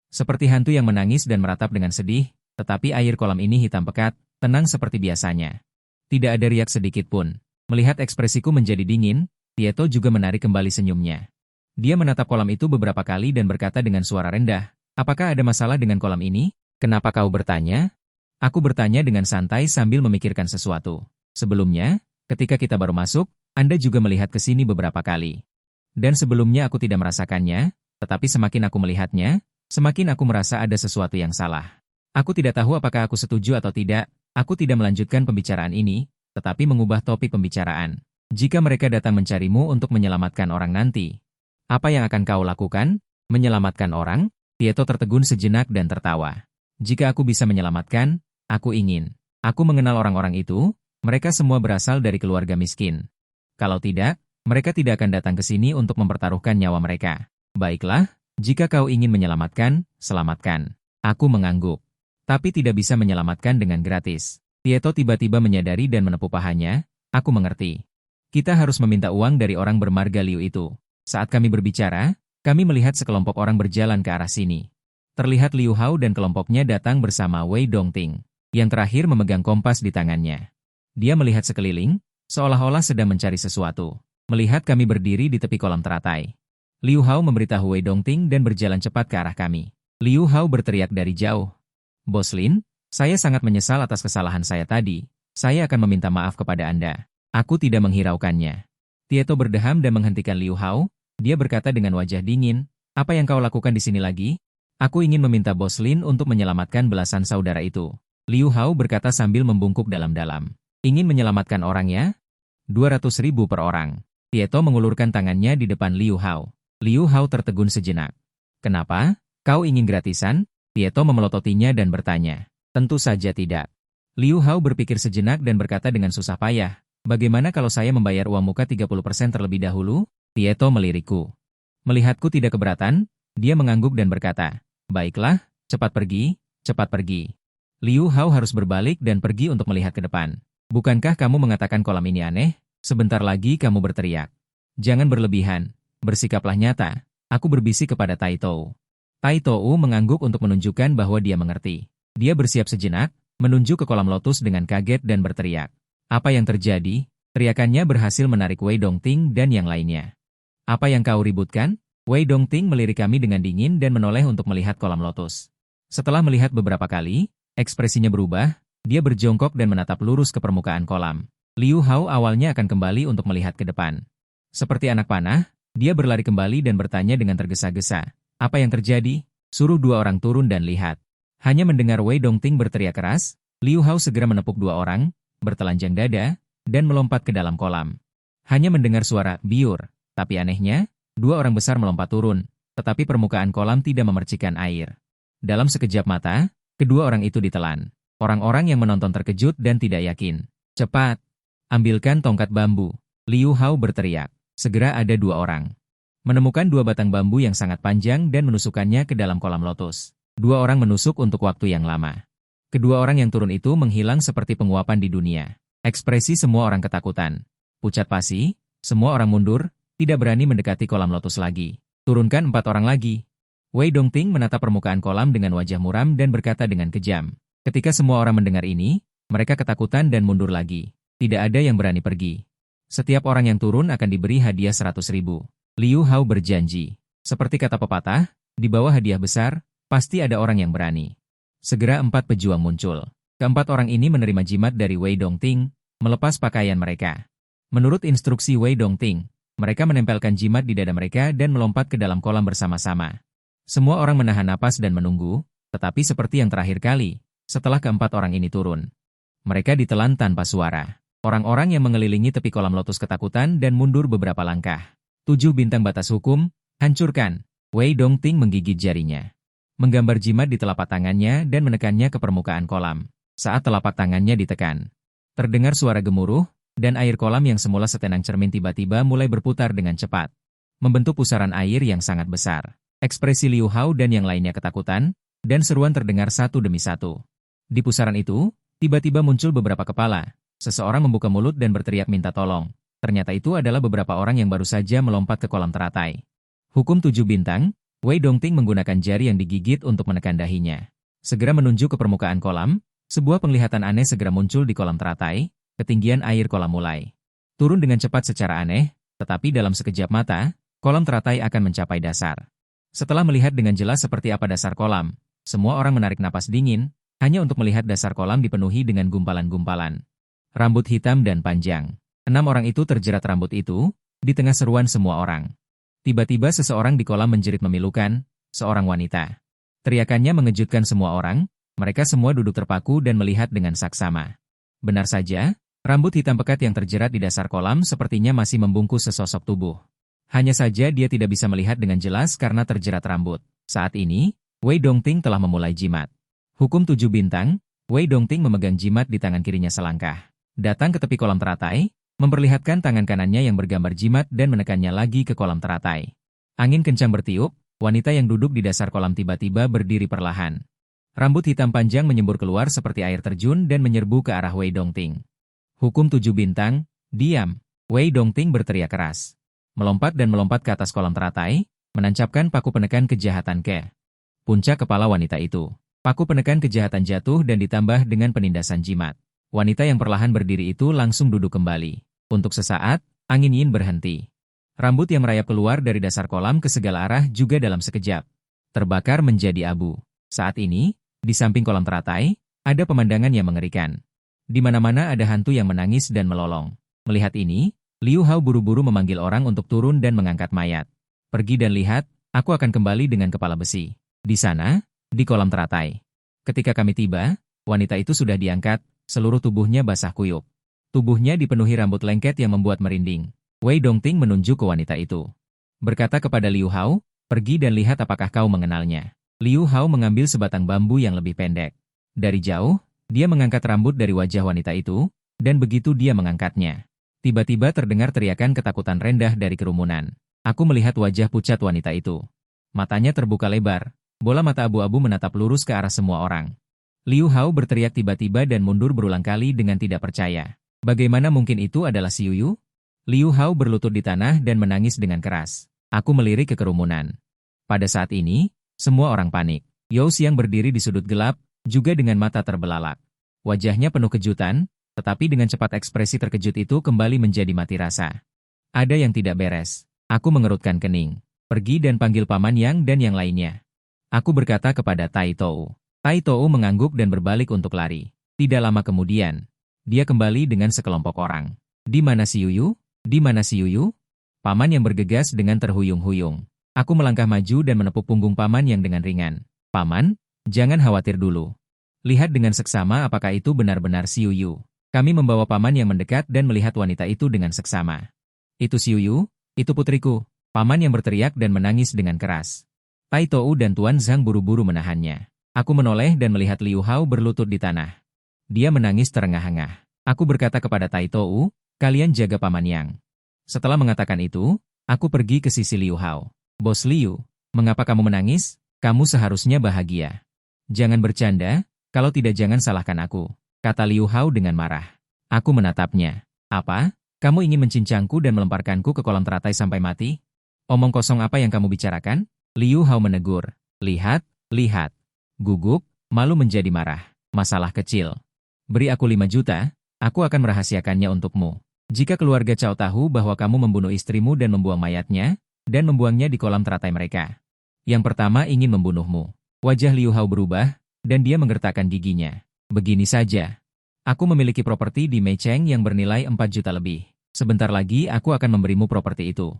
Speaker 1: Seperti hantu yang menangis dan meratap dengan sedih, tetapi air kolam ini hitam pekat, tenang seperti biasanya. Tidak ada riak sedikit pun. Melihat ekspresiku menjadi dingin, Tieto juga menarik kembali senyumnya. Dia menatap kolam itu beberapa kali dan berkata dengan suara rendah, "Apakah ada masalah dengan kolam ini? Kenapa kau bertanya?" Aku bertanya dengan santai sambil memikirkan sesuatu. Sebelumnya, ketika kita baru masuk, Anda juga melihat ke sini beberapa kali. Dan sebelumnya aku tidak merasakannya, tetapi semakin aku melihatnya, semakin aku merasa ada sesuatu yang salah. Aku tidak tahu apakah aku setuju atau tidak, aku tidak melanjutkan pembicaraan ini, tetapi mengubah topik pembicaraan. Jika mereka datang mencarimu untuk menyelamatkan orang nanti, apa yang akan kau lakukan? Menyelamatkan orang? Tieto tertegun sejenak dan tertawa. Jika aku bisa menyelamatkan, aku ingin. Aku mengenal orang-orang itu, mereka semua berasal dari keluarga miskin. Kalau tidak, mereka tidak akan datang ke sini untuk mempertaruhkan nyawa mereka. Baiklah, jika kau ingin menyelamatkan, selamatkan. Aku mengangguk. Tapi tidak bisa menyelamatkan dengan gratis. Tieto tiba-tiba menyadari dan menepuk pahanya, aku mengerti. Kita harus meminta uang dari orang bermarga Liu itu. Saat kami berbicara, kami melihat sekelompok orang berjalan ke arah sini. Terlihat Liu Hao dan kelompoknya datang bersama Wei Dongting, yang terakhir memegang kompas di tangannya. Dia melihat sekeliling, seolah-olah sedang mencari sesuatu. Melihat kami berdiri di tepi kolam teratai. Liu Hao memberitahu Wei Dongting dan berjalan cepat ke arah kami. Liu Hao berteriak dari jauh, "Bos Lin, saya sangat menyesal atas kesalahan saya tadi. Saya akan meminta maaf kepada Anda." Aku tidak menghiraukannya. Tieto berdeham dan menghentikan Liu Hao. Dia berkata dengan wajah dingin, "Apa yang kau lakukan di sini lagi?" "Aku ingin meminta Bos Lin untuk menyelamatkan belasan saudara itu." Liu Hao berkata sambil membungkuk dalam-dalam. "Ingin menyelamatkan orangnya? 200.000 per orang." Tieto mengulurkan tangannya di depan Liu Hao. Liu Hao tertegun sejenak. "Kenapa? Kau ingin gratisan?" Tieto memelototinya dan bertanya. "Tentu saja tidak." Liu Hao berpikir sejenak dan berkata dengan susah payah, "Bagaimana kalau saya membayar uang muka 30% terlebih dahulu?" Tieto melirikku. Melihatku tidak keberatan, dia mengangguk dan berkata, "Baiklah, cepat pergi, cepat pergi." Liu Hao harus berbalik dan pergi untuk melihat ke depan. "Bukankah kamu mengatakan kolam ini aneh? Sebentar lagi kamu berteriak. Jangan berlebihan, bersikaplah nyata." Aku berbisik kepada Tai Tou. Tai Tou mengangguk untuk menunjukkan bahwa dia mengerti. Dia bersiap sejenak, menunjuk ke kolam lotus dengan kaget dan berteriak. "Apa yang terjadi?" Teriakannya berhasil menarik Wei Dongting dan yang lainnya. "Apa yang kau ributkan?" Wei Dongting melirik kami dengan dingin dan menoleh untuk melihat kolam lotus. Setelah melihat beberapa kali, ekspresinya berubah, dia berjongkok dan menatap lurus ke permukaan kolam. Liu Hao awalnya akan kembali untuk melihat ke depan. Seperti anak panah, dia berlari kembali dan bertanya dengan tergesa-gesa, "Apa yang terjadi?" Suruh dua orang turun dan lihat. Hanya mendengar Wei Dongting berteriak keras, Liu Hao segera menepuk dua orang, bertelanjang dada, dan melompat ke dalam kolam. Hanya mendengar suara biur. Tapi anehnya, dua orang besar melompat turun, tetapi permukaan kolam tidak memercikan air. Dalam sekejap mata, kedua orang itu ditelan. Orang-orang yang menonton terkejut dan tidak yakin. "Cepat, ambilkan tongkat bambu." Liu Hao berteriak. Segera ada dua orang menemukan dua batang bambu yang sangat panjang dan menusukkannya ke dalam kolam lotus. Dua orang menusuk untuk waktu yang lama. Kedua orang yang turun itu menghilang seperti penguapan di dunia. Ekspresi semua orang ketakutan. Pucat pasi, semua orang mundur, tidak berani mendekati kolam lotus lagi. "Turunkan 4 orang lagi." Wei Dongting menatap permukaan kolam dengan wajah muram dan berkata dengan kejam. Ketika semua orang mendengar ini, mereka ketakutan dan mundur lagi. Tidak ada yang berani pergi. Setiap orang yang turun akan diberi hadiah 100.000. Liu Hao berjanji. Seperti kata pepatah, di bawah hadiah besar, Pasti ada orang yang berani. Segera 4 pejuang muncul. Keempat orang ini menerima jimat dari Wei Dongting, melepas pakaian mereka. Menurut instruksi Wei Dongting, mereka menempelkan jimat di dada mereka dan melompat ke dalam kolam bersama-sama. Semua orang menahan napas dan menunggu, tetapi seperti yang terakhir kali, setelah keempat orang ini turun, mereka ditelan tanpa suara. Orang-orang yang mengelilingi tepi kolam lotus ketakutan dan mundur beberapa langkah. 7 bintang batas hukum, hancurkan. Wei Dongting menggigit jarinya, menggambar jimat di telapak tangannya dan menekannya ke permukaan kolam. Saat telapak tangannya ditekan, terdengar suara gemuruh, dan air kolam yang semula setenang cermin tiba-tiba mulai berputar dengan cepat, membentuk pusaran air yang sangat besar. Ekspresi Liu Hao dan yang lainnya ketakutan, dan seruan terdengar satu demi satu. Di pusaran itu, tiba-tiba muncul beberapa kepala. Seseorang membuka mulut dan berteriak minta tolong. Ternyata itu adalah beberapa orang yang baru saja melompat ke kolam teratai. Hukum 7 bintang, Wei Dongting menggunakan jari yang digigit untuk menekan dahinya. Segera menunjuk ke permukaan kolam, sebuah penglihatan aneh segera muncul di kolam teratai. Ketinggian air kolam mulai turun dengan cepat secara aneh, tetapi dalam sekejap mata, kolam teratai akan mencapai dasar. Setelah melihat dengan jelas seperti apa dasar kolam, semua orang menarik napas dingin, hanya untuk melihat dasar kolam dipenuhi dengan gumpalan-gumpalan rambut hitam dan panjang. 6 orang itu terjerat rambut itu, di tengah seruan semua orang. Tiba-tiba seseorang di kolam menjerit memilukan, seorang wanita. Teriakannya mengejutkan semua orang, mereka semua duduk terpaku dan melihat dengan saksama. Benar saja, rambut hitam pekat yang terjerat di dasar kolam sepertinya masih membungkus sesosok tubuh. Hanya saja dia tidak bisa melihat dengan jelas karena terjerat rambut. Saat ini, Wei Dongting telah memulai jimat. Hukum 7 bintang, Wei Dongting memegang jimat di tangan kirinya selangkah. Datang ke tepi kolam teratai, memperlihatkan tangan kanannya yang bergambar jimat dan menekannya lagi ke kolam teratai. Angin kencang bertiup, wanita yang duduk di dasar kolam tiba-tiba berdiri perlahan. Rambut hitam panjang menyembur keluar seperti air terjun dan menyerbu ke arah Wei Dongting. Hukum 7 bintang, diam. Wei Dongting berteriak keras. Melompat dan melompat ke atas kolam teratai, menancapkan paku penekan kejahatan ke puncak kepala wanita itu. Paku penekan kejahatan jatuh dan ditambah dengan penindasan jimat. Wanita yang perlahan berdiri itu langsung duduk kembali. Untuk sesaat, angin yin berhenti. Rambut yang merayap keluar dari dasar kolam ke segala arah juga dalam sekejap terbakar menjadi abu. Saat ini, di samping kolam teratai, ada pemandangan yang mengerikan. Di mana-mana ada hantu yang menangis dan melolong. Melihat ini, Liu Hao buru-buru memanggil orang untuk turun dan mengangkat mayat. Pergi dan lihat, aku akan kembali dengan kepala besi. Di sana, di kolam teratai. Ketika kami tiba, wanita itu sudah diangkat, seluruh tubuhnya basah kuyup. Tubuhnya dipenuhi rambut lengket yang membuat merinding. Wei Dongting menunjuk ke wanita itu. Berkata kepada Liu Hao, pergi dan lihat apakah kau mengenalnya. Liu Hao mengambil sebatang bambu yang lebih pendek. Dari jauh, dia mengangkat rambut dari wajah wanita itu, dan begitu dia mengangkatnya, tiba-tiba terdengar teriakan ketakutan rendah dari kerumunan. Aku melihat wajah pucat wanita itu. Matanya terbuka lebar, bola mata abu-abu menatap lurus ke arah semua orang. Liu Hao berteriak tiba-tiba dan mundur berulang kali dengan tidak percaya. Bagaimana mungkin itu adalah Xiu Yu? Liu Hao berlutut di tanah dan menangis dengan keras. Aku melirik ke kerumunan. Pada saat ini, semua orang panik. Yao Xiang berdiri di sudut gelap, juga dengan mata terbelalak. Wajahnya penuh kejutan, tetapi dengan cepat ekspresi terkejut itu kembali menjadi mati rasa. Ada yang tidak beres. Aku mengerutkan kening. Pergi dan panggil Paman Yang dan yang lainnya. Aku berkata kepada Tai Tou. Tai Tou mengangguk dan berbalik untuk lari. Tidak lama kemudian, dia kembali dengan sekelompok orang. Di mana Xiu Yu? Di mana Xiu Yu? Paman yang bergegas dengan terhuyung-huyung. Aku melangkah maju dan menepuk punggung Paman yang dengan ringan. Paman, jangan khawatir dulu. Lihat dengan seksama apakah itu benar-benar Xiu Yu. Kami membawa Paman yang mendekat dan melihat wanita itu dengan seksama. Itu Xiu Yu, itu putriku. Paman yang berteriak dan menangis dengan keras. Tai Tou dan Tuan Zhang buru-buru menahannya. Aku menoleh dan melihat Liu Hao berlutut di tanah. Dia menangis terengah-engah. Aku berkata kepada Tai Tou, kalian jaga Paman Yang. Setelah mengatakan itu, aku pergi ke sisi Liu Hao. Bos Liu, mengapa kamu menangis? Kamu seharusnya bahagia. Jangan bercanda, kalau tidak jangan salahkan aku, kata Liu Hao dengan marah. Aku menatapnya. Apa? Kamu ingin mencincangku dan melemparkanku ke kolam teratai sampai mati? Omong kosong apa yang kamu bicarakan? Liu Hao menegur. Lihat, lihat. Gugup, malu menjadi marah. Masalah kecil. Beri aku 5 juta, aku akan merahasiakannya untukmu. Jika keluarga Cao tahu bahwa kamu membunuh istrimu dan membuang mayatnya, dan membuangnya di kolam teratai mereka. Yang pertama ingin membunuhmu. Wajah Liu Hao berubah, dan dia menggertakkan giginya. Begini saja. Aku memiliki properti di Meicheng yang bernilai 4 juta lebih. Sebentar lagi aku akan memberimu properti itu.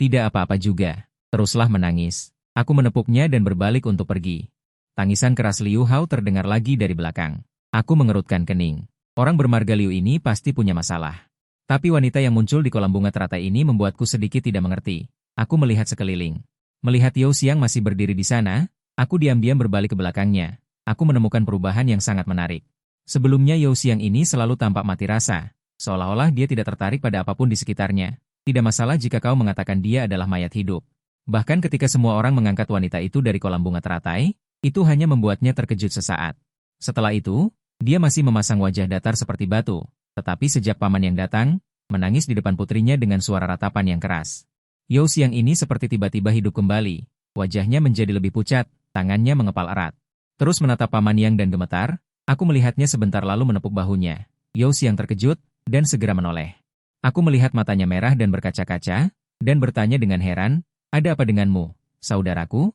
Speaker 1: Tidak apa-apa juga. Teruslah menangis. Aku menepuknya dan berbalik untuk pergi. Tangisan keras Liu Hao terdengar lagi dari belakang. Aku mengerutkan kening. Orang bermarga Liu ini pasti punya masalah. Tapi wanita yang muncul di kolam bunga teratai ini membuatku sedikit tidak mengerti. Aku melihat sekeliling. Melihat Yao Xiang masih berdiri di sana, aku diam-diam berbalik ke belakangnya. Aku menemukan perubahan yang sangat menarik. Sebelumnya Yao Xiang ini selalu tampak mati rasa, seolah-olah dia tidak tertarik pada apapun di sekitarnya. Tidak masalah jika kau mengatakan dia adalah mayat hidup. Bahkan ketika semua orang mengangkat wanita itu dari kolam bunga teratai, itu hanya membuatnya terkejut sesaat. Setelah itu, dia masih memasang wajah datar seperti batu, tetapi sejak paman yang datang, menangis di depan putrinya dengan suara ratapan yang keras. Yao Xiang ini seperti tiba-tiba hidup kembali, wajahnya menjadi lebih pucat, tangannya mengepal erat. Terus menatap paman yang dan gemetar. Aku melihatnya sebentar lalu menepuk bahunya. Yao Xiang terkejut, dan segera menoleh. Aku melihat matanya merah dan berkaca-kaca, dan bertanya dengan heran, ada apa denganmu, saudaraku?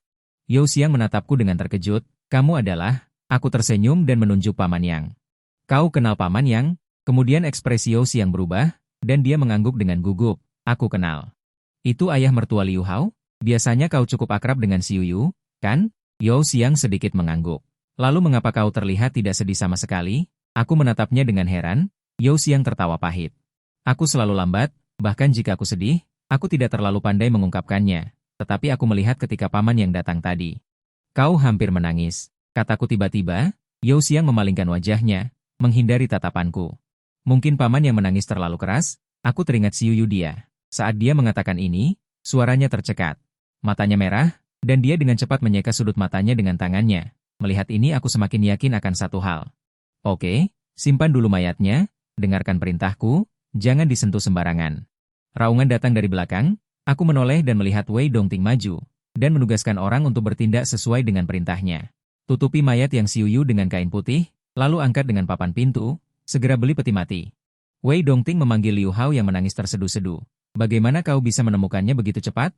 Speaker 1: Yao Xiang menatapku dengan terkejut, kamu adalah, aku tersenyum dan menunjuk Paman Yang. Kau kenal Paman Yang? Kemudian ekspresi Yao Xiang berubah, dan dia mengangguk dengan gugup, aku kenal. Itu ayah mertua Liu Hao? Biasanya kau cukup akrab dengan Xiu Yu, kan? Yao Xiang sedikit mengangguk. Lalu mengapa kau terlihat tidak sedih sama sekali? Aku menatapnya dengan heran. Yao Xiang tertawa pahit. Aku selalu lambat, bahkan jika aku sedih, aku tidak terlalu pandai mengungkapkannya. Tetapi aku melihat ketika paman yang datang tadi. Kau hampir menangis. Kataku tiba-tiba, Yao Xiang memalingkan wajahnya, menghindari tatapanku. Mungkin paman yang menangis terlalu keras, aku teringat Xiu Yu dia. Saat dia mengatakan ini, suaranya tercekat. Matanya merah, dan dia dengan cepat menyeka sudut matanya dengan tangannya. Melihat ini aku semakin yakin akan satu hal. Oke, simpan dulu mayatnya, dengarkan perintahku, jangan disentuh sembarangan. Raungan datang dari belakang, aku menoleh dan melihat Wei Dongting maju, dan menugaskan orang untuk bertindak sesuai dengan perintahnya. Tutupi mayat yang Xiu Yu dengan kain putih, lalu angkat dengan papan pintu, segera beli peti mati. Wei Dongting memanggil Liu Hao yang menangis tersedu-sedu. Bagaimana kau bisa menemukannya begitu cepat?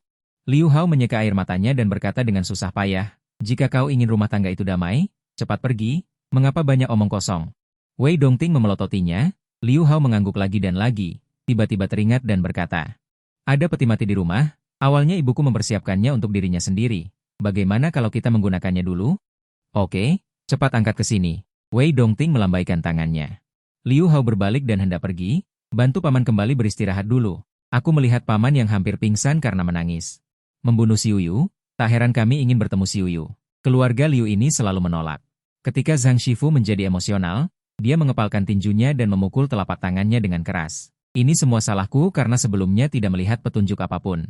Speaker 1: Liu Hao menyeka air matanya dan berkata dengan susah payah, jika kau ingin rumah tangga itu damai, cepat pergi, mengapa banyak omong kosong? Wei Dongting memelototinya, Liu Hao mengangguk lagi dan lagi, tiba-tiba teringat dan berkata, ada peti mati di rumah, awalnya ibuku mempersiapkannya untuk dirinya sendiri, bagaimana kalau kita menggunakannya dulu? Oke, cepat angkat ke sini. Wei Dongting melambaikan tangannya. Liu Hao berbalik dan hendak pergi, bantu paman kembali beristirahat dulu. Aku melihat paman yang hampir pingsan karena menangis. Membunuh Xiu Yu? Tak heran kami ingin bertemu Xiu Yu. Keluarga Liu ini selalu menolak. Ketika Zhang Shifu menjadi emosional, dia mengepalkan tinjunya dan memukul telapak tangannya dengan keras. Ini semua salahku karena sebelumnya tidak melihat petunjuk apapun.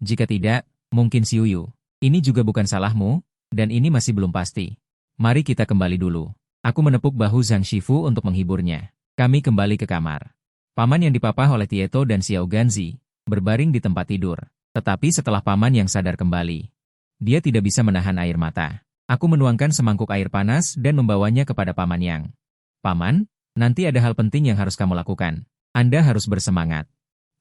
Speaker 1: Jika tidak, mungkin Xiu Yu. Ini juga bukan salahmu, dan ini masih belum pasti. Mari kita kembali dulu. Aku menepuk bahu Zhang Shifu untuk menghiburnya. Kami kembali ke kamar. Paman yang dipapah oleh Tieto dan Xiao Ganzi berbaring di tempat tidur. Tetapi setelah paman yang sadar kembali, dia tidak bisa menahan air mata. Aku menuangkan semangkuk air panas dan membawanya kepada Paman Yang. Paman, nanti ada hal penting yang harus kamu lakukan. Anda harus bersemangat.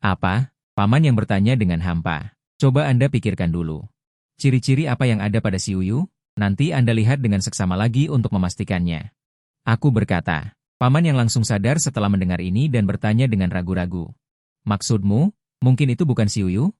Speaker 1: Apa? Paman yang bertanya dengan hampa. Coba Anda pikirkan dulu. Ciri-ciri apa yang ada pada Xiu Yu? Nanti Anda lihat dengan seksama lagi untuk memastikannya. Aku berkata. Paman yang langsung sadar setelah mendengar ini dan bertanya dengan ragu-ragu. Maksudmu, mungkin itu bukan Xiu Yu?